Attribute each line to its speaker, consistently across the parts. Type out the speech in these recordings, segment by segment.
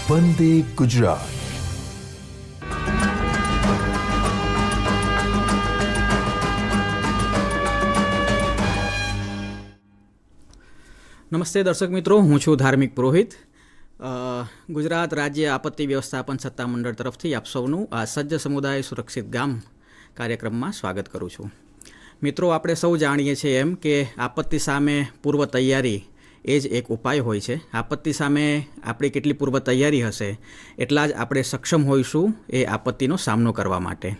Speaker 1: વંદે ગુજરાત.
Speaker 2: નમસ્તે દર્શક મિત્રો, હું છું ધાર્મિક પુરોહિત. ગુજરાત રાજ્ય આપત્તિ વ્યવસ્થાપન સત્તામંડળ તરફથી આપ સૌનું આ સજ્જ સમુદાય સુરક્ષિત ગામ કાર્યક્રમમાં સ્વાગત કરું છું. મિત્રો, આપણે સૌ જાણીએ છીએ એમ કે આપત્તિ સામે પૂર્વ તૈયારી એ જ એક ઉપાય હોય છે. આપત્તિ સામે આપણી કેટલી પૂર્વ તૈયારી હશે એટલા જ આપણે સક્ષમ હોઈશું એ આપત્તિનો સામનો કરવા માટે.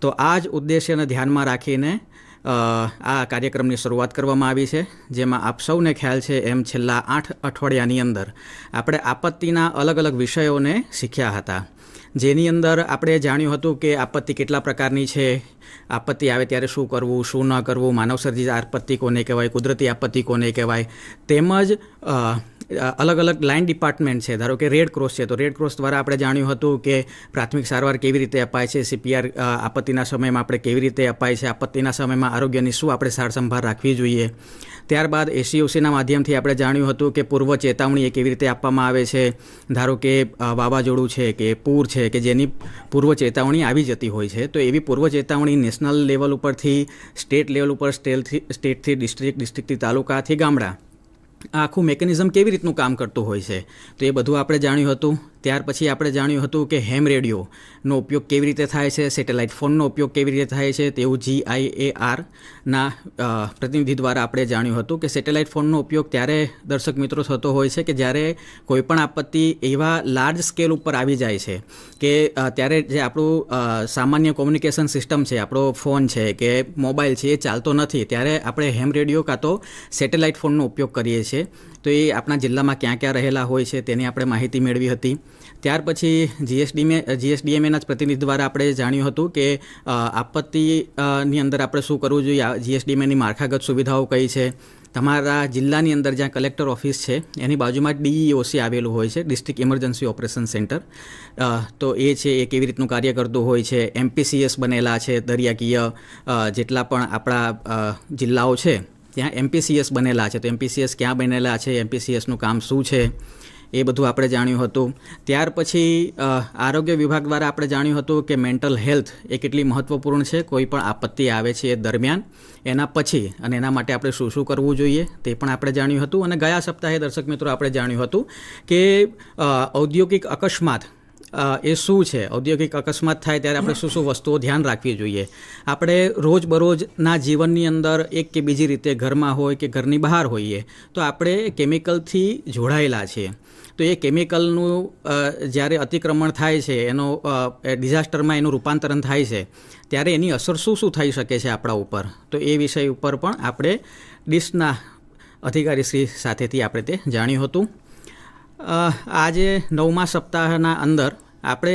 Speaker 2: તો આ જ ઉદ્દેશ્યને ધ્યાનમાં રાખીને આ કાર્યક્રમની શરૂઆત કરવામાં આવી છે, જેમાં આપ સૌને ખ્યાલ છે એમ છેલ્લા 8 અઠવાડિયાની અંદર આપણે આપત્તિના અલગ અલગ વિષયોને શીખ્યા હતા, જેની અંદર આપણે જાણ્યું હતું કે આપત્તિ કેટલા પ્રકારની છે, આપત્તિ આવે ત્યારે શું કરવું, શું ન કરવું, માનવસર્જિત આપત્તિ કોને કહેવાય, કુદરતી આપત્તિ કોને કહેવાય, તેમજ અલગ અલગ લાઇન ડિપાર્ટમેન્ટ છે. ધારો કે રેડ ક્રોસ છે, તો રેડ ક્રોસ દ્વારા આપણે જાણ્યું હતું કે પ્રાથમિક સારવાર કેવી રીતે અપાય છે, CPR આપત્તિના સમયમાં આપણે કેવી રીતે અપાય છે, આપત્તિના સમયમાં આરોગ્યની શું આપણે સારસંભાળ રાખવી જોઈએ. ત્યારબાદ ACOCના માધ્યમથી આપણે જાણ્યું હતું કે પૂર્વ ચેતવણી એ કેવી રીતે આપવામાં આવે છે. ધારો કે વાવાઝોડું છે કે પૂર છે કે જેની પૂર્વ ચેતવણી આવી જતી હોય છે, તો એવી પૂર્વ ચેતવણી નેશનલ લેવલ ઉપરથી સ્ટેટ લેવલ ઉપર, સ્ટેટથી ડિસ્ટ્રિક્ટથી તાલુકાથી ગામડા, આ આખું મેકેનિઝમ કેવી રીતનું કામ કરતું હોય છે, તો એ બધું આપણે જાણ્યું હતું. ત્યાર પછી આપણે જાણ્યું હતું કે હેમ રેડિયોનો ઉપયોગ કેવી રીતે થાય છે, સેટેલાઇટ ફોનનો ઉપયોગ કેવી રીતે થાય છે, તેવું GIARના પ્રતિનિધિ દ્વારા આપણે જાણ્યું હતું કે સેટેલાઇટ ફોનનો ઉપયોગ ત્યારે દર્શક મિત્રો થતો હોય છે કે જ્યારે કોઈપણ આપત્તિ એવા લાર્જ સ્કેલ ઉપર આવી જાય છે કે ત્યારે જે આપણું સામાન્ય કોમ્યુનિકેશન સિસ્ટમ છે, આપણો ફોન છે કે મોબાઈલ છે, એ ચાલતો નથી, ત્યારે આપણે હેમ રેડિયો કાં તો સેટેલાઇટ ફોનનો ઉપયોગ કરીએ છીએ. તો એ આપણા જિલ્લામાં ક્યાં ક્યાં રહેલા હોય છે તેની આપણે માહિતી મેળવી હતી. ત્યાર પછી GSDMAના જ પ્રતિનિધિ દ્વારા આપણે જાણ્યું હતું કે આપત્તિની અંદર આપણે શું કરવું જોઈએ, GSDMAની માળખાગત સુવિધાઓ કઈ છે. તમારા જિલ્લાની અંદર જ્યાં કલેક્ટર ઓફિસ છે એની બાજુમાં જ DEOC આવેલું હોય છે, ડિસ્ટ્રિક્ટ ઇમરજન્સી ઓપરેશન સેન્ટર. તો એ છે, એ કેવી રીતનું કાર્ય કરતું હોય છે. MPCS બનેલા છે, દરિયાકીય જેટલા પણ આપણા જિલ્લાઓ છે ત્યાં MPCS બનેલા છે. તો MPCS ક્યાં બનેલા છે, MPCSનું કામ શું છે, એ બધું આપણે જાણ્યું હતું. ત્યાર પછી આરોગ્ય વિભાગ દ્વારા આપણે જાણ્યું હતું કે મેન્ટલ હેલ્થ એ કેટલી મહત્ત્વપૂર્ણ છે કોઈ પણ આપત્તિ આવે છે એ દરમિયાન, એના પછી અને એના માટે આપણે શું શું કરવું જોઈએ તે પણ આપણે જાણ્યું હતું. અને ગયા સપ્તાહે દર્શક મિત્રો આપણે જાણ્યું હતું કે ઔદ્યોગિક અકસ્માત એ શું છે, ઔદ્યોગિક અકસ્માત થાય ત્યારે આપણે શું શું વસ્તુઓ ધ્યાન રાખવી જોઈએ. આપણે રોજબરોજના જીવનની અંદર એક કે બીજી રીતે ઘરમાં હોય કે ઘરની બહાર હોઈએ તો આપણે કેમિકલથી જોડાયેલા છીએ. તો એ કેમિકલનું જ્યારે અતિક્રમણ થાય છે, એનો ડિઝાસ્ટરમાં એનું રૂપાંતરણ થાય છે, ત્યારે એની અસર શું શું થઈ શકે છે આપણા ઉપર, તો એ વિષય ઉપર પણ આપણે ડિસ્ટના અધિકારીશ્રી સાથેથી આપણે તે જાણ્યું હતું. આજે 9મા સપ્તાહના અંદર આપણે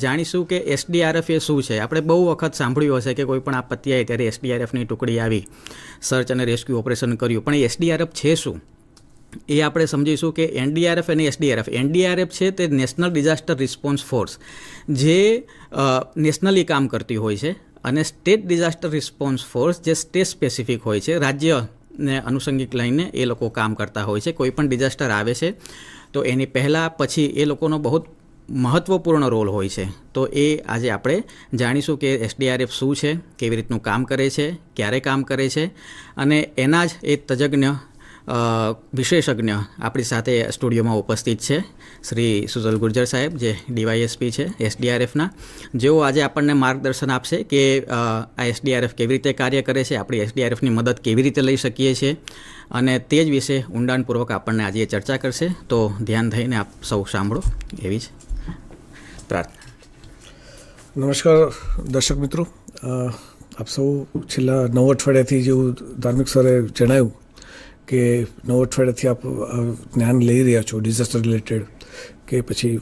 Speaker 2: જાણીશું કે SDRF એ શું છે. આપણે બહુ વખત સાંભળ્યું હશે કે કોઈ પણ આપત્તિ આવી ત્યારે SDRFની ટુકડી આવી, સર્ચ અને રેસ્ક્યુ ઓપરેશન કર્યું, પણ એ SDRF છે શું એ આપણે સમજીશું. કે NDRF અને SDRF, NDRF છે તે નેશનલ ડિઝાસ્ટર રિસ્પોન્સ ફોર્સ, જે નેશનલી કામ કરતી હોય છે, અને સ્ટેટ ડિઝાસ્ટર રિસ્પોન્સ ફોર્સ જે સ્ટેટ સ્પેસિફિક હોય છે, રાજ્યને અનુષંગિક લઈને એ લોકો કામ કરતા હોય છે. કોઈ પણ ડિઝાસ્ટર આવે છે તો એની પહેલાં પછી એ લોકોનો બહુ મહત્ત્વપૂર્ણ રોલ હોય છે. તો એ આજે આપણે જાણીશું કે SDRF શું છે, કેવી રીતનું કામ કરે છે, ક્યારે કામ કરે છે, અને એના જ એક તજજ્ઞ વિશેષજ્ઞ આપણી સાથે સ્ટુડિયોમાં ઉપસ્થિત છે, શ્રી સુજલ ગુર્જર સાહેબ, જે DYSP છે SDRFના, જેઓ આજે આપણને માર્ગદર્શન આપશે કે આ SDRF કેવી રીતે કાર્ય કરે છે, આપણી SDRFની મદદ કેવી રીતે લઈ શકીએ છીએ, અને તે જ વિશે ઊંડાણપૂર્વક આપણને આજે ચર્ચા કરશે. તો ધ્યાન થઈને આપ સૌ સાંભળો, એવી જ પ્રાર્થના.
Speaker 3: નમસ્કાર દર્શક મિત્રો, આપ સૌ છેલ્લા 9 અઠવાડિયાથી જેવું ધાર્મિક સરે જણાવ્યું કે 9 અઠવાડિયાથી આપ જ્ઞાન લઈ રહ્યા છો ડિઝાસ્ટર રિલેટેડ, કે પછી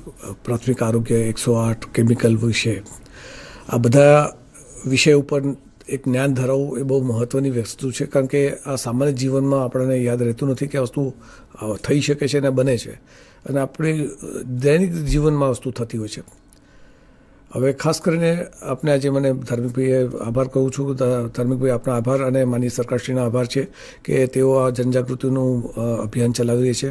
Speaker 3: પ્રાથમિક આરોગ્ય, 108, કેમિકલ વિશે, આ બધા વિષય ઉપર એક જ્ઞાન ધરાવવું એ બહુ મહત્ત્વની વસ્તુ છે. કારણ કે આ સામાન્ય જીવનમાં આપણને યાદ રહેતું નથી કે આ વસ્તુ થઈ શકે છે અને બને છે, અને આપણે દૈનિક જીવનમાં વસ્તુ થતી હોય છે. હવે ખાસ કરીને આપણે આજે મને ધાર્મિકભાઈએ આભાર કહું છું. ધાર્મિકભાઈ આપણા આભાર અને માનનીય સરકારશ્રીનો આભાર છે કે તેઓ આ જનજાગૃતિનું અભિયાન ચલાવી રહી છે.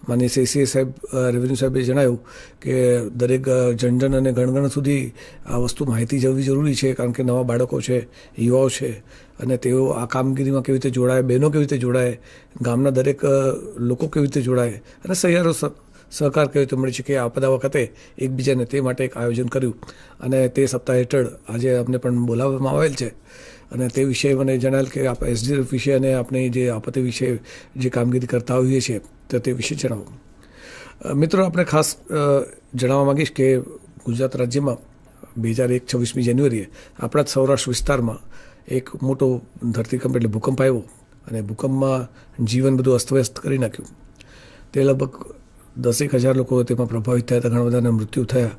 Speaker 3: માનીય સીસીએ સાહેબ રેવન્યુ સાહેબે જણાવ્યું કે દરેક જનજન અને ગણગણ સુધી આ વસ્તુ માહિતી જવી જરૂરી છે, કારણ કે નવા બાળકો છે, યુવાઓ છે, અને તેઓ આ કામગીરીમાં કેવી રીતે જોડાય, બહેનો કેવી રીતે જોડાય, ગામના દરેક લોકો કેવી રીતે જોડાય અને સહિયારો સહકાર કેવી રીતે મળી શકે આપદા વખતે એકબીજાને, તે માટે એક આયોજન કર્યું. અને તે સપ્તાહ હેઠળ આજે અમને પણ બોલાવવામાં આવેલ છે અને તે વિશે મને જણાવેલ કે આપણે એસડીએફ વિશે અને આપણે જે આપત્તિ વિશે જે કામગીરી કરતા હોઈએ છીએ તો તે વિશે જણાવો. મિત્રો, આપણે ખાસ જણાવવા માગીશ કે ગુજરાત રાજ્યમાં 2001 26મી જાન્યુઆરીએ આપણા જ સૌરાષ્ટ્ર વિસ્તારમાં એક મોટો ધરતીકંપ એટલે ભૂકંપ આવ્યો અને ભૂકંપમાં જીવન બધું અસ્તવ્યસ્ત કરી નાખ્યું. તે લગભગ 10,000 લોકો તેમાં પ્રભાવિત થયા હતા, ઘણા બધાના મૃત્યુ થયા.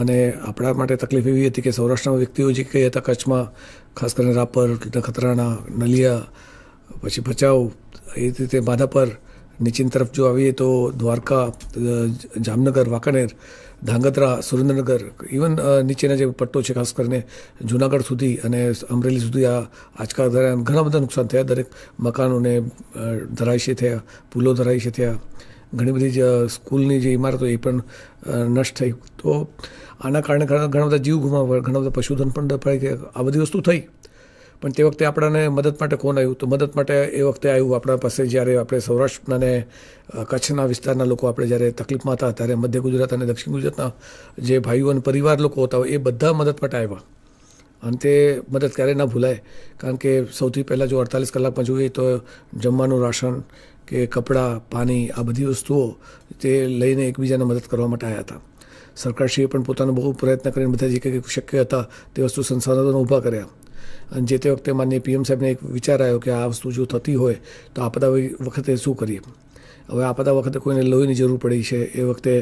Speaker 3: અને આપણા માટે તકલીફ એવી હતી કે સૌરાષ્ટ્રના વ્યક્તિઓ જે કહી હતા કચ્છમાં, ખાસ કરીને રાપર, નખત્રાણા, નલિયા, પછી ભચાઉ, એ રીતે માધાપર, નીચેની તરફ જો આવીએ તો દ્વારકા, જામનગર, વાંકાનેર, ધાંગધ્રા, સુરેન્દ્રનગર, ઇવન નીચેના જે પટ્ટો છે ખાસ કરીને જૂનાગઢ સુધી અને અમરેલી સુધી આ આંચકા દરમિયાન ઘણા બધા નુકસાન થયા. દરેક મકાનોને ધરાશયી થયા, પુલો ધરાશયી થયા, ઘણી બધી સ્કૂલની જે ઇમારતો એ પણ નષ્ટ થઈ. તો આના કારણે ઘણા બધા જીવ ગુમાવ્યા, ઘણા બધા પશુધન પણ દફાઈ ગયા. આ બધી વસ્તુ થઈ, પણ તે વખતે આપણાને મદદ માટે કોણ આવ્યું? તો મદદ માટે એ વખતે આવ્યું આપણા પાસે, જ્યારે આપણે સૌરાષ્ટ્રના અને કચ્છના વિસ્તારના લોકો આપણે જ્યારે તકલીફમાં હતા ત્યારે મધ્ય ગુજરાત અને દક્ષિણ ગુજરાતના જે ભાઈઓ અને પરિવાર લોકો હતા એ બધા મદદ માટે આવ્યા. અને તે મદદ ક્યારેય ના ભૂલાય, કારણ કે સૌથી પહેલાં જો 48 કલાકમાં જોઈએ તો જમવાનું રાશન કે કપડાં, પાણી, આ બધી વસ્તુઓ તે લઈને એકબીજાને મદદ કરવા માટે આવ્યા હતા. સરકારશ્રીએ પણ પોતાનો બહુ પ્રયત્ન કરીને બધા જે કંઈ શક્ય હતા તે વસ્તુ સંસાધનો ઊભા કર્યા. અને જે તે વખતે માનનીય પીએમ સાહેબને એક વિચાર આવ્યો કે આ વસ્તુ જો થતી હોય તો આપદા વખતે શું કરીએ. હવે આપદા વખતે કોઈને લોહીની જરૂર પડી છે, એ વખતે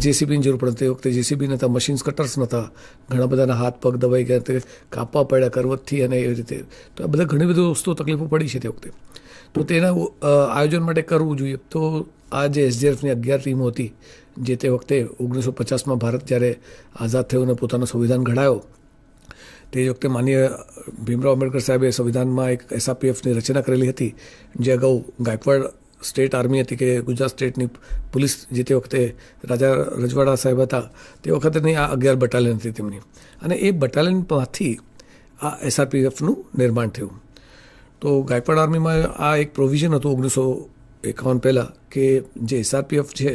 Speaker 3: જેસીબીની જરૂર પડે, તે વખતે જેસીબી નહોતા, મશીન્સ કટર્સ નહોતા, ઘણા બધાના હાથ પગ દબાઈ ગયા, તે કાપવા પડ્યા કરવતથી અને એવી રીતે. તો આ બધા ઘણી બધી વસ્તુઓ તકલીફો પડી છે તે વખતે. તો તેના આયોજન માટે કરવું જોઈએ. તો આ જે એસડીએફની 11 ટીમો હતી, જે તે વખતે 1950માં ભારત જ્યારે આઝાદ થયો અને પોતાનો સંવિધાન ઘડાયો, તે વખતે માનનીય ભીમરાવ આંબેડકર સાહેબે સંવિધાનમાં એક એસઆરપીએફની રચના કરેલી હતી, જે અગાઉ ગાયકવાડ સ્ટેટ આર્મી હતી કે ગુજરાત સ્ટેટની પોલીસ જે તે વખતે રાજા રજવાડા સાહેબ હતા તે વખતેની આ 11 બટાલિયન હતી તેમની. અને એ બટાલિયનમાંથી આ એસઆરપીએફનું નિર્માણ થયું. તો ગાયકવાડ આર્મીમાં આ એક પ્રોવિઝન હતું 1951 પહેલાં કે જે એસઆરપીએફ છે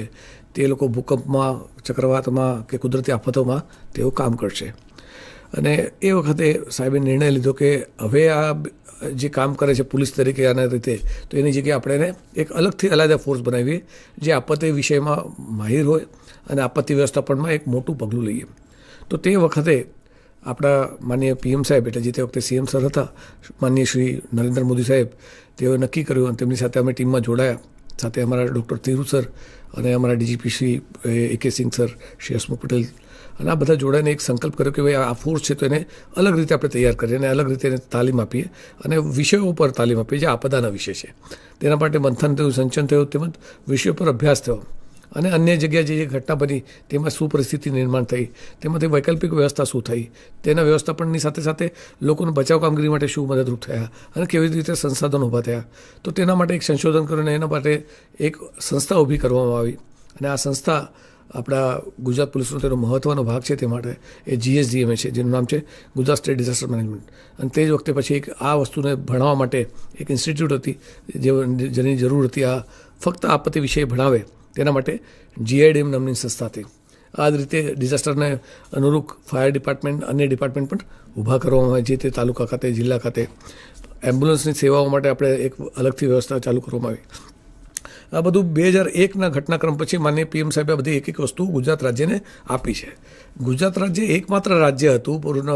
Speaker 3: તે લોકો ભૂકંપમાં, ચક્રવાતમાં કે કુદરતી આફતોમાં તેઓ કામ કરશે. અને એ વખતે સાહેબે નિર્ણય લીધો કે હવે આ જે કામ કરે છે પોલીસ તરીકે આના રીતે, તો એની જગ્યાએ આપણે એને એક અલગથી અલાયદા ફોર્સ બનાવીએ જે આપત્તિ વિષયમાં માહિર હોય અને આપત્તિ વ્યવસ્થાપનમાં એક મોટું પગલું લઈએ. તો તે વખતે આપણા માનનીય પીએમ સાહેબ, એટલે જે તે વખતે સીએમ સર હતા માનનીય શ્રી નરેન્દ્ર મોદી સાહેબ, તેઓએ નક્કી કર્યું અને તેમની સાથે અમે ટીમમાં જોડાયા. સાથે અમારા ડૉક્ટર તિરુ સર અને અમારા ડીજીપી શ્રી AK સિંહ સર, શ્રી હસમુખ પટેલ, અને આ બધા જોડાઈને એક સંકલ્પ કર્યો કે ભાઈ આ ફોર્સ છે તો એને અલગ રીતે આપણે તૈયાર કરીએ અને અલગ રીતે એને તાલીમ આપીએ અને વિષયો પર તાલીમ આપીએ જે આપદાના વિષય છે. તેના માટે મંથન થયું, સંચન થયું, તેમજ વિષયો પર અભ્યાસ થયો. અને અન્ય જગ્યાએ જે ઘટના બની તેમાં શું પરિસ્થિતિ નિર્માણ થઈ, તેમાંથી વૈકલ્પિક વ્યવસ્થા શું થઈ, તેના વ્યવસ્થાપનની સાથે સાથે લોકોને બચાવ કામગીરી માટે શું મદદરૂપ થયા અને કેવી રીતે સંસાધનો ઊભા થયા. તો તેના માટે એક સંશોધન કરીને એના માટે એક સંસ્થા ઊભી કરવામાં આવી. અને આ સંસ્થા આપણા ગુજરાત પોલીસનો તેનો મહત્ત્વનો ભાગ છે. તે માટે એ GSDMA છે, જેનું નામ છે ગુજરાત સ્ટેટ ડિઝાસ્ટર મેનેજમેન્ટ. અને તે જ વખતે પછી એક આ વસ્તુને ભણાવવા માટે એક ઇન્સ્ટિટ્યૂટ હતી જેની જરૂર હતી આ ફક્ત આપત્તિ વિષય ભણાવે, તેના માટે GIDM નામની સંસ્થા હતી. આ જ રીતે ડિઝાસ્ટરને અનુરૂપ ફાયર ડિપાર્ટમેન્ટ, અન્ય ડિપાર્ટમેન્ટ પણ ઊભા કરવામાં આવે, જે તે તાલુકા ખાતે, જિલ્લા ખાતે. એમ્બ્યુલન્સની સેવાઓ માટે આપણે એક અલગથી વ્યવસ્થા ચાલુ કરવામાં આવી. આ બધું 2001ના ઘટનાક્રમ પછી માનનીય પીએમ સાહેબે આ બધી એક વસ્તુ ગુજરાત રાજ્યને આપી છે. ગુજરાત રાજ્ય એકમાત્ર રાજ્ય હતું પૂર્ણ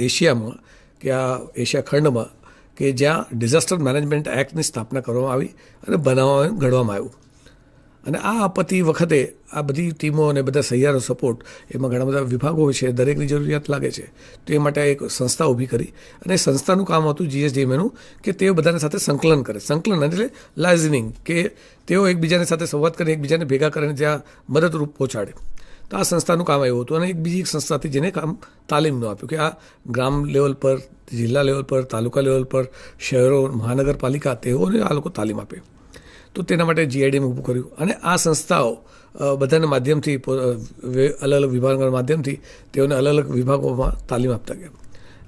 Speaker 3: એશિયામાં કે આ એશિયા ખંડમાં કે જ્યાં ડિઝાસ્ટર મેનેજમેન્ટ એક્ટની સ્થાપના કરવામાં આવી અને ઘડવામાં આવ્યું. અને આ આપત્તિ વખતે આ બધી ટીમો અને બધા સહિયારો સપોર્ટ, એમાં ઘણા બધા વિભાગો હોય છે, દરેકની જરૂરિયાત લાગે છે. તો એ માટે એક સંસ્થા ઊભી કરી અને સંસ્થાનું કામ હતું GSDMAનું કે તેઓ બધાની સાથે સંકલન કરે. સંકલન એટલે લાઇઝનિંગ, કે તેઓ એકબીજાની સાથે સંવાદ કરીને એકબીજાને ભેગા કરીને ત્યાં મદદરૂપ પહોંચાડે. તો આ સંસ્થાનું કામ આવ્યું હતું. અને એક બીજી એક સંસ્થા હતી જેને કામ તાલીમનું આપ્યું કે આ ગ્રામ લેવલ પર, જિલ્લા લેવલ પર, તાલુકા લેવલ પર, શહેરો, મહાનગરપાલિકા, તેઓને આ લોકો તાલીમ આપે. તો તેના માટે GIDM ઊભું કર્યું અને આ સંસ્થાઓ બધાના માધ્યમથી અલગ અલગ વિભાગોના માધ્યમથી તેઓને અલગ અલગ વિભાગોમાં તાલીમ આપતા ગયા.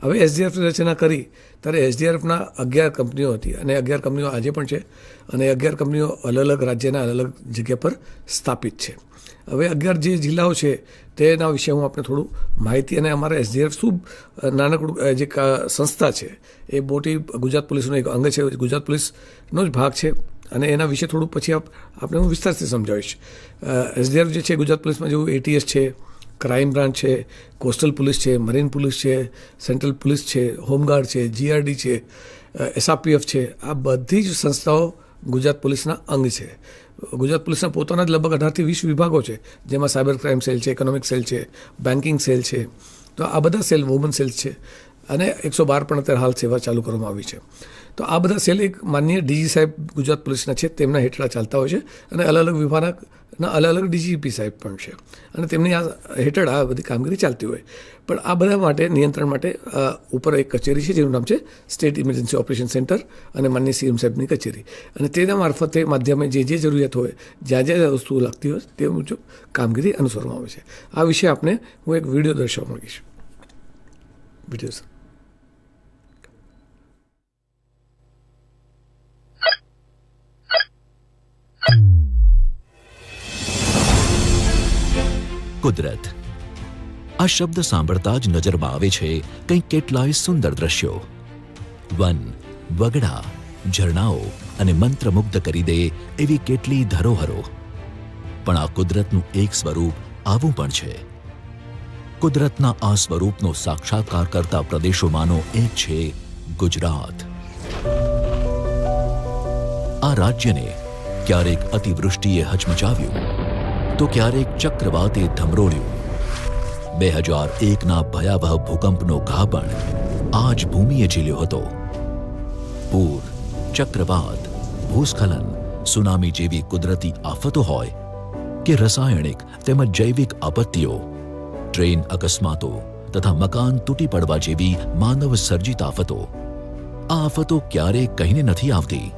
Speaker 3: હવે SDRFની રચના કરી ત્યારે SDRFના 11 કંપનીઓ હતી અને 11 કંપનીઓ આજે પણ છે અને 11 કંપનીઓ અલગ અલગ રાજ્યના અલગ અલગ જગ્યા પર સ્થાપિત છે. હવે 11 જે જિલ્લાઓ છે તેના વિશે હું આપણે થોડું માહિતી અને અમારા SDRF શું નાનકડું જે સંસ્થા છે એ મોટી ગુજરાત પોલીસનો એક અંગ છે, ગુજરાત પોલીસનો જ ભાગ છે અને એના વિશે થોડું પછી આપણે હું વિસ્તારથી સમજાવીશ. SDRF જે છે ગુજરાત પોલીસમાં જેવું ATS છે, ક્રાઇમ બ્રાન્ચ છે, કોસ્ટલ પોલીસ છે, મરીન પોલીસ છે, સેન્ટ્રલ પોલીસ છે, હોમગાર્ડ છે, GRD છે, SRPF છે, આ બધી જ સંસ્થાઓ ગુજરાત પોલીસના અંગ છે. ગુજરાત પોલીસના પોતાના જ લગભગ 18 થી 20 વિભાગો છે, જેમાં સાયબર ક્રાઇમ સેલ છે, ઇકોનોમિક સેલ છે, બેન્કિંગ સેલ છે. તો આ બધા સેલ વુમન સેલ છે અને 112 પણ અત્યારે હાલ સેવા ચાલુ કરવામાં આવી છે. તો આ બધા સેલ એક માનનીય DG સાહેબ ગુજરાત પોલીસના છે, તેમના હેઠળ ચાલતા હોય છે અને અલગ અલગ વિભાગના અલગ અલગ DGP સાહેબ પણ છે અને તેમની આ હેઠળ આ બધી કામગીરી ચાલતી હોય. પણ આ બધા માટે નિયંત્રણ માટે ઉપર એક કચેરી છે જેનું નામ છે સ્ટેટ ઇમરજન્સી ઓપરેશન સેન્ટર અને માનનીય CM સાહેબની કચેરી, અને તેના મારફતે માધ્યમે જે જરૂરિયાત હોય, જ્યાં જ્યાં વસ્તુઓ લાગતી હોય તે મુજબ કામગીરી અનુસરવામાં આવે છે. આ વિશે આપણે હું એક વિડીયો દર્શાવવા માંગીશ. Video sir.
Speaker 1: કુદરત, આ શબ્દ સાંભળતા જ નજરમાં આવે છે કંઈક કેટલાય સુંદર દ્રશ્યો. વન, વગડા, ઝરણાઓ અને મંત્રમુગ્ધ કરી દે એવી કેટલી ધરોહરો. પણ આ કુદરતનું એક સ્વરૂપ આવું પણ છે. કુદરતના આ સ્વરૂપનો સાક્ષાત્કાર કરતા પ્રદેશોમાંનો એક છે ગુજરાત. આ રાજ્યને ક્યારેક અતિવૃષ્ટિએ હચમચાવ્યું તો ક્યારેક ચક્રવાતે ધમરોળ્યું. 2001ના ભયાવહ ભૂકંપનો ઘા પણ આ જ ભૂમિએ ઝીલ્યો હતો. પૂર, ચક્રવાત, ભૂસ્ખલન, સુનામી જેવી કુદરતી આફતો હોય કે રાસાયણિક તેમજ જૈવિક આપત્તિઓ, ટ્રેન અકસ્માતો તથા મકાન તૂટી પડવા જેવી માનવ સર્જિત આફતો, આ આફતો ક્યારેય કહીને નથી આવતી,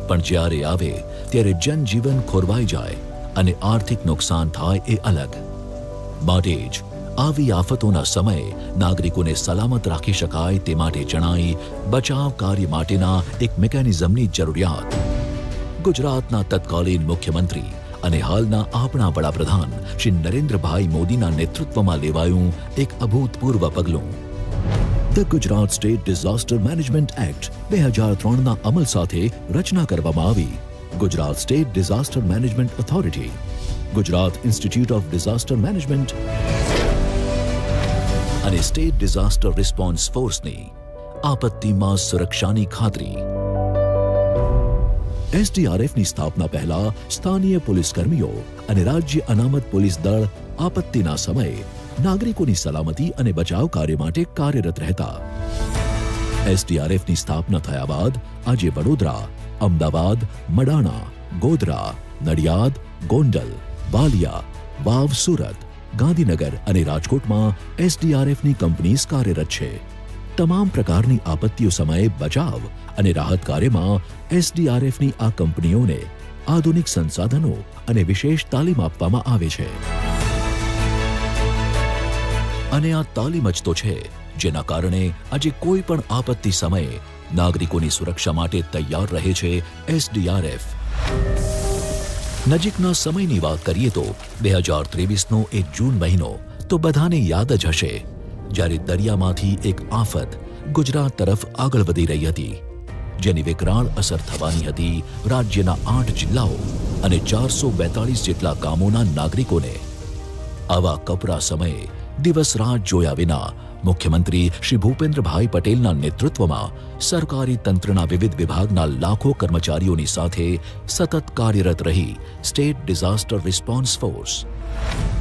Speaker 1: પણ જ્યારે આવે ત્યારે જનજીવન ખોરવાઈ જાય અને આર્થિક નુકસાન થાય એ અલગ. માટે જ આવી આફતોના સમયે નાગરિકોને સલામત રાખી શકાય તે માટે જણાઈ બચાવ કાર્ય માટેના એક મિકેનિઝમની જરૂરિયાત. ગુજરાતના તત્કાલીન મુખ્યમંત્રી અને હાલના આપણા વડાપ્રધાન શ્રી નરેન્દ્રભાઈ મોદીના નેતૃત્વમાં લેવાયું એક અભૂતપૂર્વ પગલું. The Gujarat state disaster management act 2003ના અમલ સાથે રચના કરવામાં આવી Gujarat state disaster management authority, Gujarat institute of disaster management અને સ્ટેટ ડિઝાસ્ટર રિસ્પોન્સ ફોર્સની આપત્તિમાં સુરક્ષાની ખાતરી. SDRFની સ્થાપના પહેલા સ્થાનીય પોલીસ કર્મીઓ અને રાજ્ય અનામત પોલીસ દળ આપત્તિના સમયે નાગરિકોની સલામતી અને બચાવ કાર્ય માટે કાર્યરત રહેતા. SDRFની સ્થાપના થયા બાદ આજે વડોદરા, અમદાવાદ, મડાણા, ગોધરા, નડિયાદ, ગોંડલ, વાલિયા, વાવ, સુરત, ગાંધીનગર અને રાજકોટમાં SDRFની કંપનીઝ કાર્યરત છે. તમામ પ્રકારની આપત્તિઓ સમયે બચાવ અને રાહત કાર્યમાં SDRFની આ કંપનીઓને આધુનિક સંસાધનો અને વિશેષ તાલીમ આપવામાં આવે છે. અને આ તાલીમ જ તો છે જેના કારણે આજે કોઈ પણ આપત્તિ સમયે નાગરિકોની સુરક્ષા માટે તૈયાર રહે છે SDRF. નજીકના સમયની વાત કરીએ તો 2023નો એક જૂન મહિનો તો બધાને યાદ જ હશે, જ્યારે દરિયામાંથી એક આફત ગુજરાત તરફ આગળ વધી રહી હતી, જેની વિકરાળ અસર થવાની હતી રાજ્યના 8 જિલ્લાઓ અને 442 જેટલા ગામોના નાગરિકોને. આવા કપરા સમયે દિવસ રાત જોયા વિના મુખ્યમંત્રી શ્રી ભૂપેન્દ્રભાઈ પટેલના નેતૃત્વમાં સરકારી તંત્રના વિવિધ વિભાગના લાખો કર્મચારીઓની સાથે સતત કાર્યરત રહી સ્ટેટ ડિઝાસ્ટર રિસ્પોન્સ ફોર્સ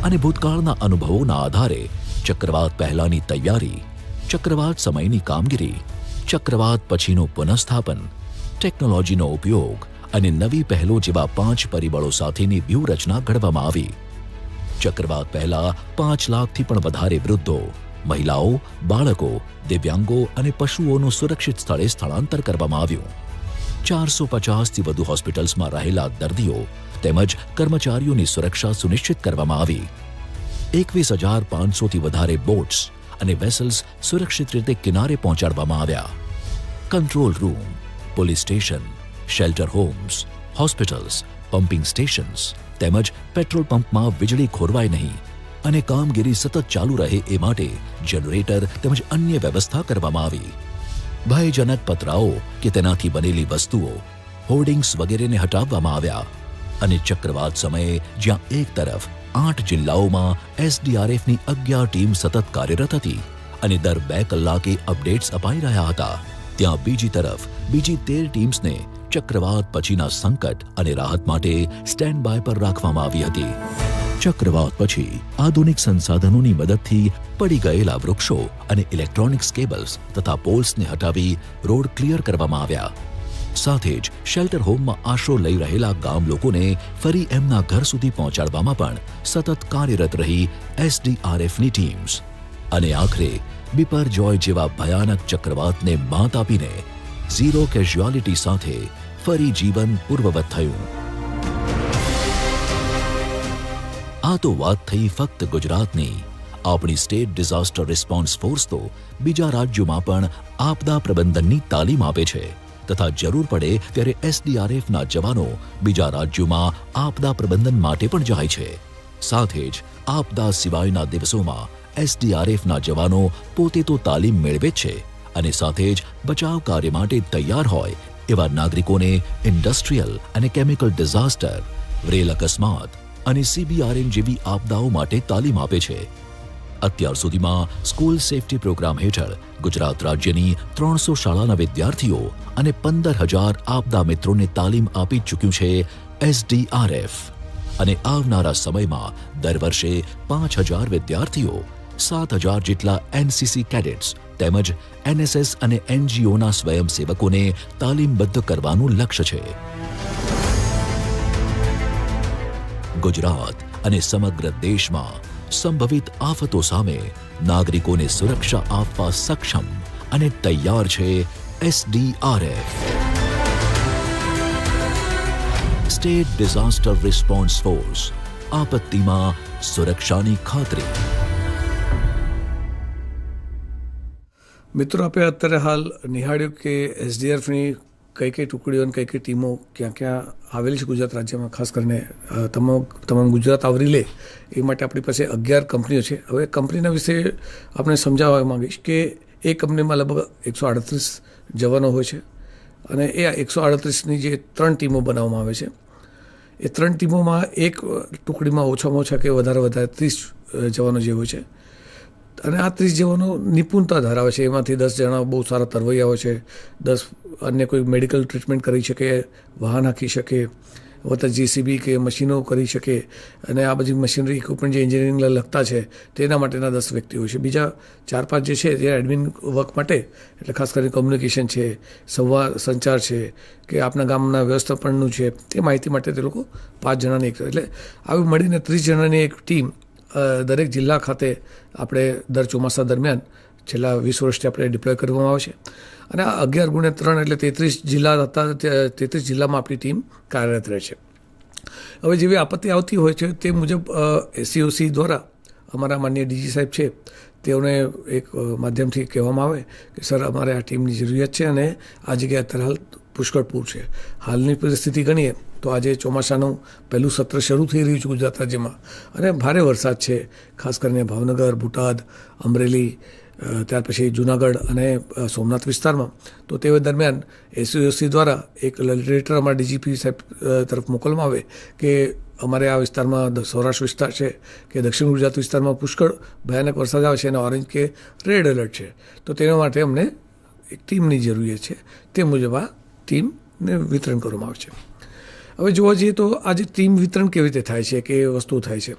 Speaker 1: અને ભૂતકાળના અનુભવોના આધારે ચક્રવાત પહેલાની તૈયારી, ચક્રવાત સમયની કામગીરી, ચક્રવાત પછીનું પુનઃસ્થાપન, ટેકનોલોજીનો ઉપયોગ અને નવી પહેલો જેવા 5 પરિબળો સાથેની વ્યૂહરચના ઘડવામાં આવી. ચક્રવાત પહેલા 5 લાખથી પણ વધારે વૃદ્ધો, મહિલાઓ, બાળકો, દિવ્યાંગો અને પશુઓનું સુરક્ષિત સ્થળે સ્થળાંતર કરવામાં આવ્યું. 450થી વધુ હોસ્પિટલ્સમાં રહેલા દર્દીઓ તેમજ કર્મચારીઓની સુરક્ષા સુનિશ્ચિત કરવામાં આવી. 21,500થી વધારે બોટ્સ અને વેસલ્સ સુરક્ષિત રીતે કિનારે પહોંચાડવામાં આવ્યા. Control room, police station, shelter homes, hospitals, pumping stations તેમજ પેટ્રોલ પંપમાં વીજળી ખોરવાય નહીં અને કામગીરી સતત ચાલુ રહે એ માટે જનરેટર તેમજ અન્ય વ્યવસ્થા કરવામાં આવી. ભયજનક પતરાઓ કે તેનાથી બનેલી વસ્તુઓ, હોર્ડિંગ્સ વગેરેને હટાવવામાં આવ્યા અને ચક્રવાત સમયે જ્યાં એક તરફ 8 જિલ્લાઓમાં SDRFની 11 ટીમ સતત કાર્યરત હતી અને દર 2 કલાકે અપડેટ્સ અપાઈ રહ્યા હતા, ત્યાં બીજી તરફ બીજી 13 ટીમ્સને ચક્રવાત પછીના સંકટ અને રાહત માટે સ્ટેન્ડ બાય પર રાખવામાં આવી હતી. ચક્રવાત પછી આધુનિક સંસાધનોની મદદથી પડી ગયેલા વૃક્ષો અને ઇલેક્ટ્રોનિક્સ કેબલ્સ તથા પોલ્સને હટાવી રોડ ક્લિયર કરવામાં આવ્યા. સાથે જ શેલ્ટર હોમમાં આશરો લઈ રહેલા ગામ લોકોને ફરી એમના ઘર સુધી પહોંચાડવામાં પણ સતત કાર્યરત રહી SDRFની ટીમ્સ. અને આખરે બિપરજોય જેવા ભયાનક ચક્રવાતને માત આપીને ઝીરો કેઝ્યુઆલિટી સાથે ફરી જીવન પૂર્વવત થયું. આ તો વાત થઈ ફક્ત ગુજરાતની. આપણી સ્ટેટ ડિઝાસ્ટર રિસ્પોન્સ ફોર્સ તો બીજા રાજ્યોમાં પણ આપદા પ્રબંધનની તાલીમ આપે છે તથા જરૂર પડે ત્યારે SDRFના જવાનો બીજા રાજ્યોમાં આપદા પ્રબંધન માટે પણ જાય છે. સાથે જ આપદા સિવાયના દિવસોમાં SDRFના જવાનો પોતે તો તાલીમ મેળવે જ છે અને સાથે જ બચાવ કાર્ય માટે તૈયાર હોય એવા નાગરિકોને ઇન્ડસ્ટ્રીયલ અને કેમિકલ ડિઝાસ્ટર, રેલ અકસ્માત અને CBRN જેવી આપદાઓ માટે તાલીમ આપે છે. અત્યાર સુધીમાં સ્કૂલ સેફટી પ્રોગ્રામ હેઠળ ગુજરાત રાજ્યની 300 શાળાના વિદ્યાર્થીઓ અને 15,000 આપદા મિત્રોને તાલીમ આપી ચૂક્યું છે SDRF. અને આવનારા સમયમાં દર વર્ષે 5,000 વિદ્યાર્થીઓ, 7,000 જેટલા NCC કેડેટ્સ તેમજ NSS અને NGOના સ્વયંસેવકોને તાલીમબદ્ધ કરવાનું લક્ષ્ય છે. ગુજરાત અને સમગ્ર દેશમાં સંભવિત આફતો સામે નાગરિકોને સુરક્ષા આપવા સક્ષમ અને તૈયાર છે SDRF. State disaster response force, આપત્તિમાં સુરક્ષાની ખાતરી.
Speaker 3: મિત્રો, આપણે અત્યારે હાલ નિહાળ્યું કે SDRFની કઈ કઈ ટુકડીઓ અને કઈ કઈ ટીમો ક્યાં ક્યાં આવેલી છે ગુજરાત રાજ્યમાં. ખાસ કરીને તમામ ગુજરાત આવરી લે એ માટે આપણી પાસે 11 કંપનીઓ છે. હવે કંપનીના વિશે આપણે સમજાવવા માંગીશ કે એ કંપનીમાં લગભગ 138 જવાનો હોય છે અને એ 138ની જે 3 ટીમો બનાવવામાં આવે છે, એ 3 ટીમોમાં એક ટુકડીમાં ઓછામાં ઓછા કે વધારે 30 જવાનો જે હોય છે અને આ 30 જવાનો નિપુણતા ધરાવે છે. એમાંથી 10 જણા બહુ સારા તરવૈયા હોય છે, 10 અન્ય કોઈ મેડિકલ ટ્રીટમેન્ટ કરી શકે, વાહન હાંકી શકે, વત્તા JCB કે મશીનો કરી શકે અને આ બધી મશીનરી ઇક્વિપમેન્ટ જે એન્જિનિયરિંગને લગતા છે તેના માટેના 10 વ્યક્તિ હોય છે. બીજા 4-5 જે છે જે એડમિન વર્ક માટે, એટલે ખાસ કરીને કોમ્યુનિકેશન છે, સંચાર છે કે આપણા ગામના વ્યવસ્થાપનનું છે, તે માહિતી માટે તે લોકો 5 જણાની એક, એટલે આવી મળીને 30 જણાની એક ટીમ દરેક જિલ્લા ખાતે આપણે દર ચોમાસા દરમિયાન છેલ્લા 20 વર્ષથી આપણે ડિપ્લોય કરવામાં આવે છે. અને આ 11 × 3 એટલે 33 જિલ્લા હતા, 33 જિલ્લામાં આપણી ટીમ કાર્યરત રહે છે. હવે જેવી આપત્તિ આવતી હોય છે તે મુજબ SCOC દ્વારા અમારા માનનીય DG સાહેબ છે તેઓને એક માધ્યમથી કહેવામાં આવે કે સર, અમારે આ ટીમની જરૂરિયાત છે અને આ જગ્યાએ અત્યારે હાલ પુષ્કળ પૂર છે. હાલની પરિસ્થિતિ ગણીએ તો આજે ચોમાસાનું પહેલું સત્ર શરૂ થઈ રહ્યું છે ગુજરાત રાજ્યમાં અને ભારે વરસાદ છે, ખાસ કરીને ભાવનગર, બોટાદ, અમરેલી, ત્યાર પછી જૂનાગઢ અને સોમનાથ વિસ્તારમાં. તો તે દરમિયાન SCOC દ્વારા એક લેટર અમારા DGP સાહેબ તરફ મોકલવામાં આવે કે અમારે આ વિસ્તારમાં સૌરાષ્ટ્ર વિસ્તાર છે કે દક્ષિણ ગુજરાત વિસ્તારમાં પુષ્કળ ભયાનક વરસાદ આવે છે અને ઓરેન્જ કે રેડ એલર્ટ છે, તો તેના માટે અમને એક ટીમની જરૂરિયાત છે. તે મુજબ આ ટીમને વિતરણ કરવામાં આવે છે. હવે જોવા જઈએ તો આજે ટીમ વિતરણ કેવી રીતે થાય છે, કે વસ્તુ થાય છે.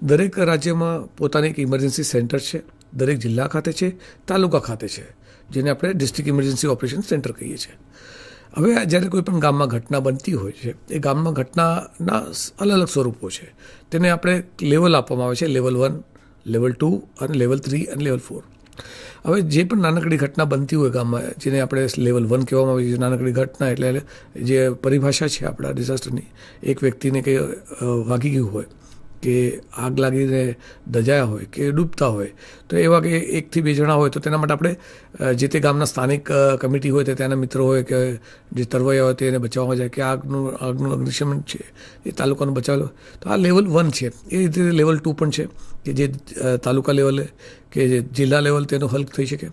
Speaker 3: દરેક રાજ્યમાં પોતાની એક ઇમરજન્સી સેન્ટર છે, દરેક જિલ્લા ખાતે છે, તાલુકા ખાતે છે, જેને આપણે ડિસ્ટ્રિક્ટ ઇમરજન્સી ઓપરેશન સેન્ટર કહીએ છીએ. હવે જ્યારે કોઈ પણ ગામમાં ઘટના બનતી હોય છે, એ ગામમાં ઘટનાના અલગ અલગ સ્વરૂપો છે, તેને આપણે લેવલ આપવામાં આવે છે, લેવલ 1, લેવલ 2 અને લેવલ 3 અને લેવલ 4. હવે જે પણ નાનકડી ઘટના બનતી હોય ગામમાં, જેને આપણે લેવલ 1 કહેવામાં આવે છે, નાનકડી ઘટના એટલે જે પરિભાષા છે આપણા ડિઝાસ્ટરની, એક વ્યક્તિને કંઈ વાગી ગયું હોય કે આગ લાગીને દજાયા હોય કે ડૂબતા હોય, તો એવા કે 1 થી 2 જણા હોય તો તેના માટે આપણે જે તે ગામના સ્થાનિક કમિટી હોય તે ત્યાંના મિત્રો હોય કે જે તરવૈયા હોય તેને બચાવવા જાય કે આગનું અગ્નિશમન છે એ તાલુકાનું બચાવેલો. તો આ લેવલ 1 છે. એ રીતે લેવલ 2 પણ છે કે જે તાલુકા લેવલે કે જે જિલ્લા લેવલ તેનો હલ થઈ શકે.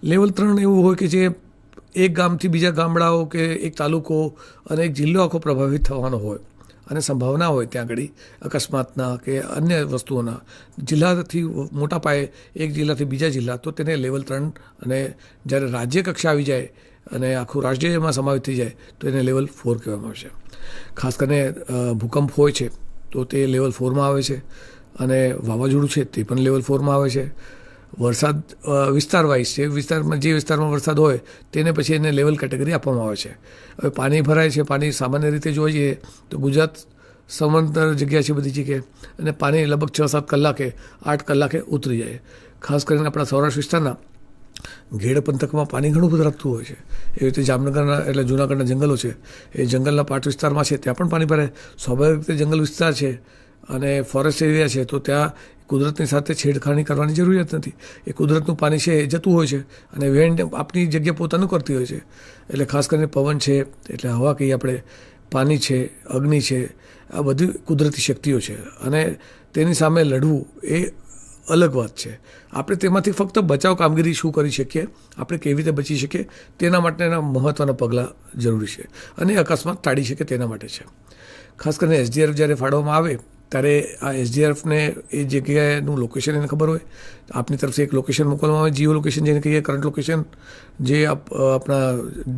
Speaker 3: લેવલ 3 એવું હોય કે જે એક ગામથી બીજા ગામડાઓ કે એક તાલુકો અને એક જિલ્લો આખો પ્રભાવિત થવાનો હોય અને સંભાવના હોય ત્યાં આગળ અકસ્માતના કે અન્ય વસ્તુઓના. જિલ્લાથી મોટા પાયે એક જિલ્લાથી બીજા જિલ્લા, તો તેને લેવલ 3. અને જ્યારે રાજ્ય કક્ષા આવી જાય અને આખું રાજ્યમાં સમાવેશ થઈ જાય તો એને લેવલ 4 કહેવામાં આવે છે. ખાસ કરીને ભૂકંપ હોય છે તો તે લેવલ 4માં આવે છે, અને વાવાઝોડું છે તે પણ લેવલ 4માં આવે છે. વરસાદ વિસ્તાર વાઇઝ છે, વિસ્તારમાં જે વિસ્તારમાં વરસાદ હોય તેને પછી એને લેવલ કેટેગરી આપવામાં આવે છે. હવે પાણી ભરાય છે, પાણી સામાન્ય રીતે જોવા જઈએ તો ગુજરાત સમંદર જગ્યા છે બધી જગ્યાએ, અને પાણી લગભગ 6-7 કલાકે 8 કલાકે ઉતરી જાય. ખાસ કરીને આપણા સૌરાષ્ટ્ર વિસ્તારના ઘેડ પંથકમાં પાણી ઘણું બધું રાખતું હોય છે. એવી રીતે જામનગરના એટલે જૂનાગઢના જંગલો છે, એ જંગલના પાટ વિસ્તારમાં છે ત્યાં પણ પાણી ભરાય. સ્વાભાવિક રીતે જંગલ વિસ્તાર છે અને ફોરેસ્ટ એરિયા છે, તો ત્યાં કુદરતની સાથે છેડખાની કરવાની જરૂરિયાત નથી. એ કુદરતનું પાણી છે એ જતું હોય છે અને વેણ આપણી જગ્યા પોતાનું કરતી હોય છે. એટલે ખાસ કરીને પવન છે એટલે હવા કહીએ આપણે, પાણી છે, અગ્નિ છે, આ બધી કુદરતી શક્તિઓ છે અને તેની સામે લડવું એ અલગ વાત છે. આપણે તેમાંથી ફક્ત બચાવ કામગીરી શું કરી શકીએ, આપણે કેવી રીતે બચી શકીએ તેના માટેના મહત્ત્વના પગલાં જરૂરી છે અને અકસ્માત ટાળી શકે તેના માટે છે. ખાસ કરીને SDRF જ્યારે ફાળવવામાં આવે ત્યારે આ SDRFને એ જગ્યાએનું લોકેશન એને ખબર હોય. આપની તરફથી એક લોકેશન મોકલવામાં આવે, જીઓ લોકેશન જેને કહીએ, કરંટ લોકેશન, જે આપણા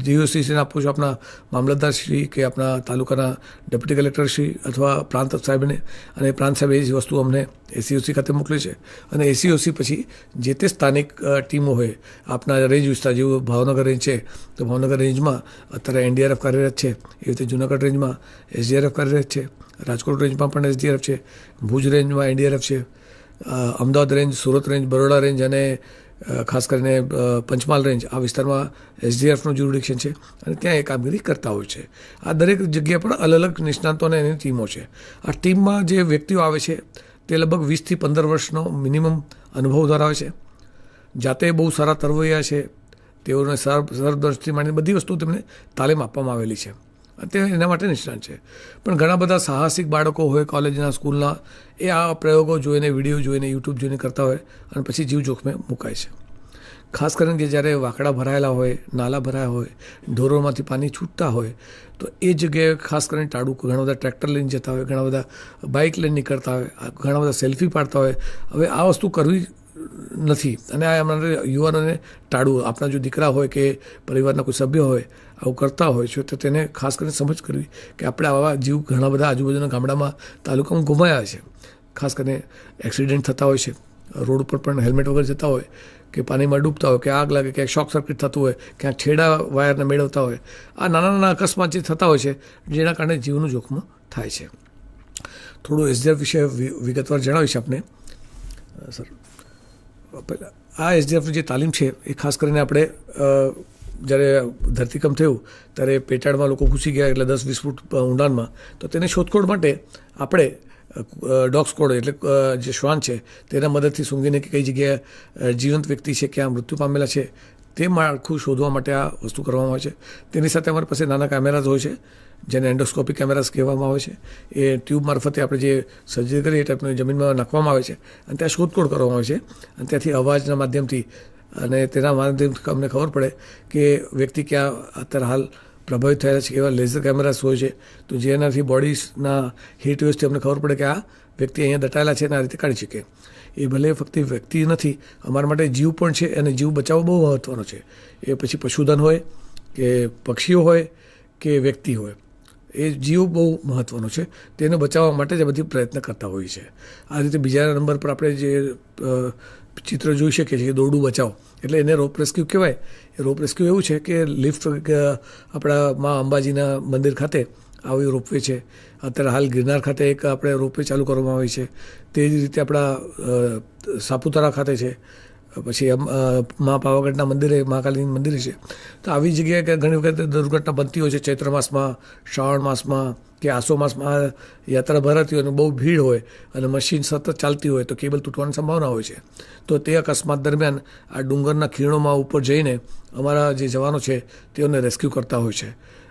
Speaker 3: જીઓસીસીને આપવું છું આપણા મામલતદારશ્રી કે આપણા તાલુકાના ડેપ્યુટી કલેક્ટરશ્રી અથવા પ્રાંત સાહેબને, અને પ્રાંત સાહેબ એ જ વસ્તુ અમને SCOC ખાતે મોકલે છે અને SCOC પછી જે તે સ્થાનિક ટીમો હોય આપણા રેન્જ વિસ્તાર, જેવું ભાવનગર રેન્જ છે તો ભાવનગર રેન્જમાં અત્યારે NDRF કાર્યરત છે, એવી રીતે જૂનાગઢ રેન્જમાં SDRF કાર્યરત છે, રાજકોટ રેન્જમાં પણ SDRF છે, ભુજ રેન્જમાં NDRF છે, Ahmedabad range, Surat range, Baroda range અને ખાસ કરીને પંચમહાલ રેન્જ આ વિસ્તારમાં SDRFનું જ્યુરિડિક્શન છે અને ત્યાં એ કામગીરી કરતા હોય છે. આ દરેક જગ્યા પર અલગ અલગ નિષ્ણાતો અને એની ટીમો છે. આ ટીમમાં જે વ્યક્તિઓ આવે છે તે લગભગ 20 થી 15 વર્ષનો મિનિમમ અનુભવ ધરાવે છે. જાતે બહુ સારા તરવૈયા છે, તેઓને સરદર્શથી માંડીને બધી વસ્તુ તેમને તાલીમ આપવામાં આવેલી છે. તે એના માટે નિષ્ણાત છે. પણ ઘણા બધા સાહસિક બાળકો હોય કોલેજના, સ્કૂલના, એ આ પ્રયોગો જોઈને, વિડીયો જોઈને, યુટ્યુબ જોઈને કરતા હોય અને પછી જીવ જોખમે મુકાય છે. ખાસ કરીને કે જ્યારે વાકડા ભરાયેલા હોય, નાલા ભરાયા હોય, ઢોરોમાંથી પાણી છૂટતા હોય તો એ જગ્યાએ ખાસ કરીને ટાળું. ઘણા બધા ટ્રેક્ટર લઈને જતા હોય, ઘણા બધા બાઇક લઈને નીકળતા હોય, ઘણા બધા સેલ્ફી પાડતા હોય. હવે આ વસ્તુ કરવી નથી અને આ અમારે યુવાનોને ટાળવું. આપણા જો દીકરા હોય કે પરિવારના કોઈ સભ્ય હોય આવું કરતા હોય છે તો તેને ખાસ કરીને સમજ કરવી કે આપણે આવા જીવ ઘણા બધા આજુબાજુના ગામડામાં, તાલુકામાં ગુમાયા છે. ખાસ કરીને એક્સિડન્ટ થતા હોય છે, રોડ ઉપર પણ હેલ્મેટ વગર જતા હોય કે પાણીમાં ડૂબતા હોય કે આગ લાગે, ક્યાંક શોર્ટ સર્કિટ થતું હોય, ક્યાંક છેડા વાયરને મેળવતા હોય. આ નાના નાના અકસ્માત જે થતા હોય છે જેના કારણે જીવનું જોખમ થાય છે. થોડું SDRF વિશે વિગતવાર જણાવીશ આપને સર. આ SDRFની જે તાલીમ છે એ ખાસ કરીને આપણે જ્યારે ધરતીકંપ થયું ત્યારે પેટાળમાં લોકો ઘૂસી ગયા એટલે 10-20 ફૂટ ઊંડાણમાં, તો તેને શોધખોળ માટે આપણે ડોગ સ્કોડ એટલે જે શ્વાન છે તેના મદદથી સૂંઘીને કે કઈ જગ્યાએ જીવંત વ્યક્તિ છે, ક્યાં મૃત્યુ પામેલા છે તે માળખું શોધવા માટે આ વસ્તુ કરવામાં આવે છે. તેની સાથે અમારી પાસે નાના કેમેરાઝ હોય છે જેને એન્ડોસ્કોપિક કેમેરાઝ કહેવામાં આવે છે. એ ટ્યુબ મારફતે આપણે જે સર્જરી કરીએ એ ટાઈપની જમીનમાં નાખવામાં આવે છે અને ત્યાં શોધખોળ કરવામાં આવે છે અને ત્યાંથી અવાજના માધ્યમથી અને તેના માધ્યમથી અમને ખબર પડે કે વ્યક્તિ ક્યાં અત્યારે હાલ પ્રભાવિત થયેલા છે. એવા લેઝર કેમેરાસ હોય છે તો જેનાથી બોડીઝના હીટ વેવથી અમને ખબર પડે કે આ વ્યક્તિ અહીંયા દટાયેલા છે અને આ રીતે કાઢી શકે. એ ભલે ફક્ત વ્યક્તિ નથી, અમારા માટે જીવ પણ છે અને જીવ બચાવવો બહુ મહત્ત્વનો છે. એ પછી પશુધન હોય કે પક્ષીઓ હોય કે વ્યક્તિ હોય, એ જીવ બહુ મહત્ત્વનો છે. તેને બચાવવા માટે જ બધી પ્રયત્ન કરતા હોઈએ છીએ. આ રીતે બીજા નંબર પર આપણે જે ચિત્ર જોઈ શકીએ છીએ દોરડું બચાવ, એટલે એને રોપ રેસ્ક્યુ કહેવાય. એ રોપ રેસ્ક્યુ એવું છે કે લિફ્ટ આપણા મા અંબાજીના મંદિર ખાતે આવી રોપવે છે. અત્યારે હાલ ગિરનાર ખાતે એક આપણે રોપવે ચાલુ કરવામાં આવી છે. તે જ રીતે આપણા સાપુતારા ખાતે છે, પછી મા પાવાગઢના મંદિરે મહાકાલીના મંદિરે છે. તો આવી જગ્યાએ ઘણી વખત દુર્ઘટના બનતી હોય છે. ચૈત્ર માસમાં, શ્રાવણ માસમાં કે આસો માસમાં યાત્રા ભરાતી હોય અને બહુ ભીડ હોય અને મશીન સતત ચાલતી હોય તો કેબલ તૂટવાની સંભાવના હોય છે. તો તે અકસ્માત દરમિયાન આ ડુંગરના ખીણોમાં ઉપર જઈને અમારા જે જવાનો છે તેઓને રેસ્ક્યુ કરતા હોય છે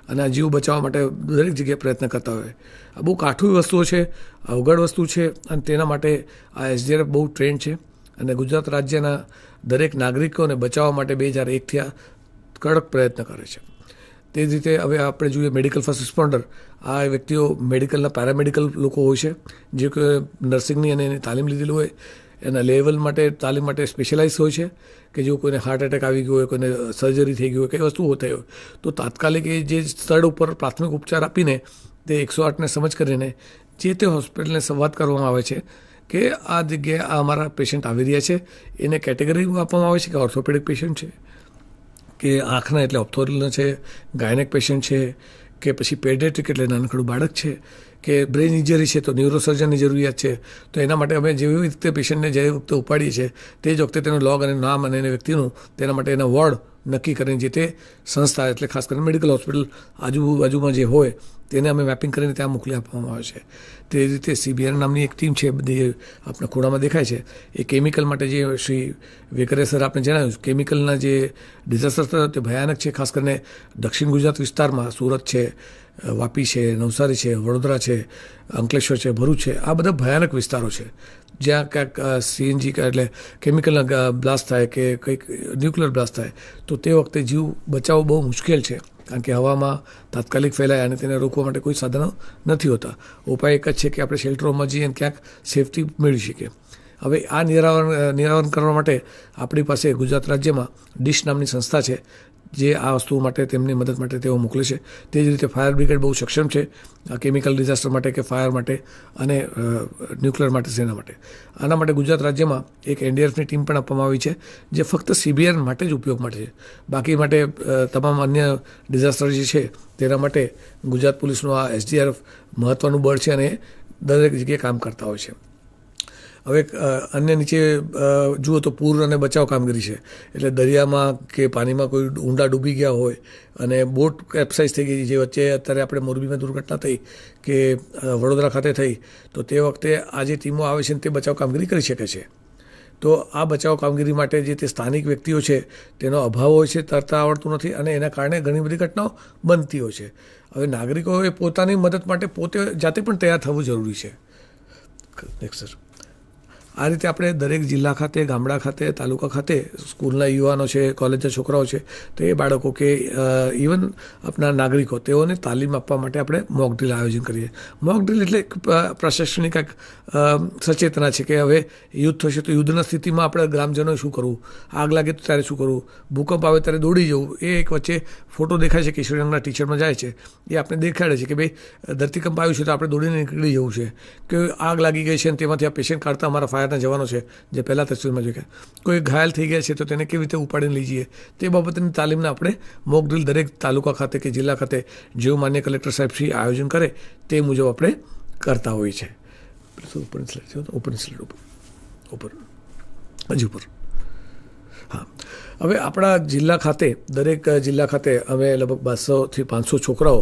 Speaker 3: અને આ જીવ બચાવવા માટે દરેક જગ્યાએ પ્રયત્ન કરતા હોય. આ બહુ કાઠું વસ્તુઓ છે, અવઘડ વસ્તુ છે અને તેના માટે આ SDRF બહુ ટ્રેન્ડ છે અને ગુજરાત રાજ્યના દરેક નાગરિકોને બચાવવા માટે 2001થી આ કડક પ્રયત્ન કરે છે. તે જ રીતે હવે આપણે જોઈએ મેડિકલ ફર્સ્ટ રિસ્પોન્ડર. આ વ્યક્તિઓ મેડિકલના પેરામેડિકલ લોકો હોય છે જે કે નર્સિંગની અને એની તાલીમ લીધેલી હોય, એના લેવલ માટે તાલીમ માટે સ્પેશિયલાઇઝ હોય છે કે જો કોઈને હાર્ટ એટેક આવી ગયો હોય, કોઈને સર્જરી થઈ ગઈ હોય, કઈ વસ્તુ થઈ હોય તો તાત્કાલિક એ જે સ્થળ ઉપર પ્રાથમિક ઉપચાર આપીને તે 108ને સમજ કરીને જે તે હોસ્પિટલને સંવાદ કરવામાં આવે છે કે આ જગ્યાએ આ અમારા પેશન્ટ આવી રહ્યા છે. એને કેટેગરી આપવામાં આવે છે કે ઓર્થોપેડિક પેશન્ટ છે, કે આંખના એટલે ઓપ્થોરિલના છે, ગાયનેક પેશન્ટ છે, કે પછી પેડિયાટ્રિક એટલે નાનકડું બાળક છે, કે બ્રેન ઇન્જરી છે તો ન્યુરોસર્જનની જરૂરિયાત છે. તો એના માટે અમે જેવી રીતે પેશન્ટને જે વખતે ઉપાડીએ છીએ તે જ વખતે તેનું લોગ અને નામ અને એના વ્યક્તિનું તેના માટે એના વોર્ડ નક્કી કરીને જે તે સંસ્થા એટલે ખાસ કરીને મેડિકલ હોસ્પિટલ આજુબાજુમાં જે હોય તેને અમે મેપિંગ કરીને ત્યાં મોકલી આપવામાં આવે છે. તે રીતે CBR નામની એક ટીમ છે, બધી આપણા ખૂણામાં દેખાય છે. એ કેમિકલ માટે જે શ્રી વેકરે સર આપણે જણાવ્યું, કેમિકલના જે ડિઝાસ્ટર થયો તે ભયાનક છે. ખાસ કરીને દક્ષિણ ગુજરાત વિસ્તારમાં સુરત છે, વાપી છે, નવસારી છે, વડોદરા છે, અંકલેશ્વર છે, ભરૂચ છે, આ બધા ભયાનક વિસ્તારો છે જ્યાં ક્યાંક CNG એટલે કેમિકલના બ્લાસ્ટ થાય કે કંઈક ન્યુક્લિયર બ્લાસ્ટ થાય તો તે વખતે જીવ બચાવવો બહુ મુશ્કેલ છે, કારણ કે હવામાં તાત્કાલિક ફેલાય અને તેને રોકવા માટે કોઈ સાધનો નથી હોતા. ઉપાય એક જ છે કે આપણે શેલ્ટરોમાં જઈએ અને ક્યાંક સેફટી મેળવી શકીએ. હવે આ નિરાવરણ કરવા માટે આપણી પાસે ગુજરાત રાજ્યમાં ડિશ નામની સંસ્થા છે જે આ વસ્તુઓ માટે તેમની મદદ માટે તેઓ મોકલે છે. તે જ રીતે ફાયર બ્રિગેડ બહુ સક્ષમ છે આ કેમિકલ ડિઝાસ્ટર માટે કે ફાયર માટે અને ન્યુક્લિયર માટે સેના માટે. આના માટે ગુજરાત રાજ્યમાં એક NDRFની ટીમ પણ આપવામાં આવી છે જે ફક્ત CBR માટે જ ઉપયોગ માટે છે. બાકી માટે તમામ અન્ય ડિઝાસ્ટર જે છે તેના માટે ગુજરાત પોલીસનું આ SDRF મહત્ત્વનું બળ છે અને દરેક જગ્યાએ કામ કરતા હોય છે. હવે અન્ય નીચે જુઓ તો પૂર અને બચાવ કામગીરી છે. એટલે દરિયામાં કે પાણીમાં કોઈ ઊંડા ડૂબી ગયા હોય અને બોટ કેપ્સાઇઝ થઈ ગઈ, જે વચ્ચે અત્યારે આપણે મોરબીમાં દુર્ઘટના થઈ કે વડોદરા ખાતે થઈ, તો તે વખતે આ જે ટીમો આવે છે તે બચાવ કામગીરી કરી શકે છે. તો આ બચાવ કામગીરી માટે જે તે સ્થાનિક વ્યક્તિઓ છે તેનો અભાવ હોય છે, તરતા આવડતું નથી અને એના કારણે ઘણી બધી ઘટનાઓ બનતી હોય છે. હવે નાગરિકોએ પોતાની મદદ માટે પોતે જાતે પણ તૈયાર થવું જરૂરી છે. Next sir. આ રીતે આપણે દરેક જિલ્લા ખાતે, ગામડા ખાતે, તાલુકા ખાતે સ્કૂલના યુવાનો છે, કોલેજના છોકરાઓ છે, તો એ બાળકો કે ઇવન આપણા નાગરિકો તેઓને તાલીમ આપવા માટે આપણે મોક ડ્રીલ આયોજન કરીએ. મોક ડ્રીલ એટલે પ્રશાસનિક એક સચેતના છે કે હવે યુદ્ધ થશે તો યુદ્ધના સ્થિતિમાં આપણે ગ્રામજનોએ શું કરવું, આગ લાગે તો ત્યારે શું કરવું, ભૂકંપ આવે ત્યારે દોડી જવું. એ એક વચ્ચે ફોટો દેખાય છે કિશોરી રંગના ટીશર્ટમાં જાય છે, એ આપણે દેખાડે છે કે ભાઈ ધરતીકંપ આવ્યું છે તો આપણે દોડીને નીકળી જવું છે, કે આગ લાગી ગઈ છે અને તેમાંથી આ પેશન્ટ કાઢતા અમારા ફાયરના જવાનો છે જે પહેલાં તસવીરમાં જોઈ ગયા, કોઈ ઘાયલ થઈ ગયા છે તો તેને કેવી રીતે ઉપાડીને લઈ જઈએ, તે બાબતની તાલીમને આપણે મોક ડ્રીલ દરેક તાલુકા ખાતે કે જિલ્લા ખાતે જેવું માન્ય કલેક્ટર સાહેબ શ્રી આયોજન કરે તે મુજબ આપણે કરતા હોઈએ છીએ. ઉપર હા. હવે આપણા જિલ્લા ખાતે દરેક જિલ્લા ખાતે અમે લગભગ 200થી 500 છોકરાઓ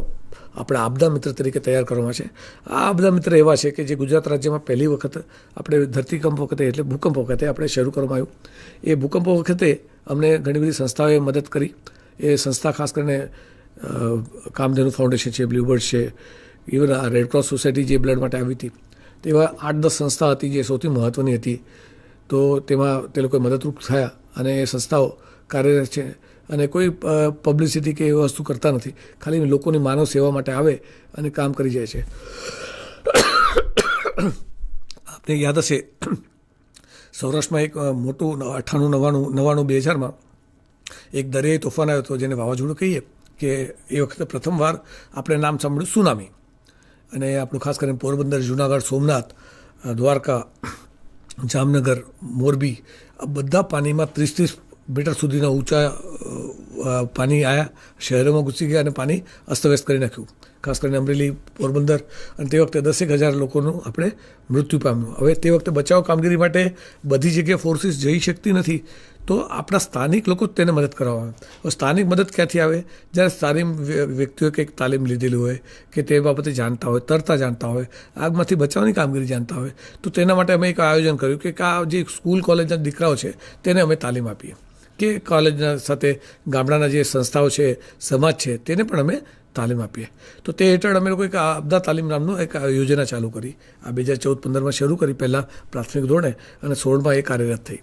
Speaker 3: આપણા આપદા મિત્ર તરીકે તૈયાર કરવામાં છે. આ આપદા મિત્ર એવા છે કે જે ગુજરાત રાજ્યમાં પહેલી વખત આપણે ધરતીકંપ વખતે એટલે ભૂકંપ વખતે આપણે શરૂ કરવામાં આવ્યું. એ ભૂકંપ વખતે અમને ઘણી બધી સંસ્થાઓએ મદદ કરી. એ સંસ્થા ખાસ કરીને કામધેનુ ફાઉન્ડેશન છે, બ્લુબર્ડ છે, ઇવન આ રેડક્રોસ સોસાયટી જે બ્લડ માટે આવી હતી, તેવા 8-10 સંસ્થા હતી જે સૌથી મહત્ત્વની હતી. તો તેમાં તે લોકોએ મદદરૂપ થયા અને એ સંસ્થાઓ કાર્યરત છે અને કોઈ પબ્લિસિટી કે એવી વસ્તુ કરતા નથી, ખાલી લોકોની માનવ સેવા માટે આવે અને કામ કરી જાય છે. આપને યાદ હશે સૌરાષ્ટ્રમાં એક મોટું 98-99-2000માં એક દરિયાઈ તોફાન આવ્યો હતો જેને વાવાઝોડું કહીએ, કે એ વખતે પ્રથમવાર આપણે નામ સાંભળ્યું સુનામી. અને આપણું ખાસ કરીને પોરબંદર, જુનાગઢ, સોમનાથ, દ્વારકા, જામનગર, મોરબી આ બધા પાણીમાં 30-30 મીટર સુધીના ઊંચા પાણી આવ્યા, શહેરોમાં ઘૂસી ગયા અને પાણી અસ્તવ્યસ્ત કરી નાખ્યું. ખાસ કરીને અમરેલી, પોરબંદર, અને તે વખતે 10,000 લોકોનું આપણે મૃત્યુ પામ્યું. હવે તે વખતે બચાવ કામગીરી માટે બધી જગ્યાએ ફોર્સિસ જઈ શકતી નથી, તો આપણા સ્થાનિક લોકો જ તેને મદદ કરવા આવે. હવે સ્થાનિક મદદ ક્યાંથી આવે? જ્યારે સ્થાનિક વ્યક્તિઓએ કંઈક તાલીમ લીધેલી હોય કે તે બાબતે જાણતા હોય, તરતા જાણતા હોય, આગમાંથી બચાવની કામગીરી જાણતા હોય, તો તેના માટે અમે એક આયોજન કર્યું કે આ જે સ્કૂલ કોલેજના દીકરાઓ છે તેને અમે તાલીમ આપીએ, કે કોલેજના સાથે ગામડાના જે સંસ્થાઓ છે, સમાજ છે, તેને પણ અમે તાલીમ આપીએ. તો તે હેઠળ અમે લોકો એક આપદા તાલીમ નામનું એક યોજના ચાલુ કરી. આ 2014-15માં શરૂ કરી, પહેલાં પ્રાથમિક ધોરણે, અને 16માં એ કાર્યરત થઈ.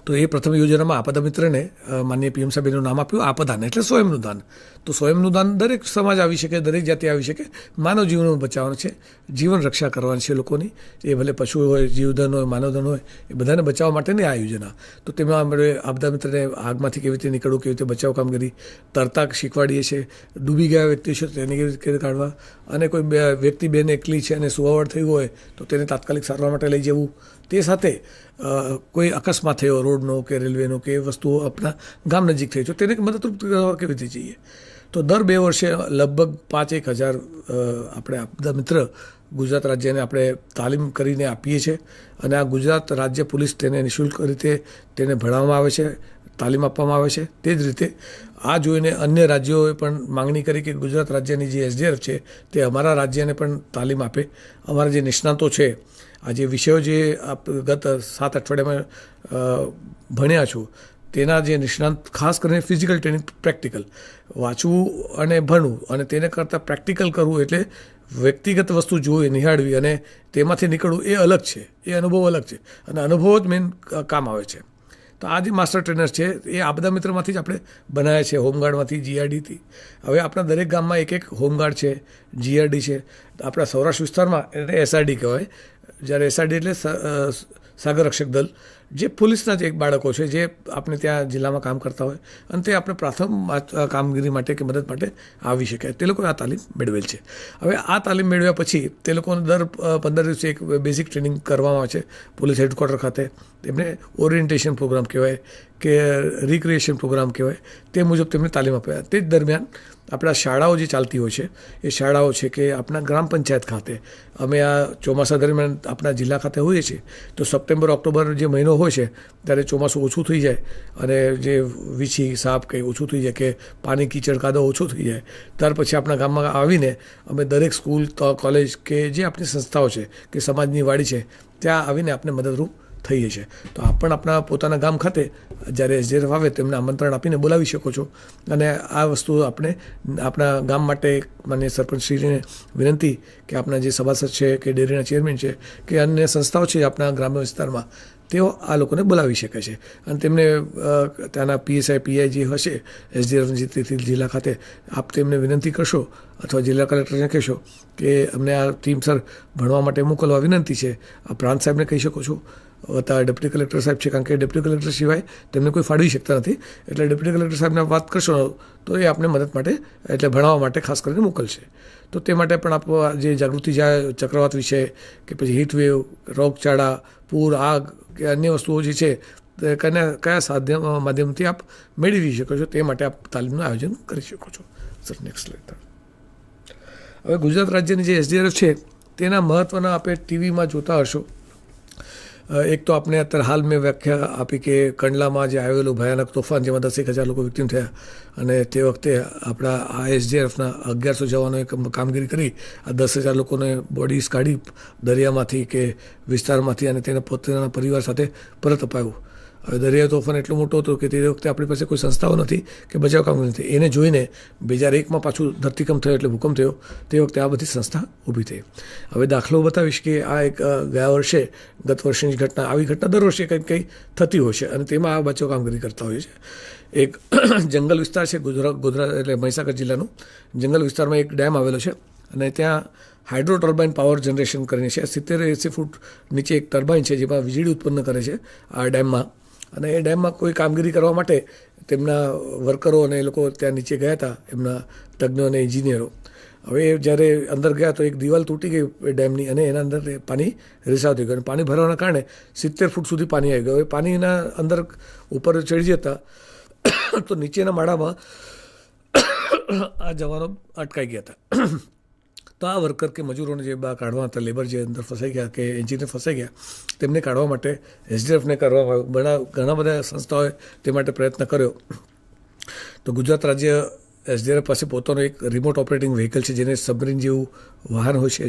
Speaker 3: તો એ પ્રથમ યોજનામાં આપદા મિત્રને માનનીય પીએમ સાહેબનું નામ આપ્યું આપદાન, એટલે સ્વયંનું દાન. તો સ્વયંનું દાન દરેક સમાજ આવી શકે, દરેક જાતિ આવી શકે. માનવ જીવન બચાવવાનું છે, જીવન રક્ષા કરવાની છે લોકોની. એ ભલે પશુ હોય, જીવધન હોય, માનવધન હોય, એ બધાને બચાવવા માટેની આ યોજના. તો તેમાં અમે આપદા મિત્રને આગમાંથી કેવી રીતે નીકળવું, કેવી રીતે બચાવ કામગીરી, તરતા શીખવાડીએ છીએ. ડૂબી ગયા વ્યક્તિ છે તેને કેવી રીતે કાઢવા, અને કોઈ વ્યક્તિ બેન એકલી છે અને સુવાવડ થયું હોય તો તેને તાત્કાલિક સારવાર માટે લઈ જવું. તે સાથે કોઈ અકસ્માત થયો રોડનો કે રેલવેનો કે એ વસ્તુઓ આપણા ગામ નજીક થઈ તો તેને મદદરૂપ કરવા કેવી રીતે જઈએ. તો દર 2 વર્ષે લગભગ 5-1 હજાર આપણે આપદા મિત્ર ગુજરાત રાજ્યને આપણે તાલીમ કરીને આપીએ છીએ. અને આ ગુજરાત રાજ્ય પોલીસ તેને નિઃશુલ્ક રીતે તેને ભણાવવામાં આવે છે, તાલીમ આપવામાં આવે છે. તે જ રીતે આ જોઈને અન્ય રાજ્યોએ પણ માંગણી કરી કે ગુજરાત રાજ્યની જે SDRF છે તે અમારા રાજ્યને પણ તાલીમ આપે. અમારા જે નિષ્ણાતો છે, આ જે વિષયો જે ગત 7 અઠવાડિયામાં ભણ્યા છું, તેના જે નિષ્ણાંત, ખાસ કરીને ફિઝિકલ ટ્રેનિંગ, પ્રેક્ટિકલ વાંચવું અને ભણવું, અને તેને કરતાં પ્રેક્ટિકલ કરવું, એટલે વ્યક્તિગત વસ્તુ જોઈ, નિહાળવી અને તેમાંથી નીકળવું, એ અલગ છે, એ અનુભવ અલગ છે, અને અનુભવો જ મેઇન કામ આવે છે. તો આ જે માસ્ટર ટ્રેનર છે એ આપદા મિત્રમાંથી જ આપણે બનાવ્યા છે, હોમગાર્ડમાંથી, GRDથી. હવે આપણા દરેક ગામમાં એક હોમગાર્ડ છે, GRD છે. આપણા સૌરાષ્ટ્ર વિસ્તારમાં એને SRD કહેવાય. જ્યારે SRD એટલે સાગર રક્ષક દળ, જે પોલીસના જ એક બાળકો છે જે આપણે ત્યાં જિલ્લામાં કામ કરતા હોય, અને તે આપણે પ્રાથમિક કામગીરી માટે કે મદદ માટે આવી શકે. તે લોકોએ આ તાલીમ મેળવેલ છે. હવે આ તાલીમ મેળવ્યા પછી તે લોકોને દર 15 દિવસે એક બેઝિક ટ્રેનિંગ કરવામાં આવે છે પોલીસ હેડક્વાર્ટર ખાતે. તેમને ઓરિએન્ટેશન પ્રોગ્રામ કહેવાય કે રિક્રિએશન પ્રોગ્રામ કહેવાય, તે મુજબ તેમને તાલીમ આપ્યા. તે જ દરમિયાન આપણા શાળાઓ જે ચાલતી હોય છે, એ શાળાઓ છે કે આપણા ગ્રામ પંચાયત ખાતે અમે આ ચોમાસા દરમિયાન આપણા જિલ્લા ખાતે હોઈએ છીએ. તો સપ્ટેમ્બર, ઓક્ટોબર જે મહિનો હોય છે ત્યારે ચોમાસું ઓછું થઈ જાય અને જે વીછી, સાપ કંઈ ઓછું થઈ જાય, કે પાણી, કીચડ, કાદવ ઓછું થઈ જાય, ત્યાર પછી આપણા ગામમાં આવીને અમે દરેક સ્કૂલ, કોલેજ કે જે આપણી સંસ્થાઓ છે કે સમાજની વાડી છે, ત્યાં આવીને આપણે મદદરૂપ થઈએ છીએ. તો આપ પણ આપણા પોતાના ગામ ખાતે જ્યારે SDRF આવે તેમને આમંત્રણ આપીને બોલાવી શકો છો. અને આ વસ્તુ આપણે આપણા ગામ માટે માનનીય સરપંચશ્રીને વિનંતી કે આપણા જે સભાસદ છે કે ડેરીના ચેરમેન છે કે અન્ય સંસ્થાઓ છે આપણા ગ્રામ્ય વિસ્તારમાં, તેઓ આ લોકોને બોલાવી શકે છે. અને તેમને ત્યાંના PSI, PI જે હશે SDRF જિલ્લા ખાતે, આપ તેમને વિનંતી કરશો અથવા જિલ્લા કલેક્ટરને કહેશો કે અમને આ ટીમસર ભણવા માટે મોકલવા વિનંતી છે. આ પ્રાંત સાહેબને કહી શકો છો, અથવા ડેપ્યુટી કલેક્ટર સાહેબ છે, કારણ કે ડેપ્યુટી કલેક્ટર સિવાય તેમને કોઈ ફાળવી શકતા નથી. એટલે ડેપ્યુટી કલેક્ટર સાહેબને વાત કરશો તો એ આપણે મદદ માટે, એટલે ભણાવવા માટે ખાસ કરીને મોકલશે. તો તે માટે પણ આપણો જે જાગૃતિ જાય ચક્રવાત વિશે, કે પછી હીટવેવ, રોગચાળા, પૂર, આગ કે અન્ય વસ્તુઓ જે છે કયા માધ્યમથી આપ મેળવી શકો છો, તે માટે આપ તાલીમનું આયોજન કરી શકો છો. Sir, next slide. હવે ગુજરાત રાજ્યની જે SDRF છે તેના મહત્ત્વના આપણે ટીવીમાં જોતા હશો. એક તો આપણે અત્યારે હાલ મેં વ્યાખ્યા આપી કે કંડલામાં જે આવેલું ભયાનક તોફાન, જેમાં 10,000 લોકો વિક્ટિમ થયા, અને તે વખતે આપણા આ SDRFના 1100 જવાનોએ કામગીરી કરી આ 10,000 લોકોને બોડીઝ કાઢી દરિયામાંથી કે વિસ્તારમાંથી અને તેને પોતાના પરિવાર સાથે પરત અપાવ્યું. હવે દરિયા તોફાન એટલો મોટો હતો કે તે વખતે આપણી પાસે કોઈ સંસ્થાઓ નથી કે બચાવ કામગીરી નથી. એને જોઈને 2001માં પાછું ધરતીકંપ થયો, એટલે ભૂકંપ થયો, તે વખતે આ બધી સંસ્થા ઊભી થઈ. હવે દાખલો બતાવીશ કે આ એક ગયા વર્ષે, ગત વર્ષની ઘટના, આવી ઘટના દર વર્ષે કંઈ થતી હોય છે અને તેમાં આ બચાવ કામગીરી કરતા હોય છે. એક જંગલ વિસ્તાર છે ગોધરા, એટલે મહીસાગર જિલ્લાનું જંગલ વિસ્તારમાં એક ડેમ આવેલો છે, અને ત્યાં હાઇડ્રો ટર્બાઇન પાવર જનરેશન કરીને છે. 70-80 ફૂટ નીચે એક ટર્બાઇન છે જેમાં વીજળી ઉત્પન્ન કરે છે આ ડેમમાં. અને એ ડેમમાં કોઈ કામગીરી કરવા માટે તેમના વર્કરો અને એ લોકો ત્યાં નીચે ગયા હતા, એમના તજ્ઞો અને એન્જિનિયરો. હવે જ્યારે અંદર ગયા તો એક દિવાલ તૂટી ગઈ ડેમની, અને એના અંદર પાણી રિસાવ થઈ ગયું, અને પાણી ભરવાના કારણે 70 ફૂટ સુધી પાણી આવી ગયું. હવે પાણીના અંદર ઉપર ચડી જતા તો નીચેના માળામાં આ જવાનો અટકાઈ ગયા હતા. તો આ વર્કર કે મજૂરોને જે બહાર કાઢવા હતા, લેબર જે અંદર ફસાઈ ગયા કે એન્જિનિયર ફસાઈ ગયા, તેમને કાઢવા માટે એસડીએફને કરવામાં આવ્યું. ઘણા બધા સંસ્થાઓએ તે માટે પ્રયત્ન કર્યો. તો ગુજરાત રાજ્ય એસડીઆરએફ પાસે પોતાનો એક રિમોટ ઓપરેટિંગ વ્હીકલ છે, જેને સબમરીન જેવું વાહન હોય છે,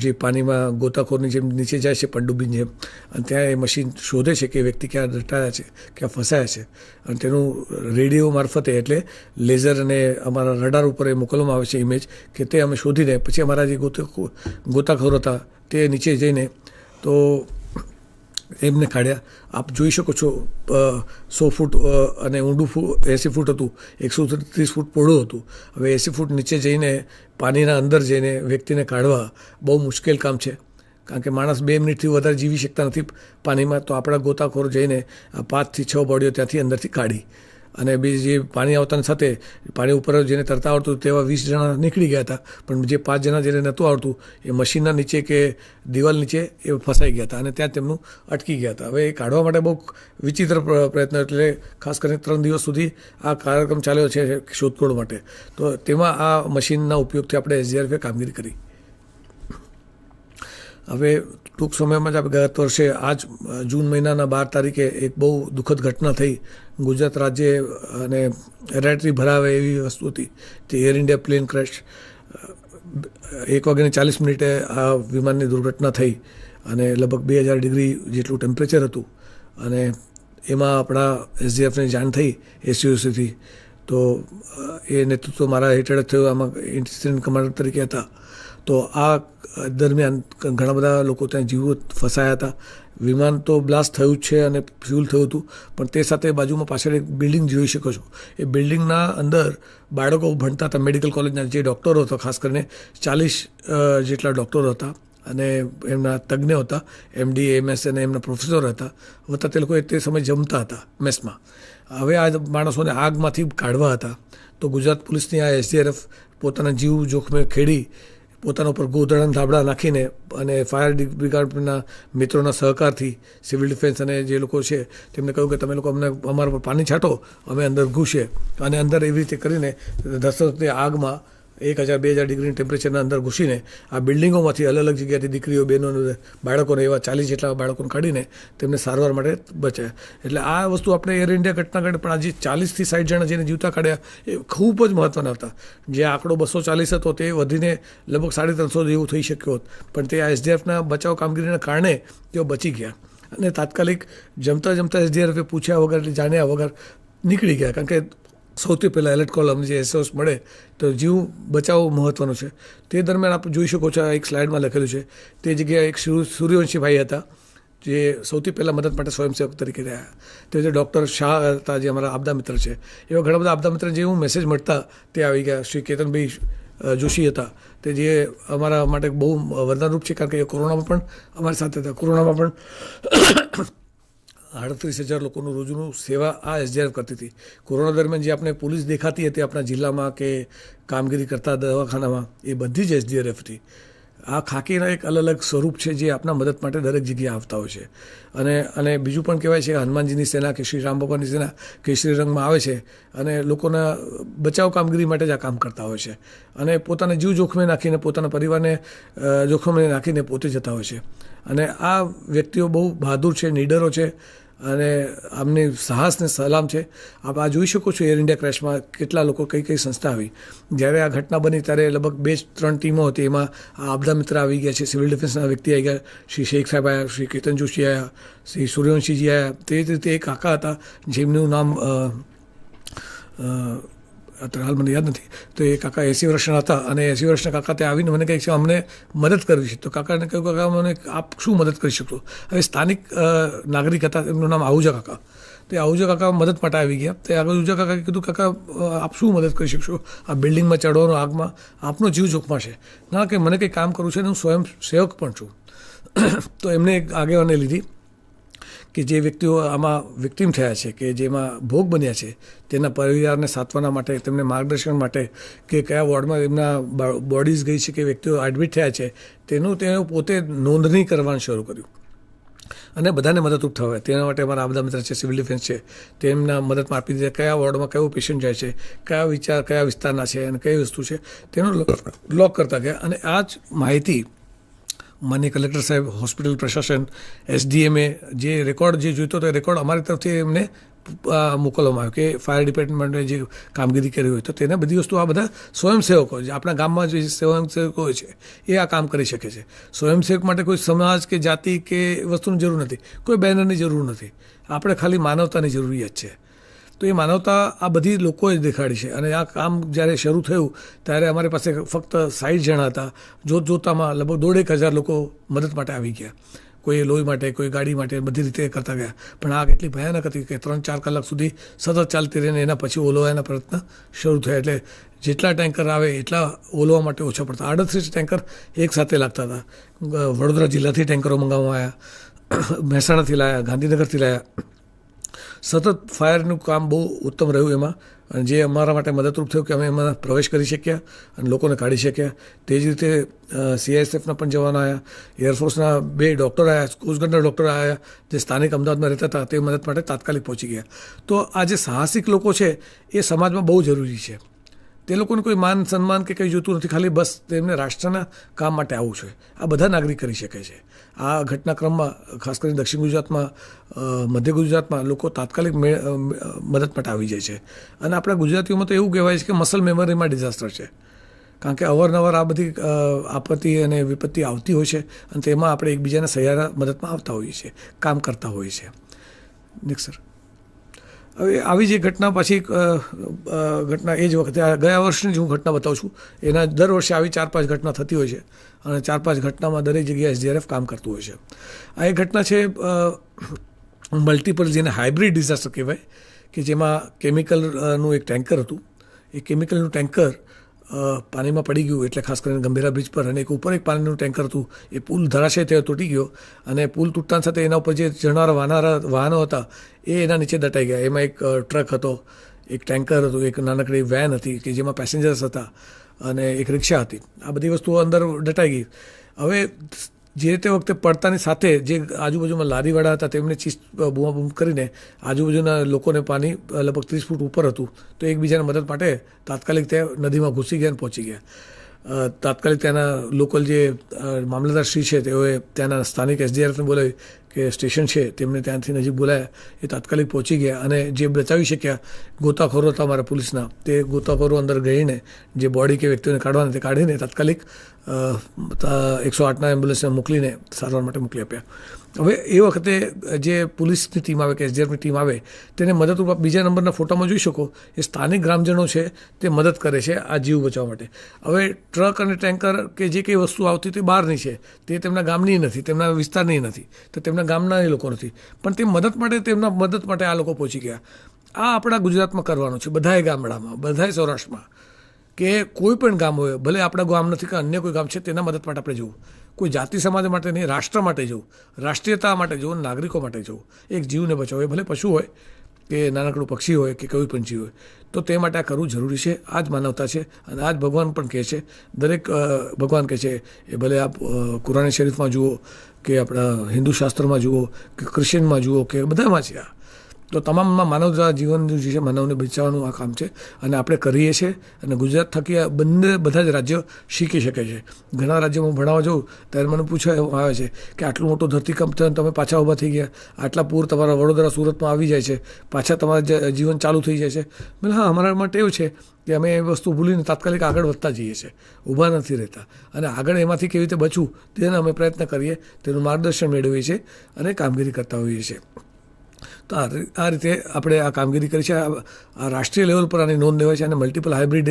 Speaker 3: જે પાણીમાં ગોતાખોરની જેમ નીચે જાય છે, પનડુબ્બીની જેમ, અને ત્યાં એ મશીન શોધે છે કે વ્યક્તિ ક્યાં દટાયા છે, ક્યાં ફસાયા છે, અને તેનું રેડિયો મારફતે એટલે લેઝર અને અમારા રડાર ઉપર એ મોકલવામાં આવે છે ઇમેજ, કે તે અમે શોધીને પછી અમારા જે ગોતાખોર હતા તે નીચે જઈને તો એમને કાઢ્યા. આપ જોઈ શકો છો 100 ફૂટ અને ઊંડું 80 ફૂટ હતું, 130 ફૂટ પહોળું હતું. હવે 80 ફૂટ નીચે જઈને પાણીના અંદર જઈને વ્યક્તિને કાઢવા બહુ મુશ્કેલ કામ છે, કારણ કે માણસ 2 મિનિટથી વધારે જીવી શકતા નથી પાણીમાં. તો આપણા ગોતાખોર જઈને 5 થી 6 બોડીઓ ત્યાંથી અંદરથી કાઢી, અને બીજી જે પાણી આવતાની સાથે પાણી ઉપર જેને તરતા આવડતું તેવા 20 જણા નીકળી ગયા હતા, પણ જે 5 જણા જેને નહોતું આવડતું એ મશીનના નીચે કે દિવાલ નીચે એ ફસાઈ ગયા હતા, અને ત્યાં તેમનું અટકી ગયા હતા. હવે એ કાઢવા માટે બહુ વિચિત્ર પ્રયત્ન, એટલે ખાસ કરીને 3 દિવસ સુધી આ કાર્યક્રમ ચાલ્યો છે શોધખોળ માટે. તો તેમાં આ મશીનના ઉપયોગથી આપણે એસડીઆરએફે કામગીરી કરી. હવે ટૂંક સમયમાં જ આપણે ગત વર્ષે આજ જૂન મહિનાના 12 તારીખે એક બહુ દુઃખદ ઘટના થઈ. ગુજરાત રાજ્ય અને એરાટરી ભરાવે એવી વસ્તુ હતી, તે એર ઇન્ડિયા પ્લેન ક્રેશ. 1:40 આ વિમાનની દુર્ઘટના થઈ, અને લગભગ 2000 ડિગ્રી જેટલું ટેમ્પરેચર હતું, અને એમાં આપણા એસડીએફને જાણ થઈ એસયુસીથી. તો એ નેતૃત્વ મારા હેઠળ જ થયું, આમાં ઇન્સિડન્ટ કમાન્ડર તરીકે હતા. તો આ દરમિયાન ઘણા બધા લોકો ત્યાં જીવો ફસાયા હતા. વિમાન તો બ્લાસ્ટ થયું જ છે અને ફ્યુલ થયું હતું, પણ તે સાથે બાજુમાં પાછળ એક બિલ્ડિંગ જોઈ શકો છો. એ બિલ્ડિંગના અંદર બાળકો ભણતા હતા, મેડિકલ કોલેજના જે ડૉક્ટરો હતા, ખાસ કરીને 40 જેટલા ડૉક્ટરો હતા, અને એમના તજ્ઞો હતા, MD MS અને એમના પ્રોફેસર હતા, વત્તા તે લોકો તે સમય જમતા હતા મેસમાં. હવે આ માણસોને આગમાંથી કાઢવા હતા. તો ગુજરાત પોલીસની આ એસડીઆરએફ પોતાના જીવ જોખમે ખેડી, પોતાના ઉપર ગોધડા ધાબળા નાખીને, અને ફાયર બ્રિગેડના મિત્રોના સહકારથી સિવિલ ડિફેન્સ અને જે લોકો છે તેમને કહ્યું કે તમે લોકો અમને અમારા પર પાણી છાંટો, અમે અંદર ઘૂસે, અને અંદર એવી રીતે કરીને ધસતી આગમાં 1000-2000 ડિગ્રી ટેમ્પરેચરના અંદર ઘૂસીને આ બિલ્ડિંગોમાંથી અલગ અલગ જગ્યાથી દીકરીઓ, બહેનો, બાળકોને એવા 40 જેટલા બાળકોને કાઢીને તેમને સારવાર માટે બચાવ્યા. એટલે આ વસ્તુ આપણે એર ઇન્ડિયા ઘટના ઘટે, પણ આજે 40 થી 60 જણા જેને જીવતા કાઢ્યા એ ખૂબ જ મહત્ત્વના હતા. જે આંકડો 240 હતો તે વધીને લગભગ 350 જેવું થઈ શક્યો હોત, પણ તે આ એસડીએફના બચાવ કામગીરીના કારણે તેઓ બચી ગયા, અને તાત્કાલિક જમતા એસડીએફે પૂછ્યા વગર, જાણ્યા વગર નીકળી ગયા. કારણ કે સૌથી પહેલાં એલર્ટ કોલ અમને જે SOS મળે તો જીવ બચાવવો મહત્ત્વનો છે. તે દરમિયાન આપ જોઈ શકો છો, એક સ્લાઇડમાં લખેલું છે, તે જગ્યાએ એક સૂર્યવંશી ભાઈ હતા જે સૌથી પહેલાં મદદ માટે સ્વયંસેવક તરીકે રહ્યા. તે જે ડૉક્ટર શાહ હતા, જે અમારા આપદા મિત્ર છે. એવા ઘણા બધા આપદા મિત્ર જે હું મેસેજ મળતા તે આવી ગયા. શ્રી કેતનભાઈ જોશી હતા, તે જે અમારા માટે બહુ વરદાનરૂપ છે, કારણ કે એ કોરોનામાં પણ અમારી સાથે હતા. કોરોનામાં પણ 38,000 લોકોનું રોજનું સેવા આ એસડીઆરએફ કરતી હતી. કોરોના દરમિયાન જે આપણે પોલીસ દેખાતી હતી આપણા જિલ્લામાં કે કામગીરી કરતા દવાખાનામાં, એ બધી જ એસડીઆરએફ હતી. આ ખાકીના એક અલગ અલગ સ્વરૂપ છે જે આપણા મદદ માટે દરેક જગ્યાએ આવતા હોય છે. અને બીજું પણ કહેવાય છે કે હનુમાનજીની સેના કે શ્રી રામ ભગવાનની સેના કેસરી રંગમાં આવે છે, અને લોકોના બચાવ કામગીરી માટે જ આ કામ કરતા હોય છે, અને પોતાના જીવ જોખમે નાખીને, પોતાના પરિવારને જોખમે નાખીને પોતે જતા હોય છે. અને આ વ્યક્તિઓ બહુ બહાદુર છે, નીડરો છે, અને આમની સાહસને સલામ છે. આપ આ જોઈ શકો છો એર ઇન્ડિયા ક્રેશમાં કેટલા લોકો, કઈ સંસ્થા આવી. જ્યારે આ ઘટના બની ત્યારે લગભગ 2-3 ટીમો હતી. એમાં આ આપદા મિત્ર આવી ગયા છે, સિવિલ ડિફેન્સના વ્યક્તિ આવી ગયા, શ્રી શેખ સાહેબ આવ્યા, શ્રી કેતન જોશી આવ્યા, શ્રી સૂર્યવંશીજી આવ્યા. તે જ રીતે એક કાકા હતા જેમનું નામ અત્યારે હાલ મને યાદ નથી. તો એ કાકા 80 વર્ષના હતા, અને 80 વર્ષના કાકા ત્યાં આવીને મને કહે છે અમને મદદ કરવી છે. તો કાકાને કહ્યું, કાકા મને આપ શું મદદ કરી શકશો? હવે સ્થાનિક નાગરિક હતા, એમનું નામ આહુજા કાકા. તે આહુજા કાકા મદદ માટે આવી ગયા. તે આહુજા કાકાએ કીધું, કાકા આપ શું મદદ કરી શકશો? આ બિલ્ડિંગમાં ચડવાનો, આગમાં આપનો જીવ જોખમાં છે. ના, કે મને કંઈ કામ કરવું છે, ને હું સ્વયં સેવક પણ છું. તો એમને એક આગેવાને લીધી કે જે વ્યક્તિઓ આમાં વિક્ટિમ થયા છે, કે જેમાં ભોગ બન્યા છે, તેના પરિવારને સાંત્વના માટે, તેમને માર્ગદર્શન માટે, કે કયા વોર્ડમાં એમના બોડીઝ ગઈ છે, કે વ્યક્તિઓ એડમિટ થયા છે, તેનું પોતે નોંધણી કરવાનું શરૂ કર્યું. અને બધાને મદદરૂપ થવા. તેના માટે અમારા આપદા મિત્ર છે, સિવિલ ડિફેન્સ છે, તેમના મદદમાં આપી દીધા. કયા વોર્ડમાં કયો પેશન્ટ જાય છે, કયા વિસ્તારના છે અને કઈ વસ્તુ છે તેનો લોક કરતા ગયા. અને આ જ માહિતી માનનીય કલેક્ટર સાહેબ, હોસ્પિટલ પ્રશાસન, SDMએ જે રેકોર્ડ જે જોઈતો હતો એ રેકોર્ડ અમારી તરફથી એમને મોકલવામાં આવ્યો કે ફાયર ડિપાર્ટમેન્ટે જે કામગીરી કરી હોય તો તેને બધી વસ્તુ આ બધા સ્વયંસેવકો જે આપણા ગામમાં જે સ્વયંસેવકો હોય છે એ આ કામ કરી શકે છે. સ્વયંસેવક માટે કોઈ સમાજ કે જાતિ કે વસ્તુની જરૂર નથી, કોઈ બેનરની જરૂર નથી. આપણે ખાલી માનવતાની જરૂરિયાત છે. તો એ માનવતા આ બધી લોકોએ દેખાડી છે. અને આ કામ જ્યારે શરૂ થયું ત્યારે અમારી પાસે ફક્ત 60 જણા હતા. જોતજોતામાં લગભગ 1,500 લોકો મદદ માટે આવી ગયા. કોઈ લોહી માટે, કોઈ ગાડી માટે, બધી રીતે કરતા ગયા. પણ આગ એટલી ભયાનક હતી કે 3-4 કલાક સુધી સતત ચાલતી રહીને એના પછી ઓલવવાના પ્રયત્ન શરૂ થયા. એટલે જેટલા ટેન્કર આવે એટલા ઓલવવા માટે ઓછા પડતા. 38 ટેન્કર એક સાથે લાગતા હતા. વડોદરા જિલ્લાથી ટેન્કરો મંગાવવામાં આવ્યા, મહેસાણાથી લાયા, ગાંધીનગરથી લાયા. સતત ફાયરનું કામ બહુ ઉત્તમ રહ્યું એમાં. અને જે અમારા માટે મદદરૂપ થયું કે અમે એમાં પ્રવેશ કરી શક્યા અને લોકોને કાઢી શક્યા. તે જ રીતે CISFના પણ જવાનો આવ્યા, એરફોર્સના 2 ડૉક્ટર આવ્યા, કોસ્ટગાર્ડના ડૉક્ટર આવ્યા જે સ્થાનિક અમદાવાદમાં રહેતા હતા. તે મદદ માટે તાત્કાલિક પહોંચી ગયા. તો આ જે સાહસિક લોકો છે એ સમાજમાં બહુ જરૂરી છે. તે લોકોને કોઈ માન સન્માન કે કંઈ જોતું નથી, ખાલી બસ તેમને રાષ્ટ્રના કામ માટે આવવું છે. આ બધા નાગરિક કરી શકે છે. આ ઘટનાક્રમમાં ખાસ કરીને દક્ષિણ ગુજરાતમાં, મધ્ય ગુજરાતમાં લોકો તાત્કાલિક મદદ માટે આવી જાય છે. અને આપણા ગુજરાતીઓમાં તો એવું કહેવાય છે કે મસલ મેમરીમાં ડિઝાસ્ટર છે. કારણ કે અવારનવાર આ બધી આપત્તિ અને વિપત્તિ આવતી હોય છે અને તેમાં આપણે એકબીજાના સહિયારા મદદમાં આવતા હોઈએ છીએ, કામ કરતા હોઈએ છીએ. Next sir. હવે આવી જે ઘટના પછી ઘટના એ જ વખતે ગયા વર્ષની જ હું ઘટના બતાવું છું. એના દર વર્ષે આવી 4-5 ઘટના થતી હોય છે અને 4-5 ઘટનામાં દરેક જગ્યાએ SDRF કામ કરતું હોય છે. આ એક ઘટના છે મલ્ટિપલ, જેને હાઇબ્રિડ ડિઝાસ્ટર કહેવાય, કે જેમાં કેમિકલનું એક ટેન્કર હતું. એ કેમિકલનું ટેન્કર પાણીમાં પડી ગયું, એટલે ખાસ કરીને ગંભીરા બ્રિજ પર, અને એક ઉપર એક પાણીનું ટેન્કર હતું. એ પુલ ધરાશય થયો, તૂટી ગયો અને પુલ તૂટતા સાથે એના ઉપર જે ચડનારા વાહનો હતા એ એના નીચે દટાઈ ગયા. એમાં એક ટ્રક હતો, એક ટેન્કર હતું, એક નાનકડી વેન હતી કે જેમાં પેસેન્જર્સ હતા અને એક રિક્ષા હતી. આ બધી વસ્તુઓ અંદર દટાઈ ગઈ. હવે જે તે વખતે પડતાની સાથે જે આજુબાજુમાં લારીવાળા હતા તેમને બૂમાબૂમ કરીને આજુબાજુના લોકોને પાણી લગભગ 30 ફૂટ ઉપર હતું. તો એકબીજાને મદદ માટે તાત્કાલિક તે નદીમાં ઘૂસી ગયા અને પહોંચી ગયા. તાત્કાલિક ત્યાંના લોકલ જે મામલતદાર શ્રી છે તેઓએ ત્યાંના સ્થાનિક SDRFને બોલાવી કે સ્ટેશન છે તેમને ત્યાંથી નજીક બોલાયા. એ તાત્કાલિક પહોંચી ગયા અને જે બચાવી શક્યા ગોતાખોરો હતા અમારા પોલીસના, તે ગોતાખોરો અંદર ગઈને જે બોડી કે વ્યક્તિઓને કાઢવાના તે કાઢીને તાત્કાલિક 108ના એમ્બ્યુલન્સને મોકલીને સારવાર માટે મોકલી આપ્યા. હવે એ વખતે જે પોલીસની ટીમ આવે કે SDRFની ટીમ આવે તેને મદદરૂપ બીજા નંબરના ફોટામાં જોઈ શકો એ સ્થાનિક ગ્રામજનો છે તે મદદ કરે છે આ જીવ બચાવવા માટે. હવે ટ્રક અને ટેન્કર કે જે કંઈ વસ્તુ આવતી તે બહારની છે, તે તેમના ગામની નથી, તેમના વિસ્તારની નથી, તો તેમના ગામના એ લોકો નથી, પણ તે મદદ માટે, તેમના મદદ માટે આ લોકો પહોંચી ગયા. આ આપણા ગુજરાતમાં કરવાનું છે, બધાએ ગામડામાં, બધાએ સૌરાષ્ટ્રમાં, કે કોઈ પણ ગામ હોય, ભલે આપણા ગામ નથી કે અન્ય કોઈ ગામ છે, તેના મદદ માટે આપણે જવું. કોઈ જાતિ સમાજ માટે નહીં, રાષ્ટ્ર માટે જવું, રાષ્ટ્રીયતા માટે જવું, નાગરિકો માટે જવું. એક જીવને બચાવો, એ ભલે પશુ હોય કે નાનકડું પક્ષી હોય કે કોઈ પણ જીવ હોય, તો તે માટે આ કરવું જરૂરી છે. આ જ માનવતા છે અને આ જ ભગવાન પણ કહે છે. દરેક ભગવાન કહે છે, એ ભલે આપ કુરાન શરીફમાં જુઓ કે આપણા હિન્દુ શાસ્ત્રમાં જુઓ કે ક્રિશ્ચનમાં જુઓ કે બધામાં છે. આ તો તમામમાં માનવતા જીવનનું જે છે, માનવને બચાવવાનું આ કામ છે અને આપણે કરીએ છીએ. અને ગુજરાત થકી આ બધા જ રાજ્યો શીખી શકે છે. ઘણા રાજ્યોમાં ભણાવવા જાઉં ત્યારે મને પૂછવામાં આવે છે કે આટલું મોટું ધરતીકંપ થયો તમે પાછા ઊભા થઈ ગયા, આટલા પૂર તમારા વડોદરા સુરતમાં આવી જાય છે, પાછા તમારા જીવન ચાલુ થઈ જાય છે. એટલે હા, અમારા માટે એવું છે કે અમે એ વસ્તુ ભૂલીને તાત્કાલિક આગળ વધતા જઈએ છીએ, ઊભા નથી રહેતા. અને આગળ એમાંથી કેવી રીતે બચવું તેને અમે પ્રયત્ન કરીએ, તેનું માર્ગદર્શન મેળવીએ છીએ અને કામગીરી કરતા હોઈએ છીએ. તો આ રીતે આપણે આ કામગીરી કરી છે. આ રાષ્ટ્રીય લેવલ પર આની નોંધ લેવાય છે. અને મલ્ટિપલ હાઇબ્રિડ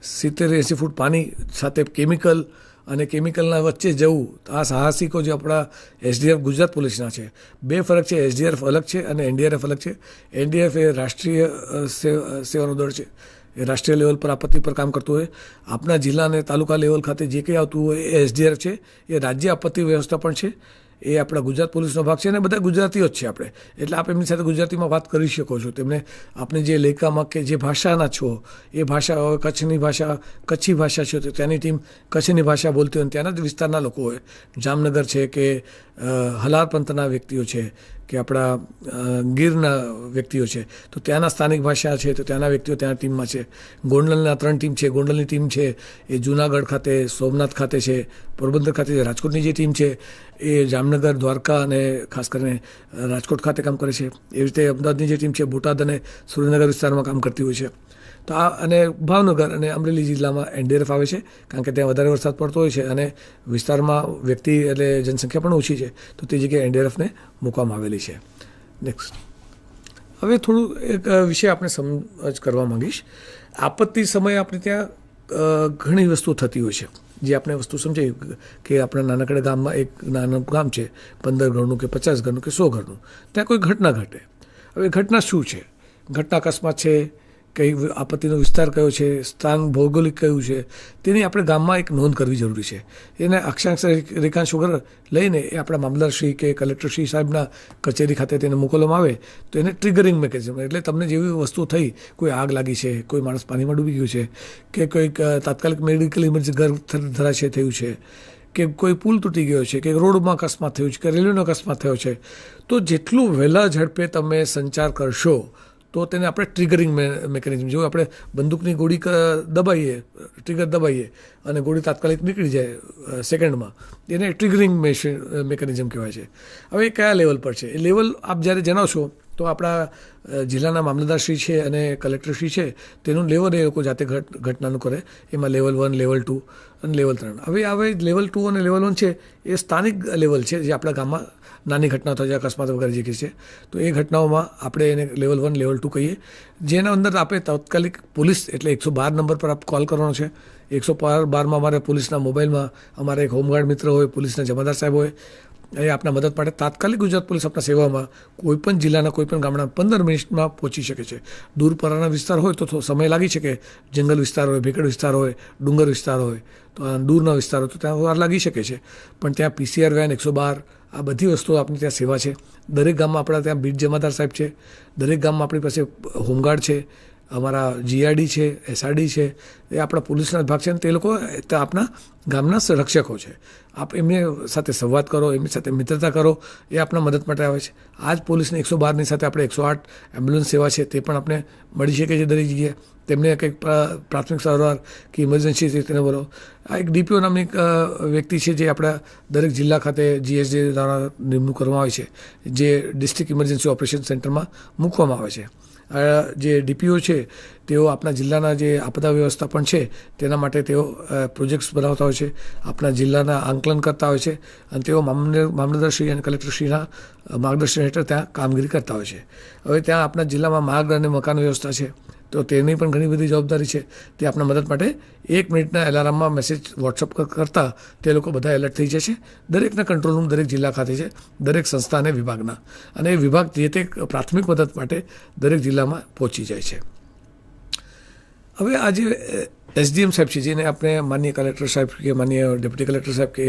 Speaker 3: 70-80 ફૂટ પાણી સાથે કેમિકલ અને કેમિકલના વચ્ચે જવું, આ સાહસિકો જે આપણા SDRF ગુજરાત પોલીસના છે. 2 ફરક છે, SDRF અલગ છે અને NDRF અલગ છે. NDRF એ રાષ્ટ્રીય સેવાનું દળ છે, એ રાષ્ટ્રીય લેવલ પર આપત્તિ પર કામ કરતું હોય. આપણા જિલ્લા અને તાલુકા લેવલ ખાતે જે કંઈ આવતું હોય એ SDRF છે, એ રાજ્ય આપત્તિ વ્યવસ્થાપન છે. એ આપણા ગુજરાત પોલીસનો ભાગ છે અને બધા ગુજરાતીઓ જ છે આપણે, એટલે આપ એમની સાથે ગુજરાતીમાં વાત કરી શકો છો. તેમને આપણે જે લેખામાં કે જે ભાષાના છો એ ભાષા હોય, કચ્છની ભાષા કચ્છી ભાષા છે તો ત્યાંની ટીમ કચ્છની ભાષા બોલતી હોય, ત્યાંના જ વિસ્તારના લોકો હોય, જામનગર છે કે હલાર પંથના વ્યક્તિઓ છે કે આપણા ગીરના વ્યક્તિઓ છે તો ત્યાંના સ્થાનિક ભાષા છે તો ત્યાંના વ્યક્તિઓ ત્યાં ટીમમાં છે. ગોંડલના 3 ટીમ છે. ગોંડલની ટીમ છે એ જૂનાગઢ ખાતે, સોમનાથ ખાતે છે, પોરબંદર ખાતે છે. રાજકોટની જે ટીમ છે એ જામનગર, દ્વારકા અને ખાસ કરીને રાજકોટ ખાતે કામ કરે છે. એવી રીતે અમદાવાદની જે ટીમ છે બોટાદ અને સુરેન્દ્રનગર વિસ્તારમાં કામ કરતી હોય છે. તો આ અને ભાવનગર અને અમરેલી જિલ્લામાં NDRF આવે છે કારણ કે ત્યાં વધારે વરસાદ પડતો હોય છે અને વિસ્તારમાં વ્યક્તિ એટલે જનસંખ્યા પણ ઓછી છે તો તે જગ્યાએ NDRFને મૂકવામાં આવેલી છે. નેક્સ્ટ, હવે થોડું એક વિષય આપણે સમજ કરવા માંગીશ. આપત્તિ સમયે આપણે ત્યાં ઘણી વસ્તુ થતી હોય છે જે આપણે વસ્તુ સમજાય કે આપણા નાનકડા ગામમાં એક નાનું ગામ છે 15 ઘરનું કે 50 ઘરનું કે 100 ઘરનું, ત્યાં કોઈ ઘટના ઘટે. હવે ઘટના શું છે? ઘટના અકસ્માત છે, કઈ આપત્તિનો વિસ્તાર કયો છે, સ્થાન ભૌગોલિક કયું છે, તેની આપણે ગામમાં એક નોંધ કરવી જરૂરી છે. એને અક્ષાંશ રેખાંશ વગર લઈને એ આપણા મામલતદારશ્રી કે કલેક્ટરશ્રી સાહેબના કચેરી ખાતે તેને મોકલવામાં આવે તો એને ટ્રિગરિંગ મિકેનિઝમ, એટલે તમને જેવી વસ્તુ થઈ, કોઈ આગ લાગી છે, કોઈ માણસ પાણીમાં ડૂબી ગયું છે કે કોઈક તાત્કાલિક મેડિકલ ઇમરજન્સી ઘર ધરાશય થયું છે કે કોઈ પુલ તૂટી ગયો છે કે રોડમાં અકસ્માત થયું છે કે રેલવેનો અકસ્માત થયો છે, તો જેટલું વહેલા ઝડપે તમે સંચાર કરશો તો તેને આપણે ટ્રિગરિંગ મિકેનિઝમ, જો આપણે બંદૂકની ગોળી દબાઈએ, ટ્રિગર દબાઈએ અને ગોળી તાત્કાલિક નીકળી જાય સેકન્ડમાં, એને ટ્રિગરિંગ મિકેનિઝમ કહેવાય છે. હવે એ કયા લેવલ પર છે? એ લેવલ આપ જ્યારે જણાવશો તો આપણા જિલ્લાના મામલતદારશ્રી છે અને કલેક્ટરશ્રી છે તેનું લેવલ એ લોકો જાતે ઘટનાનું કરે. એમાં લેવલ 1, લેવલ 2 અને લેવલ 3. હવે લેવલ 2 અને લેવલ 1 છે એ સ્થાનિક લેવલ છે જે આપણા ગામમાં નાની ઘટના થાય છે, અકસ્માત વગેરે જે છે તો એ ઘટનાઓમાં આપણે એને લેવલ 1, લેવલ 2 કહીએ. જેના અંદર આપણે તાત્કાલિક પોલીસ એટલે 112 નંબર પર આપ કોલ કરવાનો છે. 112માં અમારે પોલીસના મોબાઈલમાં અમારા એક હોમગાર્ડ મિત્ર હોય, પોલીસના જમાદાર સાહેબ હોય, એ આપણા મદદ માટે તાત્કાલિક ગુજરાત પોલીસ આપણા સેવામાં કોઈપણ જિલ્લાના કોઈપણ ગામડા 15 મિનિટમાં પહોંચી શકે છે. દૂર પરાના વિસ્તાર હોય તો સમય લાગી શકે, જંગલ વિસ્તાર હોય, ભેકડ વિસ્તાર હોય, ડુંગર વિસ્તાર હોય તો દૂરના વિસ્તાર હોય તો ત્યાં વાર લાગી શકે છે. પણ ત્યાં PCR વેન, 112 આ બધી વસ્તુઓ આપણી ત્યાં સેવા છે. દરેક ગામમાં આપણા ત્યાં બીટ જમાદાર સાહેબ છે, દરેક ગામમાં આપણી પાસે હોમગાર્ડ છે, અમારા GRD છે, SRD છે, એ આપણા પોલીસના ભાગ છે અને તે લોકો આપણા ગામના રક્ષકો છે. આપ એમની સાથે સંવાદ કરો, એમની સાથે મિત્રતા કરો, એ આપણા મદદ માટે આવે છે. આ જ પોલીસની 112ની સાથે આપણે 108 એમ્બ્યુલન્સ સેવા છે તે પણ આપણે મળી શકે છે દરેક જગ્યાએ. તેમને કંઈક પ્રાથમિક સારવાર કે ઇમરજન્સી છે તેને બોલો. આ એક DPO નામની એક વ્યક્તિ છે જે આપણા દરેક જિલ્લા ખાતે GSD દ્વારા નિમણૂક કરવામાં આવે છે, જે ડિસ્ટ્રિક્ટ ઇમરજન્સી ઓપરેશન સેન્ટરમાં મૂકવામાં આવે છે. જે DPO છે તેઓ આપણા જિલ્લાના જે આપદા વ્યવસ્થાપન છે તેના માટે તેઓ પ્રોજેક્ટ્સ બનાવતા હોય છે, આપણા જિલ્લાના આંકલન કરતા હોય છે અને તેઓ મામલતદારશ્રી અને કલેક્ટરશ્રીના માર્ગદર્શન હેઠળ ત્યાં કામગીરી કરતા હોય છે. હવે ત્યાં આપણા જિલ્લામાં માર્ગ અને મકાન વ્યવસ્થા છે તો તેની પણ ઘણી બધી જવાબદારી છે. તે આપણા મદદ માટે 1 મિનિટના એલાર્મમાં મેસેજ વોટ્સઅપ કરતાં તે લોકો બધા એલર્ટ થઈ જશે. દરેકના કંટ્રોલ રૂમ દરેક જિલ્લા ખાતે છે, દરેક સંસ્થા અને વિભાગના, અને એ વિભાગ જે તે પ્રાથમિક મદદ માટે દરેક જિલ્લામાં પહોંચી જાય છે. હવે આજે SDM સાહેબ છે, જેને આપણે માનનીય કલેક્ટર સાહેબ કે માનનીય ડેપ્યુટી કલેક્ટર સાહેબ કે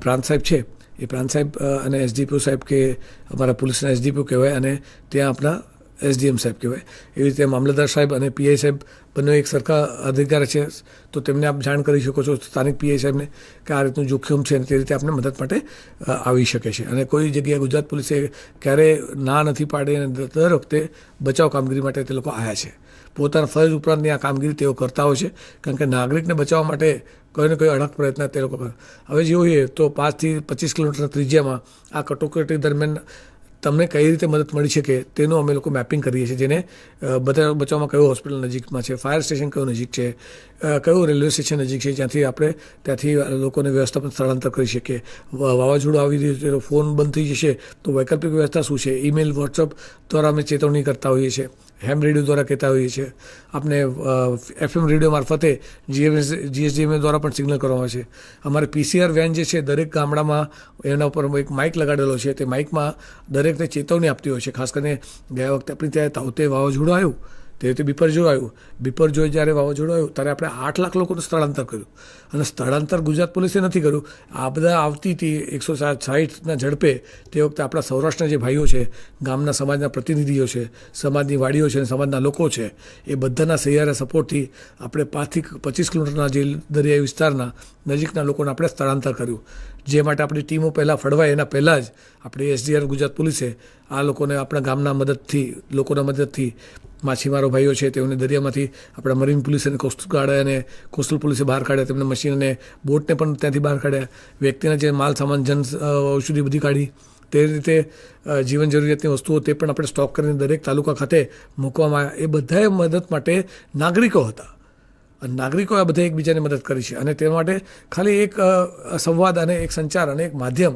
Speaker 3: પ્રાંત સાહેબ છે, એ પ્રાંત સાહેબ અને SDPO સાહેબ કે અમારા પોલીસના SDPO કહેવાય અને ત્યાં આપણા SDM સાહેબ કહેવાય. એવી રીતે મામલતદાર સાહેબ અને PI સાહેબ બંને એક સરખા અધિકાર છે તો તેમને આપ જાણ કરી શકો છો સ્થાનિક PI સાહેબને કે આ રીતનું જોખમ છે અને તે રીતે આપણે મદદ માટે આવી શકે છે. અને કોઈ જગ્યાએ ગુજરાત પોલીસે ક્યારેય ના નથી પાડી અને દર વખતે બચાવ કામગીરી માટે તે લોકો આવ્યા છે. પોતાના ફરજ ઉપરાંતની આ કામગીરી તેઓ કરતા હોય છે કારણ કે નાગરિકને બચાવવા માટે કોઈને કોઈ અડગ પ્રયત્ન તે લોકો કરે. હવે જોઈએ તો 5 થી 25 કિલોમીટરના ત્રિજ્યામાં આ કટોકટી દરમિયાન તમને કઈ રીતે મદદ મળી શકે તેનું અમે લોકો મેપિંગ કરીએ છીએ, જેને બધા બચાવમાં કયો હોસ્પિટલ નજીકમાં છે, ફાયર સ્ટેશન કયું નજીક છે, કયું રેલવે સ્ટેશન નજીક છે, જ્યાંથી આપણે ત્યાંથી લોકોને વ્યવસ્થાપન સ્થળાંતર કરી શકીએ. વાવાઝોડું આવી રહ્યું છે તો ફોન બંધ થઈ જશે તો વૈકલ્પિક વ્યવસ્થા શું છે, ઈમેલ, વોટ્સઅપ દ્વારા અમે ચેતવણી કરતા હોઈએ છીએ, હેમ રેડિયો દ્વારા કહેતા હોઈએ છીએ, આપણે FM રેડિયો મારફતે GSDMA દ્વારા પણ સિગ્નલ કરવામાં આવે છે. અમારે PCR વેન જે છે દરેક ગામડામાં એના ઉપર એક માઇક લગાડેલો છે, તે માઇકમાં દરેકને ચેતવણી આપતી હોય છે. ખાસ કરીને ગયા વખતે આપણી ત્યાં તાવતે વાવાઝોડું આવ્યું તે રીતે બિપરજોય આવ્યું. બિપરજોય જ્યારે વાવાઝોડું આવ્યું ત્યારે આપણે 8 લાખ લોકોનું સ્થળાંતર કર્યું, અને સ્થળાંતર ગુજરાત પોલીસે નથી કર્યું. આ બધા આવતી હતી 160ના ઝડપે. તે વખતે આપણા સૌરાષ્ટ્રના જે ભાઈઓ છે, ગામના સમાજના પ્રતિનિધિઓ છે, સમાજની વાડીઓ છે, સમાજના લોકો છે, એ બધાના સહિયારા સપોર્ટથી આપણે 5 થી 25 કિલોમીટરના જે દરિયાઈ વિસ્તારના નજીકના લોકોને આપણે સ્થળાંતર કર્યું. જે માટે આપણી ટીમો પહેલાં ફળવાય એના પહેલાં જ આપણે SDR ગુજરાત પોલીસે આ લોકોને આપણા ગામના મદદથી, લોકોના મદદથી, માછીમારો ભાઈઓ છે તેઓને દરિયામાંથી આપણા મરીન પોલીસ અને કોસ્ટગાર્ડ અને કોસ્ટલ પોલીસે બહાર કાઢ્યા. તેમને મશીન અને બોટને પણ ત્યાંથી બહાર કાઢ્યા. વ્યક્તિના જે માલ સામાન, જન ઔષધિ બધી કાઢી. તે રીતે જીવન જરૂરિયાતની વસ્તુઓ તે પણ આપણે સ્ટોક કરીને દરેક તાલુકા ખાતે મૂકવામાં આવ્યા. એ બધાએ મદદ માટે નાગરિકો હતા, અને નાગરિકોએ આ બધા એકબીજાને મદદ કરી છે. અને તે માટે ખાલી એક સંવાદ અને એક સંચાર અને એક માધ્યમ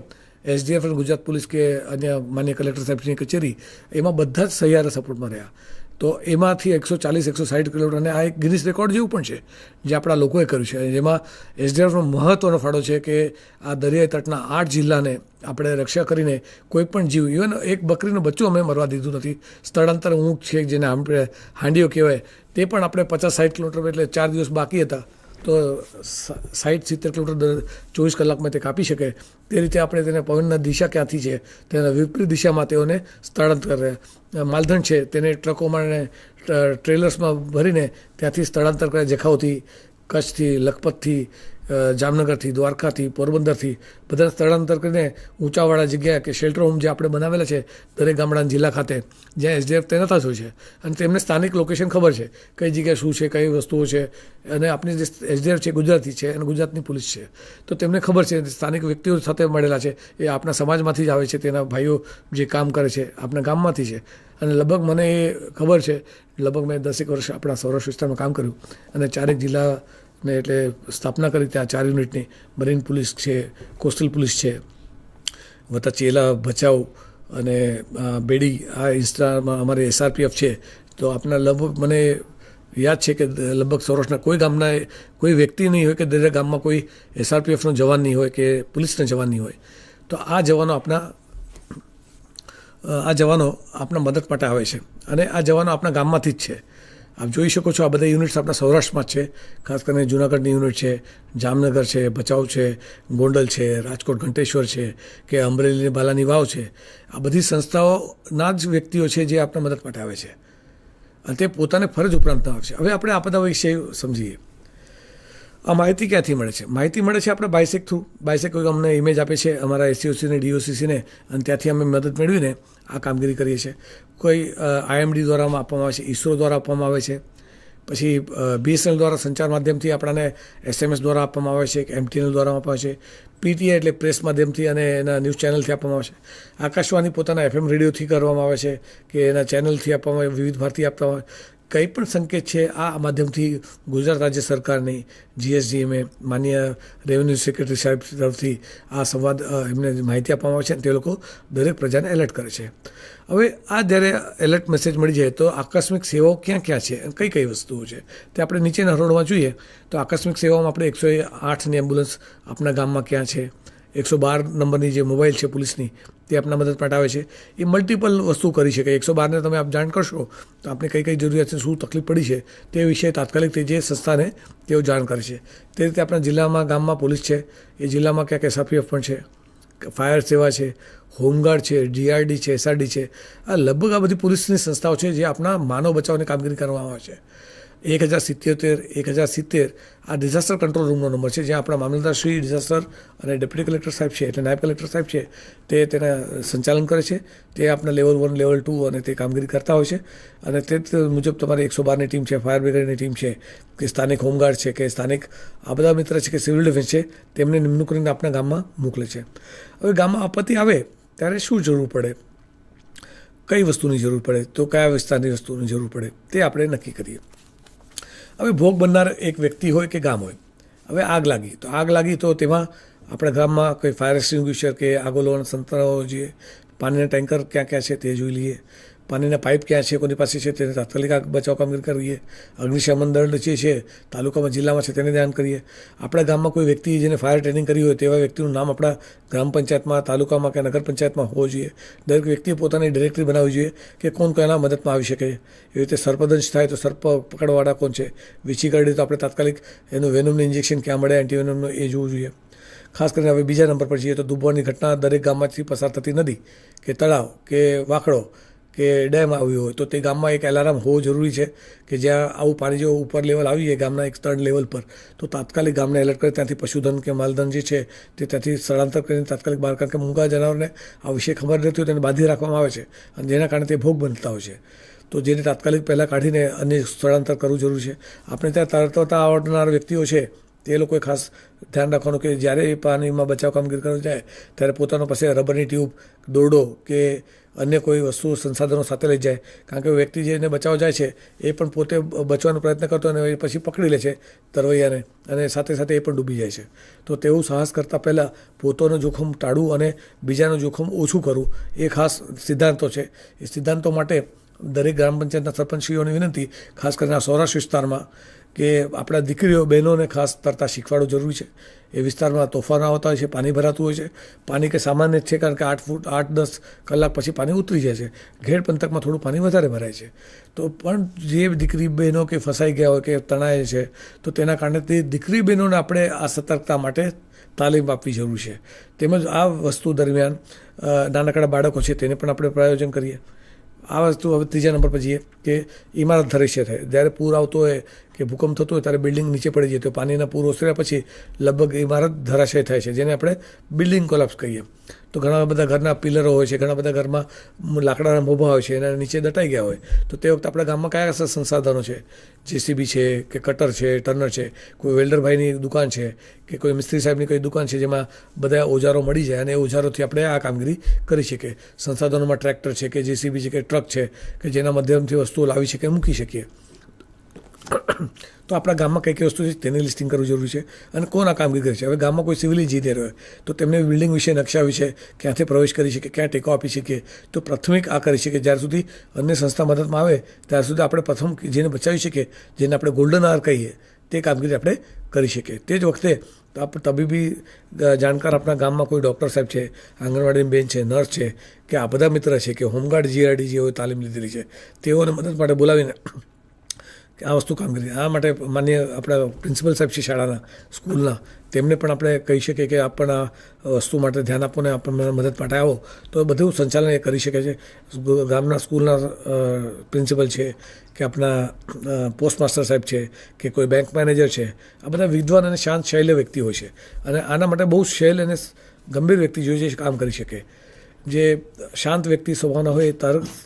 Speaker 3: SDF ગુજરાત પોલીસ કે અન્ય માન્ય કલેક્ટર સાહેબની કચેરી, એમાં બધા જ સહિયારા સપોર્ટમાં રહ્યા. તો એમાંથી 140-160 કિલોમીટર, અને આ એક ગિનિસ રેકોર્ડ જેવું પણ છે જે આપણા લોકોએ કર્યું છે. જેમાં SDFનો મહત્ત્વનો ફાળો છે કે આ દરિયાઈ તટના 8 જિલ્લાને આપણે રક્ષા કરીને કોઈ પણ જીવ, ઇવન એક બકરીનું બચ્ચું અમે મરવા દીધું નથી. સ્થળાંતર ઊંટ છે જેને આપણે હાંડીઓ કહેવાય, તે પણ આપણે 50-60 કિલોમીટર, એટલે 4 દિવસ બાકી હતા તો 60-70 કિલોમીટર 24 કલાકમાં તે કાપી શકે. તે રીતે આપણે તેને પવનના દિશા ક્યાંથી છે તેના વિપરીત દિશામાં તેઓને સ્થળાંતર કરે. માલધન છે તેને ટ્રકોમાં અને ટ્રેલર્સમાં ભરીને ત્યાંથી સ્થળાંતર કરે. જખાઉથી, કચ્છથી, લખપતથી, જામનગરથી, દ્વારકાથી, પોરબંદરથી બધાને સ્થળાંતર કરીને ઊંચાવાળા જગ્યા કે શેલ્ટર હોમ જે આપણે બનાવેલા છે દરેક ગામડાના જિલ્લા ખાતે, જ્યાં SDF તૈનાત હોય છે, અને તેમને સ્થાનિક લોકેશન ખબર છે કઈ જગ્યાએ શું છે, કઈ વસ્તુઓ છે. અને આપણી જે SDF છે ગુજરાતી છે અને ગુજરાતની પોલીસ છે, તો તેમને ખબર છે. સ્થાનિક વ્યક્તિઓ સાથે મળેલા છે, એ આપણા સમાજમાંથી જ આવે છે. તેના ભાઈઓ જે કામ કરે છે આપણા ગામમાંથી છે. અને લગભગ મને એ ખબર છે, લગભગ મેં 10 વર્ષ આપણા સૌરાષ્ટ્ર વિસ્તારમાં કામ કર્યું અને 4 જિલ્લાને એટલે સ્થાપના કરી. ત્યાં 4 યુનિટની મરીન પોલીસ છે, કોસ્ટલ પોલીસ છે, વત્તા ચેલા, ભચાઉ અને બેડી. આ ઇન્સ્ટામાં અમારે SRPF છે. તો આપણા લગભગ મને યાદ છે કે લગભગ સૌરાષ્ટ્રના કોઈ ગામના કોઈ વ્યક્તિ નહીં હોય કે દરેક ગામમાં કોઈ SRPFનો જવાન નહીં હોય કે પોલીસના જવાન નહીં હોય. તો આ જવાનો આપણા મદદ માટે આવે છે, અને આ જવાનો આપણા ગામમાંથી જ છે. આપ જોઈ શકો છો આ બધા યુનિટ્સ આપણા સૌરાષ્ટ્રમાં જ છે. ખાસ કરીને જૂનાગઢની યુનિટ છે, જામનગર છે, ભચાઉ છે, ગોંડલ છે, રાજકોટ ઘંટેશ્વર છે, કે અમરેલીની બાલાની વાવ છે. આ બધી સંસ્થાઓના જ વ્યક્તિઓ છે જે આપણા મદદ માટે આવે છે, અને તે પોતાને ફરજ ઉપરાંત આવે છે. હવે આપણે આપદા વિશે સમજીએ. આ માહિતી ક્યાંથી મળે છે? માહિતી મળે છે આપણે બાયસેક થ્રુ. બાયસેક કોઈ અમને ઇમેજ આપે છે અમારા SCOCને, DOCCને, અને ત્યાંથી અમે મદદ મેળવીને આ કામગીરી કરીએ છીએ. કોઈ IMD દ્વારા આપવામાં આવે છે, ISRO દ્વારા આપવામાં આવે છે, પછી BSNL દ્વારા સંચાર માધ્યમથી આપણાને SMS દ્વારા આપવામાં આવે છે, MTNL દ્વારા આપવામાં આવે છે, PTI એટલે પ્રેસ માધ્યમથી અને એના ન્યૂઝ ચેનલથી આપવામાં આવે છે, આકાશવાણી પોતાના FM રેડિયોથી કરવામાં આવે છે કે એના ચેનલથી આપવામાં આવે, વિવિધ ભારતી આપવામાં આવે. કંઈ પણ સંકેત છે આ માધ્યમથી ગુજરાત રાજ્ય સરકારની GSDMA માન્ય રેવન્યુ સેક્રેટરી સાહેબ તરફથી આ સંવાદ એમને માહિતી આપવામાં આવે છે, અને તે લોકો દરેક પ્રજાને એલર્ટ કરે છે. હવે આ જ્યારે એલર્ટ મેસેજ મળી જાય તો આકસ્મિક સેવાઓ ક્યાં ક્યાં છે, કઈ કઈ વસ્તુઓ છે તે આપણે નીચેના હરોળમાં જોઈએ. તો આકસ્મિક સેવાઓમાં આપણે 108ની એમ્બ્યુલન્સ આપણા ગામમાં ક્યાં છે, 112 નંબરની જે મોબાઈલ છે પોલીસની તે આપણા મદદ માટે આવે છે. એ મલ્ટિપલ વસ્તુ કરી શકે. 112ને તમે આપ જાણ કરશો તો આપણે કઈ કઈ જરૂરિયાત છે, શું તકલીફ પડી છે તે વિશે તાત્કાલિક તે જે સંસ્થાને તેઓ જાણ કરે છે. તે રીતે આપણા જિલ્લામાં, ગામમાં પોલીસ છે, એ જિલ્લામાં ક્યાંક SRPF પણ છે, ફાયર સેવા છે, હોમગાર્ડ છે, DRD છે, SRD છે. આ લગભગ આ બધી પોલીસની સંસ્થાઓ છે જે આપણા માનવ બચાવની કામગીરી કરવામાં આવે છે. 1070 આ ડિઝાસ્ટર કંટ્રોલ રૂમનો નંબર છે, જ્યાં આપણા મામલતદાર શ્રી, ડિઝાસ્ટર અને ડેપ્યુટી કલેક્ટર સાહેબ છે, એટલે નાયબ કલેક્ટર સાહેબ છે, તે તેના સંચાલન કરે છે. તે આપણા લેવલ 1, લેવલ 2 અને તે કામગીરી કરતા હોય છે. અને તે મુજબ તમારી 112ની ટીમ છે, ફાયર બ્રિગેડની ટીમ છે, કે સ્થાનિક હોમગાર્ડ છે, કે સ્થાનિક આ બધા મિત્ર છે, કે સિવિલ ડિફેન્સ છે, તેમને નિમણૂક કરીને આપણા ગામમાં મોકલે છે. હવે ગામમાં આપત્તિ આવે ત્યારે શું જરૂર પડે, કઈ વસ્તુની જરૂર પડે, તો કયા વિસ્તારની વસ્તુની જરૂર પડે તે આપણે નક્કી કરીએ. હવે ભોગ બનનાર એક વ્યક્તિ હોય કે ગામ હોય. હવે આગ લાગી તો તેમાં આપણા ગામમાં કોઈ ફાયર એક્સટિંગ્વિશર કે આગો લેવાના સંતરાઓ, જે પાણીના ટેન્કર ક્યાં ક્યાં છે તે જોઈ લઈએ. પાણીના પાઇપ ક્યાં છે, કોની પાસે છે, તેને તાત્કાલિક આગ બચાવ કામગીરી કરીએ. અગ્નિશમન દળ જે છે તાલુકામાં જિલ્લામાં છે તેને ધ્યાન કરીએ. આપણા ગામમાં કોઈ વ્યક્તિ જેને ફાયર ટ્રેનિંગ કરી હોય તેવા વ્યક્તિનું નામ આપણા ગ્રામ પંચાયતમાં, તાલુકામાં કે નગર પંચાયતમાં હોવું જોઈએ. દરેક વ્યક્તિએ પોતાની ડિરેક્ટરી બનાવવી જોઈએ કે કોણ કોના મદદમાં આવી શકે. એવી રીતે સર્પદંશ થાય તો સર્પ પકડવાવાળા કોણ છે, વીછી કરડી તો આપણે તાત્કાલિક એનું વેનમનું ઇન્જેક્શન ક્યાં મળે, એન્ટીવેનમનું, એ જોવું જોઈએ. ખાસ કરીને હવે બીજા નંબર પર જઈએ તો ડૂબવાની ઘટના દરેક ગામમાંથી પસાર થતી નદી કે તળાવ કે વાંકડો કે ડેમ આવ્યો હોય તો તે ગામમાં એક એલાર્મ હોવો જરૂરી છે કે જ્યાં આવું પાણી જો ઉપર લેવલ આવી જાય ગામના એક સ્તર લેવલ પર તો તાત્કાલિક ગામને એલર્ટ કરે, ત્યાંથી પશુધન કે માલધન જે છે તે ત્યાંથી સ્થળાંતર કરીને તાત્કાલિક બહાર, કારણ કે મૂંગા જનાવરને આ વિશે ખબર નથી હોય તેને બાંધી રાખવામાં આવે છે અને જેના કારણે તે ભોગ બનતા હોય છે. તો જેને તાત્કાલિક પહેલાં કાઢીને અન્ય સ્થળાંતર કરવું જરૂરી છે. આપણે ત્યાં તરતા આવડનાર વ્યક્તિઓ છે તે લોકોએ ખાસ ધ્યાન રાખવાનું કે જ્યારે એ પાણીમાં બચાવ કામગીરી કરવા જાય ત્યારે પોતાનો પાસે રબરની ટ્યુબ, દોરડો કે અન્ય કોઈ વસ્તુ સંસાધનો સાથે લઈ જાય, કારણ કે વ્યક્તિ જેને બચાવવા જાય છે એ પણ પોતે બચવાનો પ્રયત્ન કરતો અને પછી પકડી લે છે તરવૈયાને અને સાથે સાથે એ પણ ડૂબી જાય છે. તો તેવું સાહસ કરતાં પહેલાં પોતાનું જોખમ ટાળવું અને બીજાનું જોખમ ઓછું કરવું એ ખાસ સિદ્ધાંતો છે. એ સિદ્ધાંતો માટે દરેક ગ્રામ પંચાયતના સરપંચશ્રીઓની વિનંતી, ખાસ કરીને સૌરાષ્ટ્ર વિસ્તારમાં, કે આપણા દીકરીઓ બહેનોને ખાસ તરતા શીખવાડવું જરૂરી છે. એ વિસ્તારમાં તોફાન આવતા હોય છે, પાણી ભરાતું હોય છે. પાણી કે સામાન્ય જ છે, કારણ કે 8-10 કલાક પછી પાણી ઉતરી જાય છે. ઘેડ પંથકમાં થોડું પાણી વધારે ભરાય છે. તો પણ જે દીકરી બહેનો કે ફસાઈ ગયા હોય કે તણાય છે તો તેના કારણે તે દીકરી બહેનોને આપણે આ સતર્કતા માટે તાલીમ આપવી જરૂરી છે. તેમજ આ વસ્તુ દરમિયાન નાનકડા બાળકો છે તેને પણ આપણે પ્રાયોજન કરીએ. આ વસ્તુ હવે ત્રીજા નંબર પર જઈએ કે ઇમારત ધરાશય થાય. જ્યારે પૂર આવતો હોય કે ભૂકંપ થતો હોય ત્યારે બિલ્ડિંગ નીચે પડી જાય તો પાણીના પૂર ઓસર્યા પછી લગભગ ઇમારત ધરાશય થાય છે, જેને આપણે બિલ્ડિંગ કોલેપ્સ કહીએ. તો ઘણા બધા ઘરના પિલરો હોય છે, ઘણા બધા ઘરમાં લાકડાના મોભા હોય છે, એના નીચે દટાઈ ગયા હોય તો તે વખતે આપણા ગામમાં કયા સંસાધનો છે, જેસીબી છે કે કટર છે, ટર્નર છે, કોઈ વેલ્ડરભાઈની દુકાન છે કે કોઈ મિસ્ત્રી સાહેબની કોઈ દુકાન છે જેમાં બધા ઓજારો મળી જાય અને એ ઓજારોથી આપણે આ કામગીરી કરી શકીએ. સંસાધનોમાં ટ્રેક્ટર છે કે જેસીબી છે કે ટ્રક છે કે જેના માધ્યમથી વસ્તુઓ લાવી શકીએ, મૂકી શકીએ. તો આપણા ગામમાં કઈ કઈ વસ્તુ છે તેની લિસ્ટિંગ કરવું જરૂરી છે અને કોણ આ કામગીરી કરે છે. હવે ગામમાં કોઈ સિવિલ એન્જિનિયર હોય તો તેમને બિલ્ડિંગ વિશે, નકશા વિશે, ક્યાંથી પ્રવેશ કરી શકે, ક્યાં ટેકો આપી શકીએ, તો પ્રાથમિક આ કરી શકીએ. જ્યાર સુધી અન્ય સંસ્થા મદદમાં આવે ત્યાર સુધી આપણે પ્રથમ જેને બચાવી શકીએ, જેને આપણે ગોલ્ડન આવર કહીએ, તે કામગીરી આપણે કરી શકીએ. તે જ વખતે તબીબી જાણકાર આપણા ગામમાં કોઈ ડૉક્ટર સાહેબ છે, આંગણવાડીની બેન છે, નર્સ છે કે આ બધા મિત્ર છે કે હોમગાર્ડ જીઆરડી જેઓએ તાલીમ લીધેલી છે તેઓને મદદ માટે બોલાવીને આ વસ્તુ કામગીરી, આ માટે માન્ય આપણા પ્રિન્સિપલ સાહેબ છે શાળાના, સ્કૂલના, તેમને પણ આપણે કહી શકીએ કે આપણ આ વસ્તુ માટે ધ્યાન આપો ને આપણને મદદ માટે આવો. તો બધું સંચાલન એ કરી શકે છે. ગામના સ્કૂલના પ્રિન્સિપલ છે કે આપણા પોસ્ટ માસ્ટર સાહેબ છે કે કોઈ બેંક મેનેજર છે, આ બધા વિદ્વાન અને શાંત શૈલ્ય વ્યક્તિ હોય છે અને આના માટે બહુ શૈલ અને ગંભીર વ્યક્તિ જોઈએ છે કામ કરી શકે. જે શાંત વ્યક્તિ સ્વભાવના હોય એ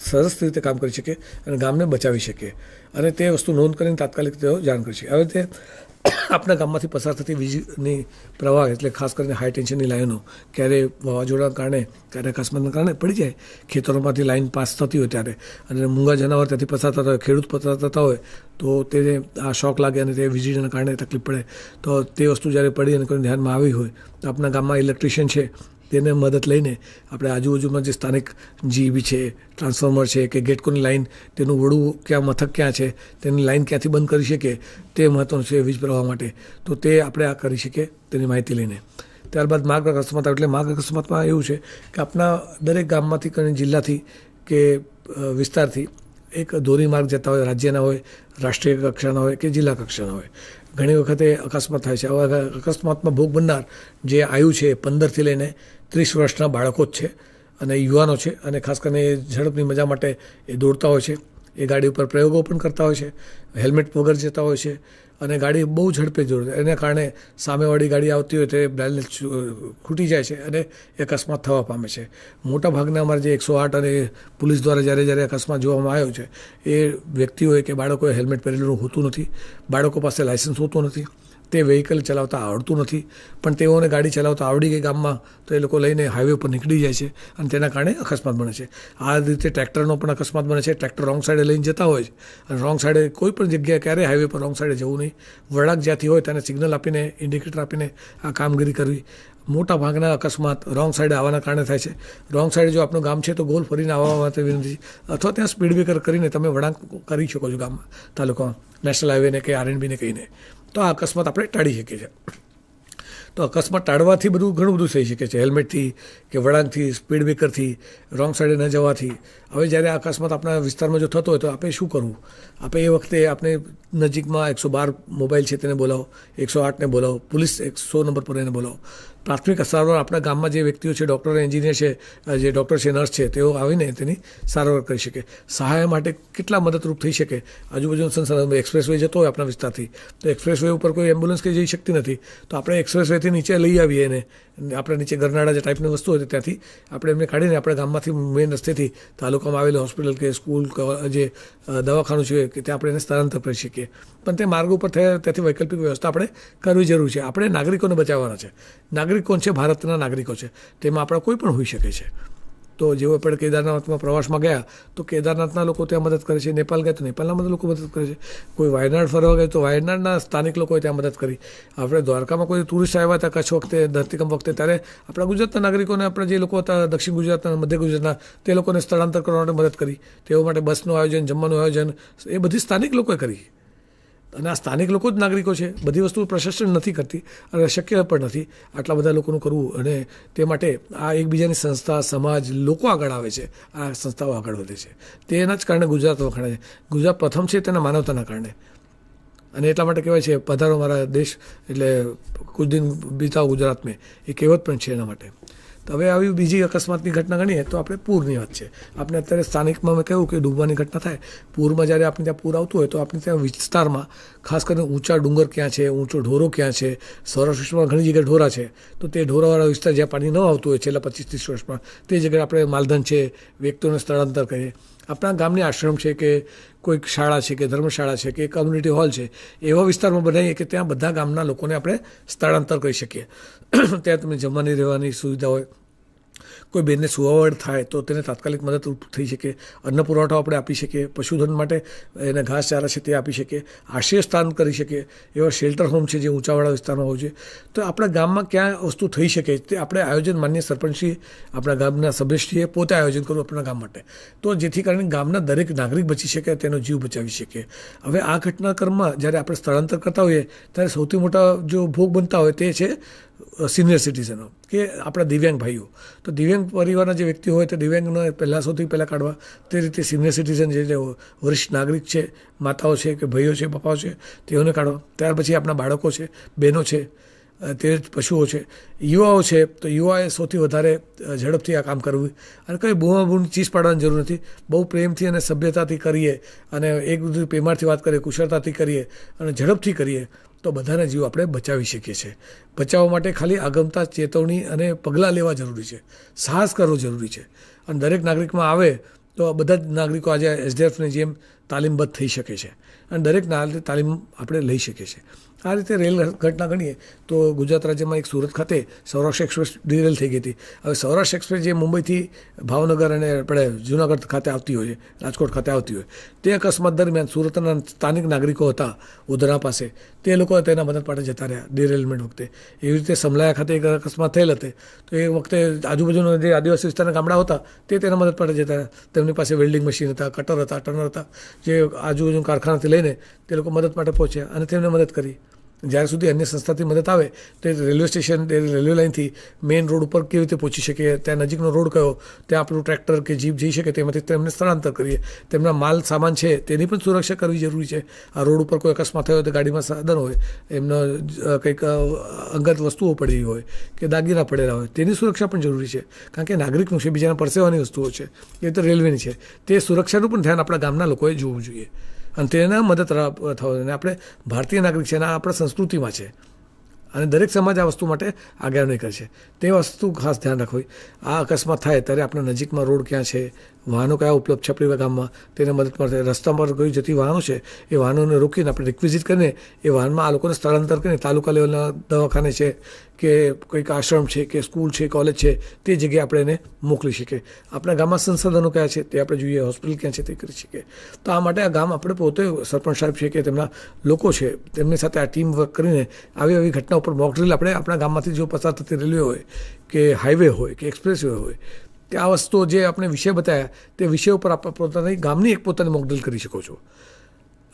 Speaker 3: સરસ રીતે કામ કરી શકે અને ગામને બચાવી શકે અને તે વસ્તુ નોંધ કરીને તાત્કાલિક તેઓ જાણ કરી શકે. હવે તે આપણા ગામમાંથી પસાર થતી વીજળીની પ્રવાહ, એટલે ખાસ કરીને હાઈ ટેન્શનની લાઈનો ક્યારે વાવાઝોડાના કારણે, ક્યારે અકસ્માતના કારણે પડી જાય, ખેતરોમાંથી લાઈન પાસ થતી હોય ત્યારે, અને મૂંગા જનાવર ત્યાંથી પસાર થતા હોય, ખેડૂત પસાર થતા હોય તો તેને આ શોક લાગે અને તે વીજળીના કારણે તકલીફ પડે. તો તે વસ્તુ જ્યારે પડી અને કોઈ ધ્યાનમાં આવી હોય તો આપણા ગામમાં ઇલેક્ટ્રિશિયન છે તેને મદદ લઈને આપણે આજુબાજુમાં જે સ્થાનિક જીબી છે, ટ્રાન્સફોર્મર છે કે ગેટકોની લાઈન, તેનું વડું ક્યાં, મથક ક્યાં છે, તેની લાઈન ક્યાંથી બંધ કરી શકીએ તે મહત્ત્વનું છે વીજ પ્રવાહ માટે. તો તે આપણે આ કરી શકીએ તેની માહિતી લઈને. ત્યારબાદ માર્ગ અકસ્માત. એટલે માર્ગ અકસ્માતમાં એવું છે કે આપણા દરેક ગામમાંથી કરીને જિલ્લાથી કે વિસ્તારથી એક ધોરીમાર્ગ જતા હોય, રાજ્યના હોય, રાષ્ટ્રીય કક્ષાના હોય કે જિલ્લા કક્ષાના હોય. ઘણી વખતે અકસ્માત થાય છે. હવે અકસ્માતમાં ભોગ બનનાર જે આયુ છે 15થી લઈને 30 વર્ષના બાળકો જ છે અને યુવાનો છે અને ખાસ કરીને ઝડપની મજા માટે એ દોડતા હોય છે. એ ગાડી ઉપર પ્રયોગો પણ કરતા હોય છે, હેલ્મેટ વગર જતા હોય છે અને ગાડી બહુ ઝડપે દોડે. એના કારણે સામેવાળી ગાડી આવતી હોય તે બેલેન્સ ખૂટી જાય છે અને અકસ્માત થવા પામે છે. મોટા ભાગના અમારે જે 108 અને પોલીસ દ્વારા જ્યારે અકસ્માત જોવામાં આવ્યો છે એ વ્યક્તિઓએ કે બાળકોએ હેલ્મેટ પહેરેલું હોતું નથી, બાળકો પાસે લાયસન્સ હોતું નથી, તે વ્હીકલ ચલાવતા આવડતું નથી, પણ તેઓને ગાડી ચલાવતા આવડી ગઈ ગામમાં, તો એ લોકો લઈને હાઈવે પર નીકળી જાય છે અને તેના કારણે અકસ્માત બને છે. આ રીતે ટ્રેક્ટરનો પણ અકસ્માત બને છે. ટ્રેક્ટર રોંગ સાઈડે લઈને જતા હોય છે અને રોંગ સાઈડે કોઈ પણ જગ્યાએ ક્યારેય હાઈવે પર રોંગ સાઈડે જવું નહીં. વળાંક જ્યાંથી હોય તેને સિગ્નલ આપીને, ઇન્ડિકેટર આપીને આ કામગીરી કરવી. મોટા ભાગના અકસ્માત રોંગ સાઈડે આવવાના કારણે થાય છે. રોંગ સાઈડે જો આપણું ગામ છે તો ગોલ ફરીને આવવા માટે વિનંતી, અથવા ત્યાં સ્પીડ બ્રેકર કરીને તમે વળાંક કરી શકો છો ગામમાં, તાલુકામાં, નેશનલ હાઈવેને કે RNBને કહીને. તો આ અકસ્માત આપણે ટાળી શકીએ છીએ. તો અકસ્માત ટાળવાથી ઘણું બધું થઈ શકે છે. હેલ્મેટથી કે વળાંકથી, સ્પીડ બ્રેકરથી, રોંગ સાઈડે ન જવાથી. હવે જ્યારે આ અકસ્માત આપણા વિસ્તારમાં જો થતો હોય તો આપણે શું કરવું? આપણે એ વખતે આપણે નજીકમાં 112 મોબાઈલ છે તેને બોલાવો, 108ને બોલાવો, પોલીસ 100 નંબર પર એને બોલાવો. પ્રાથમિક સારવાર આપણા ગામમાં જે વ્યક્તિઓ છે, ડૉક્ટર, એન્જિનિયર છે, જે ડૉક્ટર છે, નર્સ છે, તેઓ આવીને તેની સારવાર કરી શકે. સહાય માટે કેટલા મદદરૂપ થઈ શકે. આજુબાજુનો એક્સપ્રેસ વે જતો હોય આપણા વિસ્તારથી, તો એક્સપ્રેસ વે ઉપર કોઈ એમ્બ્યુલન્સ કે જઈ શકતી નથી, તો આપણે એક્સપ્રેસ વેથી નીચે લઈ આવીએ એને, આપણે નીચે ગરનાળા જે ટાઈપની વસ્તુ હોય ત્યાંથી આપણે એમને કાઢીને આપણા ગામમાંથી મેઇન રસ્તેથી તાલુકામાં આવેલી હોસ્પિટલ કે સ્કૂલ જે દવાખાનું છે કે ત્યાં આપણે એને સ્થળાંતર કરી શકીએ. પણ તે માર્ગ ઉપર થયા ત્યાંથી વૈકલ્પિક વ્યવસ્થા આપણે કરવી જરૂર છે. આપણે નાગરિકોને બચાવવાના છે. નાગરિક કોણ છે? ભારતના નાગરિકો છે. તેમાં આપણા કોઈ પણ હોઈ શકે છે. તો જેવો આપણે કેદારનાથમાં પ્રવાસમાં ગયા તો કેદારનાથના લોકો ત્યાં મદદ કરે છે. નેપાલ ગયા તો નેપાલના લોકો મદદ કરે છે. કોઈ વાયનાડ ફરવા ગયા તો વાયનાડના સ્થાનિક લોકોએ ત્યાં મદદ કરી. આપણે દ્વારકામાં કોઈ ટુરિસ્ટ આવ્યા હતા કચ્છ વખતે, ધરતીકંપ વખતે, ત્યારે આપણા ગુજરાતના નાગરિકોને, આપણે જે લોકો હતા દક્ષિણ ગુજરાતના, મધ્ય ગુજરાતના, તે લોકોને સ્થળાંતર કરવા માટે મદદ કરી. તેઓ માટે બસનું આયોજન, જમવાનું આયોજન, એ બધી સ્થાનિક લોકોએ કરી. અને આ સ્થાનિક લોકો જ નાગરિકો છે. બધી વસ્તુ પ્રશાસન નથી કરતી અને શક્ય પણ નથી આટલા બધા લોકોનું કરવું. અને તે માટે આ એકબીજાની સંસ્થા, સમાજ, લોકો આગળ આવે છે. આ સંસ્થાઓ આગળ વધે છે. તેના જ કારણે ગુજરાત વખાણે છે. ગુજરાત પ્રથમ છે તેના માનવતાના કારણે. અને એટલા માટે કહેવાય છે, પધારો મારા દેશ, એટલે કુછ દિન બીતાઓ ગુજરાત મેં, એ કહેવત પણ છે એના માટે. તો હવે આવી બીજી અકસ્માતની ઘટના ગણીએ તો આપણે પૂરની વાત છે. આપણે અત્યારે સ્થાનિકમાં મેં કહ્યું કે ડૂબવાની ઘટના થાય. પૂરમાં જ્યારે આપણે ત્યાં પૂર આવતું હોય તો આપણે ત્યાં વિસ્તારમાં ખાસ કરીને ઊંચા ડુંગર ક્યાં છે, ઊંચો ઢોરો ક્યાં છે, સૌરાષ્ટ્રમાં ઘણી જગ્યાએ ઢોરા છે, તો તે ઢોરાવાળા વિસ્તાર જ્યાં પાણી ન આવતું હોય છેલ્લા 25-30 વર્ષમાં, તે જગ્યાએ આપણે માલધન છે, વ્યક્તિઓને સ્થળાંતર કરીએ. આપણા ગામની આશ્રમ છે કે કોઈક શાળા છે કે ધર્મશાળા છે કે કમ્યુનિટી હોલ છે, એવા વિસ્તારમાં બનાવીએ કે ત્યાં બધા ગામના લોકોને આપણે સ્થળાંતર કરી શકીએ. ત્યાં તમને જમવાની રહેવાની સુવિધા હોય. કોઈ બેનને સુવાવડ થાય તો તેને તાત્કાલિક મદદરૂપ થઈ શકે. અન્ન પુરવઠો આપણે આપી શકીએ. પશુધન માટે એને ઘાસચારા છે તે આપી શકીએ. આશ્રય સ્થાન કરી શકીએ. એવા શેલ્ટર હોમ છે જે ઊંચાવાળા વિસ્તારમાં હોય છે. તો આપણા ગામમાં ક્યાં વસ્તુ થઈ શકે તે આપણે આયોજન માન્ય સરપંચશ્રીએ, આપણા ગામના સભ્યશ્રીએ પોતે આયોજન કરવું આપણા ગામ માટે, તો જેથી કરીને ગામના દરેક નાગરિક બચી શકે, તેનો જીવ બચાવી શકીએ. હવે આ ઘટનાક્રમમાં જ્યારે આપણે સ્થળાંતર કરતા હોઈએ ત્યારે સૌથી મોટા જો ભોગ બનતા હોય તે છે સિનિયર સિટીઝનો કે આપણા દિવ્યાંગ ભાઈઓ. તો દિવ્યાંગ પરિવારના જે વ્યક્તિ હોય તો દિવ્યાંગને સૌથી પહેલાં કાઢવા. તે રીતે સિનિયર સિટીઝન જે વરિષ્ઠ નાગરિક છે, માતાઓ છે કે ભાઈઓ છે, પપ્પાઓ છે, તેઓને કાઢવા. ત્યાર પછી આપણા બાળકો છે, બહેનો છે, તે પશુઓ છે, યુવાઓ છે. તો યુવાએ સૌથી વધારે ઝડપથી આ કામ કરવું. અને કંઈ બૂમાબૂમ ચીજ પાડવાની જરૂર નથી. બહુ પ્રેમથી અને સભ્યતાથી કરીએ અને એક બીજું પ્રેમારથી વાત કરીએ, કુશળતાથી કરીએ અને ઝડપથી કરીએ તો બધાના જીવ આપણે બચાવી શકીએ છીએ. બચાવવા માટે ખાલી આગમતા, ચેતવણી અને પગલાં લેવા જરૂરી છે. સાહસ કરવો જરૂરી છે. અને દરેક નાગરિકમાં આવે તો બધા જ નાગરિકો આજે SDFની જેમ તાલીમબદ્ધ થઈ શકે છે અને દરેક તાલીમ આપણે લઈ શકીએ છીએ. આ રીતે રેલ ઘટના ગણીએ તો ગુજરાત રાજ્યમાં એક સુરત ખાતે સૌરાષ્ટ્ર એક્સપ્રેસ ડિરેલ થઈ ગઈ હતી. હવે સૌરાષ્ટ્ર એક્સપ્રેસ જે મુંબઈથી ભાવનગર અને આપણે જૂનાગઢ ખાતે આવતી હોય છે, રાજકોટ ખાતે આવતી હોય, તે અકસ્માત દરમિયાન સુરતના સ્થાનિક નાગરિકો હતા ઉધના પાસે, તે લોકો તેના મદદ માટે જતા રહ્યા ડિરેલમેન્ટ વખતે. એવી રીતે સમલાયા ખાતે એક અકસ્માત થયેલ હતો, તો એ વખતે આજુબાજુના જે આદિવાસી વિસ્તારના ગામડા હતા તે તેના મદદ માટે જતા રહ્યા. તેમની પાસે વેલ્ડિંગ મશીન હતા, કટર હતા, ટર્નર હતા, જે આજુબાજુ કારખાનાથી લઈને તે લોકો મદદ માટે પહોંચ્યા અને તેમને મદદ કરી. જ્યાર સુધી અન્ય સંસ્થાથી મદદ આવે તે રેલવે સ્ટેશન, રેલવે લાઇનથી મેઇન રોડ ઉપર કેવી રીતે પહોંચી શકીએ, ત્યાં નજીકનો રોડ કયો, ત્યાં આપણું ટ્રેક્ટર કે જીપ જઈ શકે, તેમાંથી તેમને સ્થળાંતર કરીએ. તેમના માલ સામાન છે તેની પણ સુરક્ષા કરવી જરૂરી છે. આ રોડ ઉપર કોઈ અકસ્માત થયો હોય તો ગાડીમાં સાધન હોય, એમનો કંઈક અંગત વસ્તુઓ પડી હોય કે દાગીના પડેલા હોય, તેની સુરક્ષા પણ જરૂરી છે. કારણ કે નાગરિકનું છે, બીજાના પરસેવાની વસ્તુઓ છે, એ તો રેલવેની છે. તે સુરક્ષાનું પણ ધ્યાન આપણા ગામના લોકોએ જોવું જોઈએ અને તેને મદદ થવા. અને આપણે ભારતીય નાગરિક છે અને આપણા સંસ્કૃતિમાં છે અને દરેક સમાજ આ વસ્તુ માટે આગળ નહીં કરે છે. તે વસ્તુ ખાસ ધ્યાન રાખવી. આ અકસ્માત થાય ત્યારે આપણા નજીકમાં રોડ ક્યાં છે, વાહનો કયા ઉપલબ્ધ છે આપણી ગામમાં તેને મદદ મળશે. રસ્તા પર કોઈ જતી વાહનો છે એ વાહનોને રોકીને આપણે રિક્વિઝિટ કરીને એ વાહનમાં આ લોકોને સ્થળાંતર કરીને તાલુકા લેવલના દવાખાને છે કે કોઈક આશ્રમ છે કે સ્કૂલ છે કોલેજ છે તે જગ્યાએ આપણે એને મોકલી શકીએ. આપણા ગામમાં સંસાધનો કયા છે તે આપણે જોઈએ, હોસ્પિટલ ક્યાં છે તે કરી શકીએ. તો આ માટે આ ગામ આપણે પોતે સરપંચ સાહેબ છે કે તેમના લોકો છે તેમની સાથે આ ટીમ વર્ક કરીને આવી ઘટના ઉપર મોક ડ્રીલ આપણે આપણા ગામમાંથી જો પસાર થતી રેલવે હોય કે હાઈવે હોય કે એક્સપ્રેસ વે હોય તે આ વસ્તુઓ જે આપણે વિષય બતાવ્યા તે વિષય ઉપર આપણે પોતાની ગામની એક પોતાની મોક ડ્રીલ કરી શકો છો.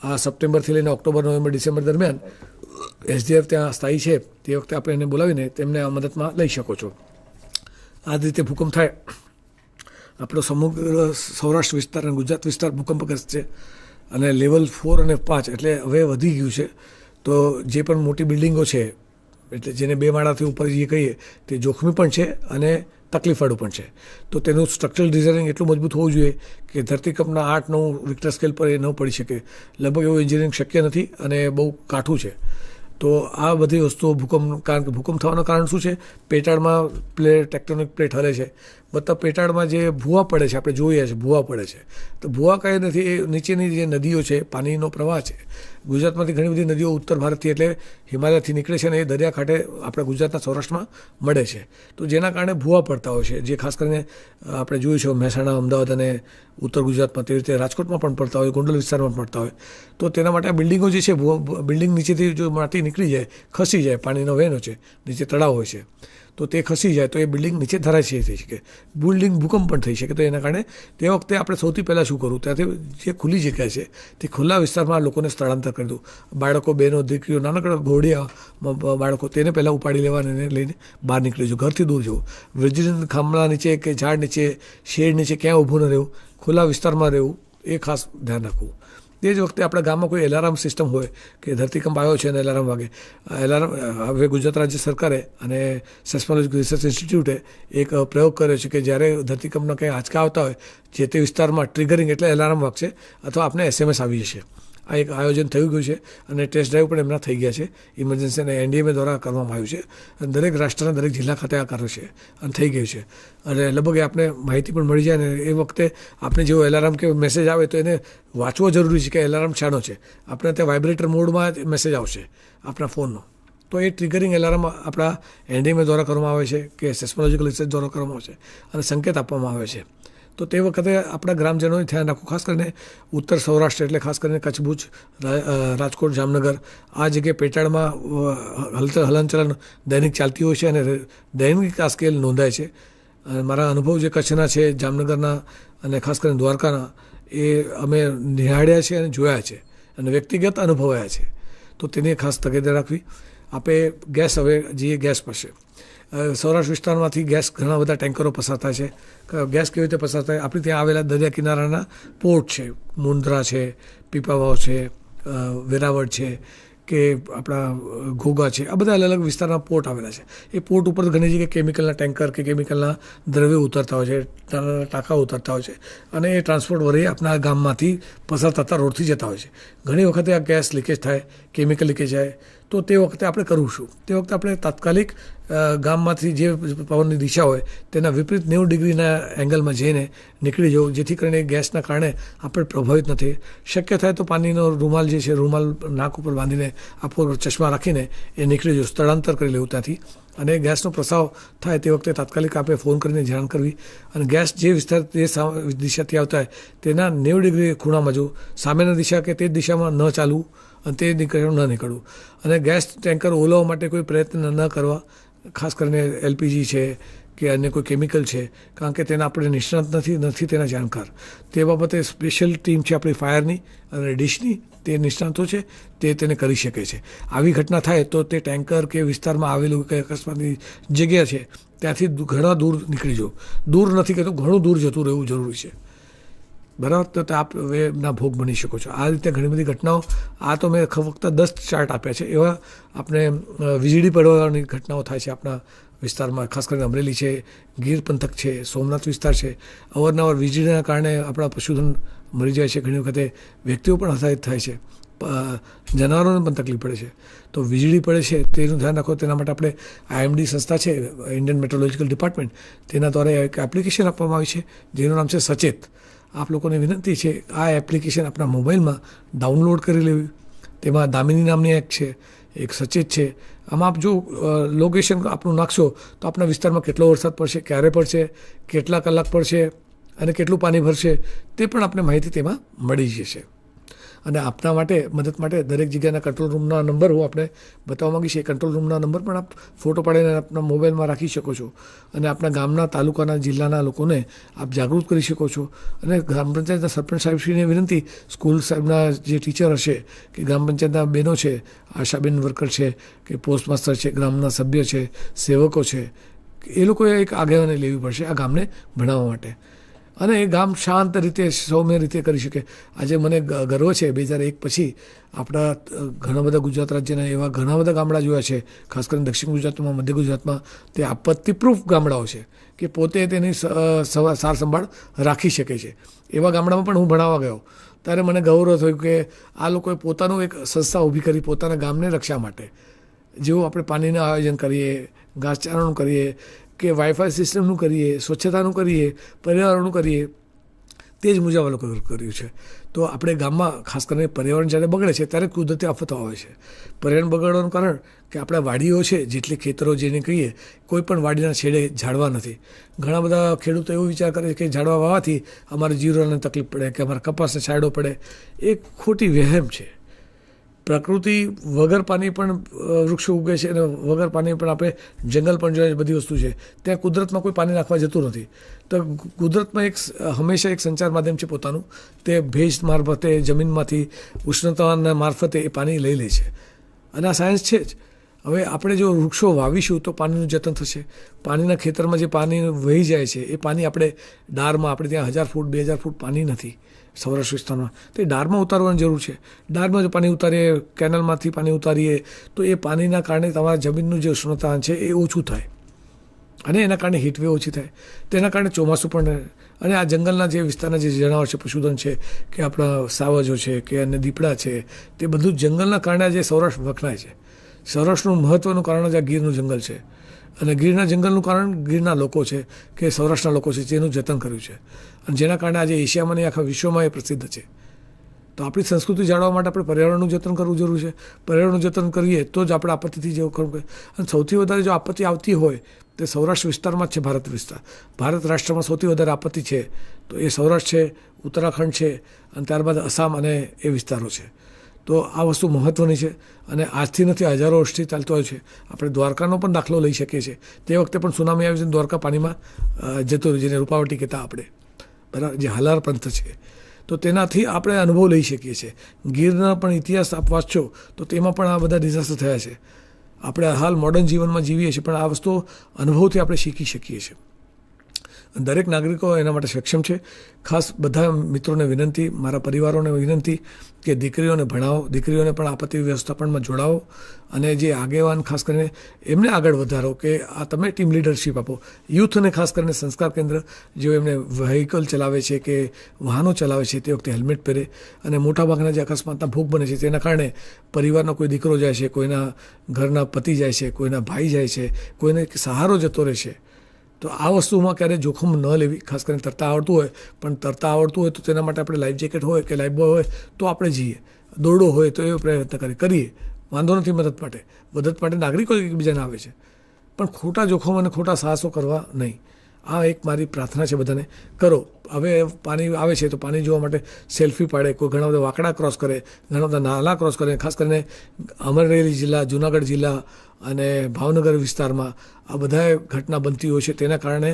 Speaker 3: આ સપ્ટેમ્બરથી લઈને ઓક્ટોબર, નવેમ્બર, ડિસેમ્બર દરમિયાન SDF ત્યાં સ્થાયી છે તે વખતે આપણે એને બોલાવીને તેમને આ મદદમાં લઈ શકો છો. આ જ રીતે ભૂકંપ થાય, આપણો સમગ્ર સૌરાષ્ટ્ર વિસ્તાર અને ગુજરાત વિસ્તાર ભૂકંપગ્રસ્ત છે અને લેવલ 4 અને 5 એટલે હવે વધી ગયું છે. તો જે પણ મોટી બિલ્ડિંગો છે એટલે જેને 2 માળાથી ઉપર જે કહીએ તે જોખમી પણ છે અને તકલીફવાળું પણ છે. તો તેનું સ્ટ્રક્ચરલ ડિઝાઇનિંગ એટલું મજબૂત હોવું જોઈએ કે ધરતીકંપના 8-9 રિક્ટર સ્કેલ પર એ ન પડી શકે. લગભગ એવું એન્જિનિયરિંગ શક્ય નથી અને બહુ કાઠું છે. તો આ બધી વસ્તુઓ કારણ કે ભૂકંપ થવાનું કારણ શું છે? પેટાળમાં ટેક્ટોનિક પ્લેટ હલે છે. મતલબ પેટાળમાં જે ભૂવા પડે છે, આપણે જોઈએ છે ભૂવા પડે છે. તો ભૂવા કંઈ નથી, એ નીચેની જે નદીઓ છે, પાણીનો પ્રવાહ છે. ગુજરાતમાંથી ઘણી બધી નદીઓ ઉત્તર ભારતથી એટલે હિમાલયથી નીકળે છે અને એ દરિયાકાંઠે આપણા ગુજરાતના સૌરાષ્ટ્રમાં મળે છે. તો જેના કારણે ભૂવા પડતા હોય છે, જે ખાસ કરીને આપણે જોયું છે મહેસાણા, અમદાવાદ અને ઉત્તર ગુજરાતમાં, તેવી રીતે રાજકોટમાં પણ પડતા હોય, ગોંડલ વિસ્તારમાં પણ પડતા હોય. તો તેના માટે આ બિલ્ડિંગો જે છે, બિલ્ડિંગ નીચેથી જો માટી નીકળી જાય, ખસી જાય, પાણીનો વહેનો છે, નીચે તળાવ હોય છે, તો તે ખસી જાય તો એ બિલ્ડિંગ નીચે ધરાશયી થઈ શકે, બિલ્ડિંગ ભૂકંપ પણ થઈ શકે. તો એના કારણે તે વખતે આપણે સૌથી પહેલાં શું કરવું, ત્યાંથી જે ખુલ્લી જગ્યા છે તે ખુલ્લા વિસ્તારમાં લોકોને સ્થળાંતર કરી દઉં. બાળકો, બહેનો, દીકરીઓ, નાનકડા ઘોડિયા બાળકો, તેને પહેલાં ઉપાડી લેવા અને એને લઈને બહાર નીકળી જવું, ઘરથી દૂર જવું. વીજળી ખાંભલા નીચે કે ઝાડ નીચે, શેડ નીચે ક્યાં ઊભું ન રહેવું, ખુલ્લા વિસ્તારમાં રહેવું, એ ખાસ ધ્યાન રાખવું. તે જ વખતે આપણા ગામમાં કોઈ એલાર્મ સિસ્ટમ હોય કે ધરતીકંપ આવ્યો છે અને એલાર્મ વાગે. એલાર્મ હવે ગુજરાત રાજ્ય સરકારે અને સેસ્મોલોજી રિસર્ચ ઇન્સ્ટિટ્યૂટે એક પ્રયોગ કર્યો છે કે જ્યારે ધરતીકંપના કંઈ આંચકા આવતા હોય જે તે વિસ્તારમાં ટ્રિગરિંગ એટલે એલાર્મ વાગશે અથવા આપણે SMS આવી જશે. આ એક આયોજન થઈ ગયું છે અને ટેસ્ટ ડ્રાઈવ પણ એમના થઈ ગયા છે. ઇમરજન્સી અને NDMA દ્વારા કરવામાં આવ્યું છે અને દરેક રાષ્ટ્રના દરેક જિલ્લા ખાતે આ કર્યું છે અને થઈ ગયું છે. અને લગભગ આપણે માહિતી પણ મળી જાય ને એ વખતે આપણે જેવો એલાર્મ કે મેસેજ આવે તો એને વાંચવો જરૂરી છે કે એલાર્મ શાનો છે. આપણે ત્યાં વાઇબ્રેટર મોડમાં જ મેસેજ આવશે આપણા ફોનનો. તો એ ટ્રિગરિંગ એલાર્મ આપણા NDMA દ્વારા કરવામાં આવે છે કે સેસ્મોલોજીકલ રિસર્ચ દ્વારા કરવામાં આવે છે અને સંકેત આપવામાં આવે છે. તો તે વખતે આપણા ગ્રામજનોએ ધ્યાન રાખવું, ખાસ કરીને ઉત્તર સૌરાષ્ટ્ર એટલે ખાસ કરીને કચ્છ, ભુજ, રાજકોટ, જામનગર આ જગ્યાએ પેટાળમાં હલનચલન દૈનિક ચાલતી હોય છે અને દૈનિક આ સ્કેલ નોંધાય છે. મારા અનુભવ જે કચ્છના છે, જામનગરના અને ખાસ કરીને દ્વારકાના એ અમે નિહાળ્યા છે અને જોયા છે અને વ્યક્તિગત અનુભવાયા છે. તો તેની ખાસ તકેદારી રાખવી. આપણે ગેસ હવે જઈએ ગેસ પાસે. સૌરાષ્ટ્ર વિસ્તારમાંથી ગેસ ઘણા બધા ટેન્કરો પસાર થાય છે. ગેસ કેવી રીતે પસાર થાય? આપણે ત્યાં આવેલા દરિયા કિનારાના પોર્ટ છે, મુન્દ્રા છે, પીપાવાવ છે, વેરાવળ છે કે આપણા ઘોઘા છે, આ બધા અલગ અલગ વિસ્તારના પોર્ટ આવેલા છે. એ પોર્ટ ઉપર ઘણી જગ્યાએ કેમિકલના ટેન્કર કે કેમિકલના દ્રવ્યો ઉતરતા હોય છે, ટાંકા ઉતરતા હોય છે અને એ ટ્રાન્સપોર્ટ વળી આપણા ગામમાંથી પસાર થતા રોડથી જતા હોય છે. ઘણી વખતે આ ગેસ લીકેજ થાય, કેમિકલ લીકેજ થાય, તો તે વખતે આપણે કરવું શું? તે વખતે આપણે તાત્કાલિક ગામમાંથી જે પવનની દિશા હોય તેના વિપરીત 90 ડિગ્રીના એંગલમાં જઈને નીકળી જવું, જેથી કરીને ગેસના કારણે આપણે પ્રભાવિત નથી. શક્ય થાય તો પાણીનો રૂમાલ જે છે, રૂમાલ નાક ઉપર બાંધીને આપણો ચશ્મા રાખીને એ નીકળી જવું, સ્થળાંતર કરી લેવું ત્યાંથી. અને ગેસનો પ્રસાવ થાય તે વખતે તાત્કાલિક આપણે ફોન કરીને જાણ કરવી. અને ગેસ જે વિસ્તાર જે દિશાથી આવતા હોય તેના 90 ડિગ્રી ખૂણામાં જવું, સામેની દિશા કે તે જ દિશામાં ન ચાલવું અને તે ન નીકળવું. અને ગેસ ટેન્કર ઓલવવા માટે કોઈ પ્રયત્ન ન કરવા, ખાસ કરીને LPG છે કે અન્ય કોઈ કેમિકલ છે, કારણ કે તેના આપણે નિષ્ણાત નથી તેના જાણકાર. તે બાબતે સ્પેશિયલ ટીમ છે આપણી ફાયરની અને ડિશની, તે નિષ્ણાતો છે, તે તેને કરી શકે છે. આવી ઘટના થાય તો તે ટેન્કર કે વિસ્તારમાં આવેલું કે અકસ્માતની જગ્યા છે ત્યાંથી ઘણા દૂર નીકળી જવું. દૂર નથી કહેતો, ઘણું દૂર જતું રહેવું જરૂરી છે. બરાબર? તો આપ એના ભોગ બની શકો છો. આ રીતે ઘણી બધી ઘટનાઓ, આ તો મેં ફક્ત 10 ચાર્ટ આપ્યા છે. એવા આપણે વીજળી પડવાની ઘટનાઓ થાય છે આપણા વિસ્તારમાં, ખાસ કરીને અમરેલી છે, ગીર પંથક છે, સોમનાથ વિસ્તાર છે. અવારનવાર વીજળીના કારણે આપણા પશુધન મરી જાય છે, ઘણી વખતે વ્યક્તિઓ પણ હતાહત થાય છે. જનાવરોને પણ તકલીફ પડે છે. તો વીજળી પડે છે તેનું ધ્યાન રાખો. તેના માટે આપણે IMD સંસ્થા છે, ઇન્ડિયન મેટ્રોલોજીકલ ડિપાર્ટમેન્ટ, તેના દ્વારા એક એપ્લિકેશન આપવામાં આવી છે જેનું નામ છે સચેત. આપ લોકોને વિનંતી છે આ એપ્લિકેશન આપણા મોબાઈલમાં ડાઉનલોડ કરી લેવી. તેમાં દામિની નામની એક છે, એક સચેત છે. આમાં આપ જો લોકેશન આપનું નાખશો તો આપણા વિસ્તારમાં કેટલો વરસાદ પડશે, ક્યારે પડશે, કેટલા કલાક પડશે અને કેટલું પાણી ભરશે તે પણ આપને માહિતી તેમાં મળી જશે. અને આપના માટે મદદ માટે દરેક જગ્યાના કંટ્રોલ રૂમના નંબર હું આપણે બતાવવા માગીશ. એ કંટ્રોલ રૂમના નંબર પણ આપ ફોટો પાડીને આપના મોબાઈલમાં રાખી શકો છો અને આપણા ગામના, તાલુકાના, જિલ્લાના લોકોને આપ જાગૃત કરી શકો છો. અને ગ્રામ પંચાયતના સરપંચ સાહેબશ્રીને વિનંતી, સ્કૂલ સાહેબના જે ટીચર હશે કે ગ્રામ પંચાયતના બહેનો છે, આશાબેન વર્કર છે કે પોસ્ટ માસ્ટર છે, ગ્રામના સભ્ય છે, સેવકો છે, એ લોકોએ એક આગેવાની લેવી પડશે આ ગામને ભણાવવા માટે. અને એ ગામ શાંત રીતે, સૌમ્ય રીતે કરી શકે. આજે મને ગર્વ છે 2001 પછી આપણા ઘણા બધા ગુજરાત રાજ્યના એવા ઘણા બધા ગામડા જોયા છે, ખાસ કરીને દક્ષિણ ગુજરાતમાં, મધ્ય ગુજરાતમાં, તે આપત્તિપ્રૂફ ગામડાઓ છે કે પોતે તેની સાર સંભાળ રાખી શકે છે. એવા ગામડામાં પણ હું ભણાવવા ગયો ત્યારે મને ગૌરવ થયું કે આ લોકોએ પોતાનું એક સંસ્થા ઊભી કરી પોતાના ગામને રક્ષા માટે. જેવું આપણે પાણીનું આયોજન કરીએ, ઘાસચારાનું કરીએ કે વાઈફાઈ સિસ્ટમનું કરીએ, સ્વચ્છતાનું કરીએ, પર્યાવરણનું કરીએ, તે જ મુજબ આ લોકો કર્યું છે. તો આપણે ગામમાં ખાસ કરીને પર્યાવરણ જ્યારે બગડે છે ત્યારે કુદરતી આફતો આવે છે. પર્યાવરણ બગડવાનું કારણ કે આપણા વાડીઓ છે, જેટલી ખેતરો જેને કહીએ, કોઈ પણ વાડીના છેડે ઝાડવા નથી. ઘણા બધા ખેડૂતો એવો વિચાર કરે છે કે ઝાડવા વાવવાથી અમારે જીરુને તકલીફ પડે કે અમારા કપાસને છાંયડો પડે. એ ખોટી વહેમ છે. પ્રકૃતિ વગર પાણી પણ વૃક્ષો ઉગે છે અને વગર પાણી પણ આપણે જંગલ પણ જોઈએ, બધી વસ્તુ છે. ત્યાં કુદરતમાં કોઈ પાણી નાખવા જતું નથી. તો કુદરતમાં એક હંમેશા એક સંચાર માધ્યમ છે પોતાનું, તે ભેજ મારફતે, જમીનમાંથી ઉષ્ણતાના મારફતે એ પાણી લઈ લે છે. અને આ સાયન્સ છે જ. હવે આપણે જો વૃક્ષો વાવીશું તો પાણીનું જતન થશે. પાણીના ખેતરમાં જે પાણી વહી જાય છે એ પાણી આપણે ડારમાં, આપણે ત્યાં 1000 ફૂટ 2000 ફૂટ પાણી નથી સૌરાષ્ટ્ર વિસ્તારમાં, તો એ ડારમાં ઉતારવાની જરૂર છે. ડારમાં જો પાણી ઉતારીએ, કેનલમાંથી પાણી ઉતારીએ તો એ પાણીના કારણે તમારા જમીનનું જે ઉષ્ણતા છે એ ઓછું થાય અને એના કારણે હીટવેવ ઓછી થાય. તેના કારણે ચોમાસું પણ. અને આ જંગલના જે વિસ્તારના જે જનાવર છે, પશુધન છે કે આપણા સાવજો છે કે અને દીપડા છે, તે બધું જંગલના કારણે આજે સૌરાષ્ટ્ર વખણાય છે. સૌરાષ્ટ્રનું મહત્ત્વનું કારણ જ આ ગીરનું જંગલ છે. અને ગીરના જંગલનું કારણ ગીરના લોકો છે કે સૌરાષ્ટ્રના લોકો છે, જેનું જતન કર્યું છે. અને જેના કારણે આજે એશિયામાં નહીં, આખા વિશ્વમાં એ પ્રસિદ્ધ છે. તો આપણી સંસ્કૃતિ જાળવવા માટે આપણે પર્યાવરણનું જતન કરવું જરૂર છે. પર્યાવરણનું જતન કરીએ તો જ આપણે આપત્તિથી જેવું કરવું. અને સૌથી વધારે જો આપત્તિ આવતી હોય તે સૌરાષ્ટ્ર વિસ્તારમાં જ છે. ભારત રાષ્ટ્રમાં સૌથી વધારે આપત્તિ છે તો એ સૌરાષ્ટ્ર છે, ઉત્તરાખંડ છે અને ત્યારબાદ આસામ અને એ વિસ્તારો છે. તો આ વસ્તુ મહત્ત્વની છે અને આજથી નથી, હજારો વર્ષથી ચાલતો હોય છે. આપણે દ્વારકાનો પણ દાખલો લઈ શકીએ છીએ. તે વખતે પણ સુનામી આવી છે, દ્વારકા પાણીમાં જતો રહ્યું, જેને રૂપાવટી કહેતા આપણે, બરાબર, જે હાલાર પંથ છે. તો તેનાથી આપણે અનુભવ લઈ શકીએ છીએ. ગીરના પણ ઇતિહાસ આપ વાંચશો તો તેમાં પણ આ બધા ડિઝાસ્ટર થયા છે. આપણે હાલ મોડર્ન જીવનમાં જીવીએ છીએ પણ આ વસ્તુ અનુભવથી આપણે શીખી શકીએ છીએ. દરેક નાગરિકો એના માટે સક્ષમ છે. ખાસ બધા મિત્રોને વિનંતી, મારા પરિવારોને વિનંતી કે દીકરીઓને ભણાવો, દીકરીઓને પણ આપત્તિ વ્યવસ્થાપનમાં જોડાવો અને જે આગેવાન ખાસ કરીને એમને આગળ વધારો કે આ તમે ટીમ લીડરશીપ આપો. યુથને ખાસ કરીને સંસ્કાર કેન્દ્ર જેઓ એમને વ્હીકલ ચલાવે છે કે વાહનો ચલાવે છે તે વખતે હેલ્મેટ પહેરે. અને મોટાભાગના જે અકસ્માતના ભોગ બને છે તેના કારણે પરિવારનો કોઈ દીકરો જાય છે, કોઈના ઘરના પતિ જાય છે, કોઈના ભાઈ જાય છે, કોઈને સહારો જતો રહે છે. તો આ વસ્તુમાં ક્યારેય જોખમ ન લેવી. ખાસ કરીને તરતા આવડતું હોય, પણ તરતા આવડતું હોય તો તેના માટે આપણે લાઈફ જેકેટ હોય કે લાઈફ બોય હોય તો આપણે જઈએ. દોરડો હોય તો એવો પ્રયત્ન કરીએ. વાંધો નથી. મદદ માટે નાગરિકો એકબીજાને આવે છે, પણ ખોટા જોખમ અને ખોટા સાહસો કરવા નહીં. આ એક મારી પ્રાર્થના છે બધાને, કરો. હવે પાણી આવે છે તો પાણી જોવા માટે સેલ્ફી પાડે, કોઈ ઘણા બધા વાકડા ક્રોસ કરે, ઘણા બધા નાલા ક્રોસ કરે. ખાસ કરીને અમરેલી જિલ્લા, જુનાગઢ જિલ્લા અને ભાવનગર વિસ્તારમાં આ બધા ઘટના બનતી હોય છે. તેના કારણે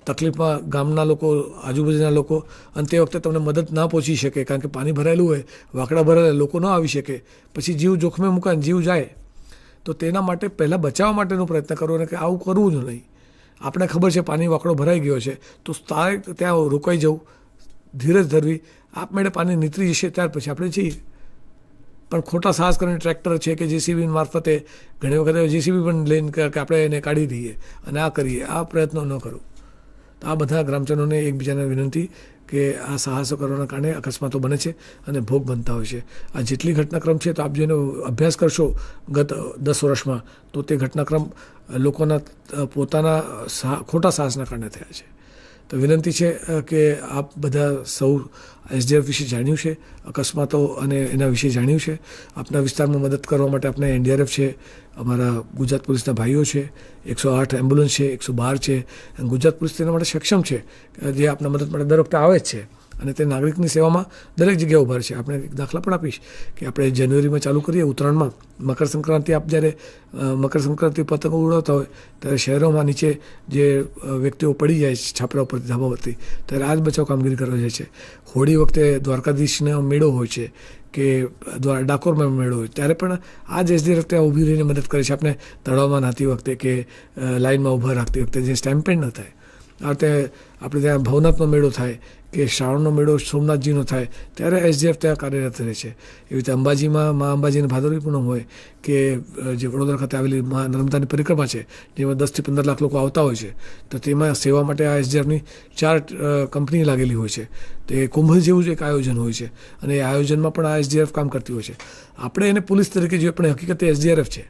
Speaker 3: તકલીફમાં ગામના લોકો, આજુબાજુના લોકો, અને તે વખતે તમને મદદ ના પહોંચી શકે કારણ કે પાણી ભરાયેલું હોય, વાકડા ભરાયેલા, લોકો ન આવી શકે, પછી જીવ જોખમે મુકાય, જીવ જાય. તો તેના માટે પહેલાં બચાવવા માટેનો પ્રયત્ન કરો અને કે આવું કરવું જ નહીં. આપણે ખબર છે પાણી વાકડો ભરાઈ ગયો છે તો ત્યાં રોકાઈ જવું, ધીરજ ધરવી, આપમેળે પાણી નીતરી જશે ત્યાર પછી આપણે જઈએ. પણ ખોટા સાહસ કરીને ટ્રેક્ટર છે કે JCB મારફતે ઘણી વખત JCB પણ લઈને કે આપણે એને કાઢી દઈએ અને આ કરીએ, આ પ્રયત્નો ન કરો. તો આ બધા ગ્રામજનોને એકબીજાને વિનંતી કે આ સાહસો કરવાના કારણે અકસ્માતો બને છે અને ભોગ બનતા હોય છે. આ જેટલી ઘટનાક્રમ છે તો આપ જેનો અભ્યાસ કરશો ગત 10 વર્ષમાં તો તે ઘટનાક્રમ લોકોના પોતાના ખોટા સાહસના કારણે થયા છે. તો વિનંતી છે કે આપ બધા સૌ એસડીએફ વિશે જાણ્યું છે, અકસ્માતો અને એના વિશે જાણ્યું છે. આપના વિસ્તારમાં મદદ કરવા માટે આપણે એનડીઆરએફ છે, અમારા ગુજરાત પોલીસના ભાઈઓ છે, 108 એમ્બ્યુલન્સ છે, 112 છે. ગુજરાત પોલીસ તેના માટે સક્ષમ છે જે આપના મદદ માટે દર વખતે આવે જ છે અને તે નાગરિકની સેવામાં દરેક જગ્યાએ ઉભા છે. આપણે એક દાખલા પણ આપીશ કે આપણે જાન્યુઆરીમાં ચાલુ કરીએ ઉત્તરાયણમાં, મકર સંક્રાંતિ આપ જ્યારે મકર સંક્રાંતિ પતંગો ઉડાવતા હોય ત્યારે શહેરોમાં નીચે જે વ્યક્તિઓ પડી જાય છે છાપરા ઉપરથી, ધાબા પરથી, ત્યારે આ જ બચાવ કામગીરી કરવા જાય છે. હોળી વખતે દ્વારકાધીશનો મેળો હોય છે કે ડાકોરમાં મેળો હોય ત્યારે પણ આ જ એસડીએફ ત્યાં ઊભી રહીને મદદ કરે છે. આપણે તળાવમાં નાહતી વખતે કે લાઇનમાં ઊભા રાખતી વખતે જે સ્ટેમ્પેડ ન થાય, આ રીતે આપણે ત્યાં ભવનાથનો મેળો થાય કે શ્રાવણનો મેળો સોમનાથજીનો થાય ત્યારે એસડીએફ ત્યાં કાર્યરત રહે છે. એવી રીતે અંબાજીમાં મા અંબાજીની ભાદરવી પૂનમ હોય કે જે વડોદરા ખાતે આવેલી મા નર્મદાની પરિક્રમા છે જેમાં 10 થી 15 લાખ લોકો આવતા હોય છે, તો તેમાં સેવા માટે આ એસડીએફની 4 કંપની લાગેલી હોય છે. તો એ કુંભ જેવું જ એક આયોજન હોય છે અને એ આયોજનમાં પણ આ એસડીએફ કામ કરતી હોય છે. આપણે એને પોલીસ તરીકે જોઈએ પણ હકીકતે એસડીઆરએફ છે,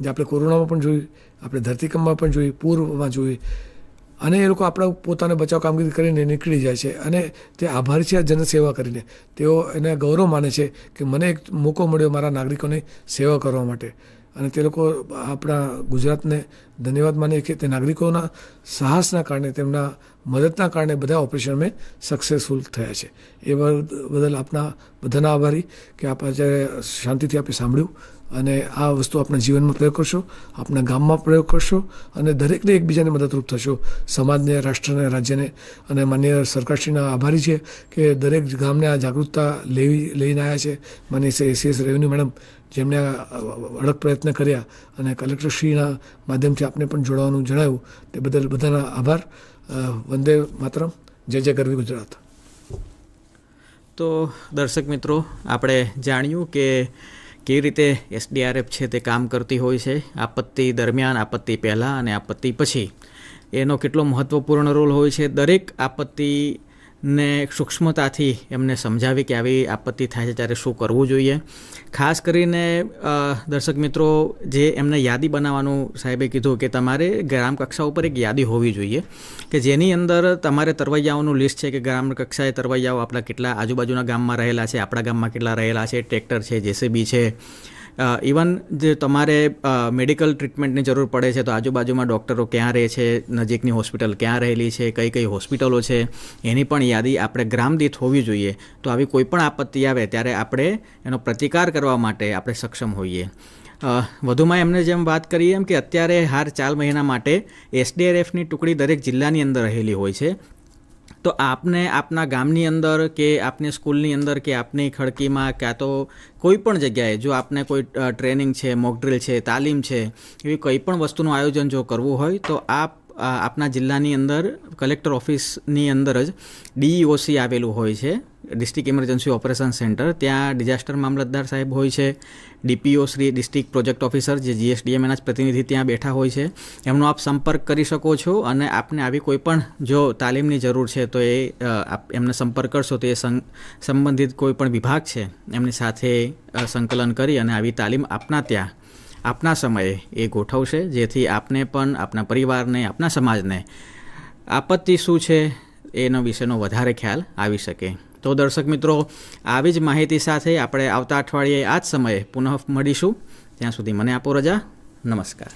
Speaker 3: જે આપણે કોરોનામાં પણ જોઈ, આપણે ધરતીકંપમાં પણ જોઈ, પૂરમાં જોઈ, અને એ લોકો આપણા પોતાને બચાવ કામગીરી કરીને નીકળી જાય છે અને તે આભારી છે આ જનસેવા કરીને. તેઓ એને ગૌરવ માને છે કે મને એક મોકો મળ્યો મારા નાગરિકોની સેવા કરવા માટે, અને તે લોકો આપણા ગુજરાતને ધન્યવાદ માને કે તે નાગરિકોના સાહસના કારણે, તેમના મદદના કારણે બધા ઓપરેશન મેં સક્સેસફુલ થયા છે. એ બદલ આપના બધાના આભારી કે આપ જ્યારે શાંતિથી આપણે સાંભળ્યું અને આ વસ્તુ આપણા જીવનમાં પ્રયોગ કરશો, આપણા ગામમાં પ્રયોગ કરશો અને દરેકને એકબીજાને મદદરૂપ થશો, સમાજને, રાષ્ટ્રને, રાજ્યને. અને માનનીય સરકારશ્રીના આભારી છે કે દરેક ગામને આ જાગૃતતા લઈને આવ્યા છે. માનનીય એસીએસ રેવન્યુ મેડમ જેમણે આ અડગ પ્રયત્ન કર્યા અને કલેક્ટરશ્રીના માધ્યમથી આપને પણ જોડાવાનું જણાવ્યું, તે બદલ બધાના આભાર. વંદે માતરમ. જય જય ગરવી ગુજરાત.
Speaker 2: તો દર્શક મિત્રો, આપણે જાણ્યું કે કેવી રીતે એસડીઆરએફ છે તે કામ કરતી હોય છે. આપત્તિ દરમિયાન, આપત્તિ પહેલાં અને આપત્તિ પછી એનો કેટલો મહત્ત્વપૂર્ણ રોલ હોય છે. દરેક આપત્તિને સૂક્ષ્મતાથી એમને સમજાવી કે આવી આપત્તિ થાય છે ત્યારે શું કરવું જોઈએ. ખાસ કરીને દર્શક મિત્રો, જે એમને યાદી બનાવવાનું સાહેબે કીધું કે તમારે ગ્રામ કક્ષા ઉપર એક યાદી હોવી જોઈએ કે જેની અંદર તમારે તરવૈયાઓનું લિસ્ટ છે કે ગ્રામ કક્ષાએ તરવૈયાઓ આપણા કેટલા આજુબાજુના ગામમાં રહેલા છે, આપણા ગામમાં કેટલા રહેલા છે, ટ્રેક્ટર છે, જેસીબી છે. ઇવન જે તમારે મેડિકલ ટ્રીટમેન્ટની જરૂર પડે છે તો આજુબાજુમાં ડૉક્ટરો ક્યાં રહે છે, નજીકની હોસ્પિટલ ક્યાં રહેલી છે, કઈ કઈ હોસ્પિટલો છે, એની પણ યાદી આપણે ગ્રામ દીઠ હોવી જોઈએ. તો આવી કોઈ પણ આપત્તિ આવે ત્યારે આપણે એનો પ્રતિકાર કરવા માટે આપણે સક્ષમ હોઈએ. વધુમાં એમને જેમ વાત કરીએ એમ કે અત્યારે હાર 4 મહિના માટે એસડીઆરએફની ટુકડી દરેક જિલ્લાની અંદર રહેલી હોય છે. તો આપને આપના ગામની અંદર કે આપની સ્કૂલની અંદર કે આપની ખડકીમાં ક્યાં તો કોઈ પણ જગ્યાએ જો આપને કોઈ ટ્રેનિંગ છે, મોક ડ્રિલ છે, તાલીમ છે, એવી કંઈ પણ વસ્તુનું આયોજન જો કરવું હોય તો આપ આપના જિલ્લાની અંદર કલેક્ટર ઓફિસની અંદર જ ડીઈઓસી આવેલું હોય છે, ડિસ્ટ્રિક્ટ ઇમરજન્સી ઓપરેશન સેન્ટર. ત્યાં ડિઝાસ્ટર મામલતદાર સાહેબ હોય છે, DPO Shri district project officer જે જીએસડીએમએના જ પ્રતિનિધિ ત્યાં બેઠા હોય છે. એમનો આપ સંપર્ક કરી શકો છો અને આપને આવી કોઈ પણ જો તાલીમની જરૂર છે તો એ એમને સંપર્ક કરશો તો એ સંબંધિત કોઈ પણ વિભાગ છે એમની સાથે સંકલન કરી અને આવી તાલીમ આપના ત્યાં આપના સમયે એ ગોઠવશે, જેથી આપને પણ, આપના પરિવારને, આપના સમાજને આપત્તિ શું છે એના વિશેનો વધારે ખ્યાલ આવી શકે. તો દર્શક મિત્રો, આવી જ માહિતી સાથે આપણે આવતા અઠવાડિયે આ જ સમયે પુનઃ મળીશું. ત્યાં સુધી મને આપો રજા. નમસ્કાર.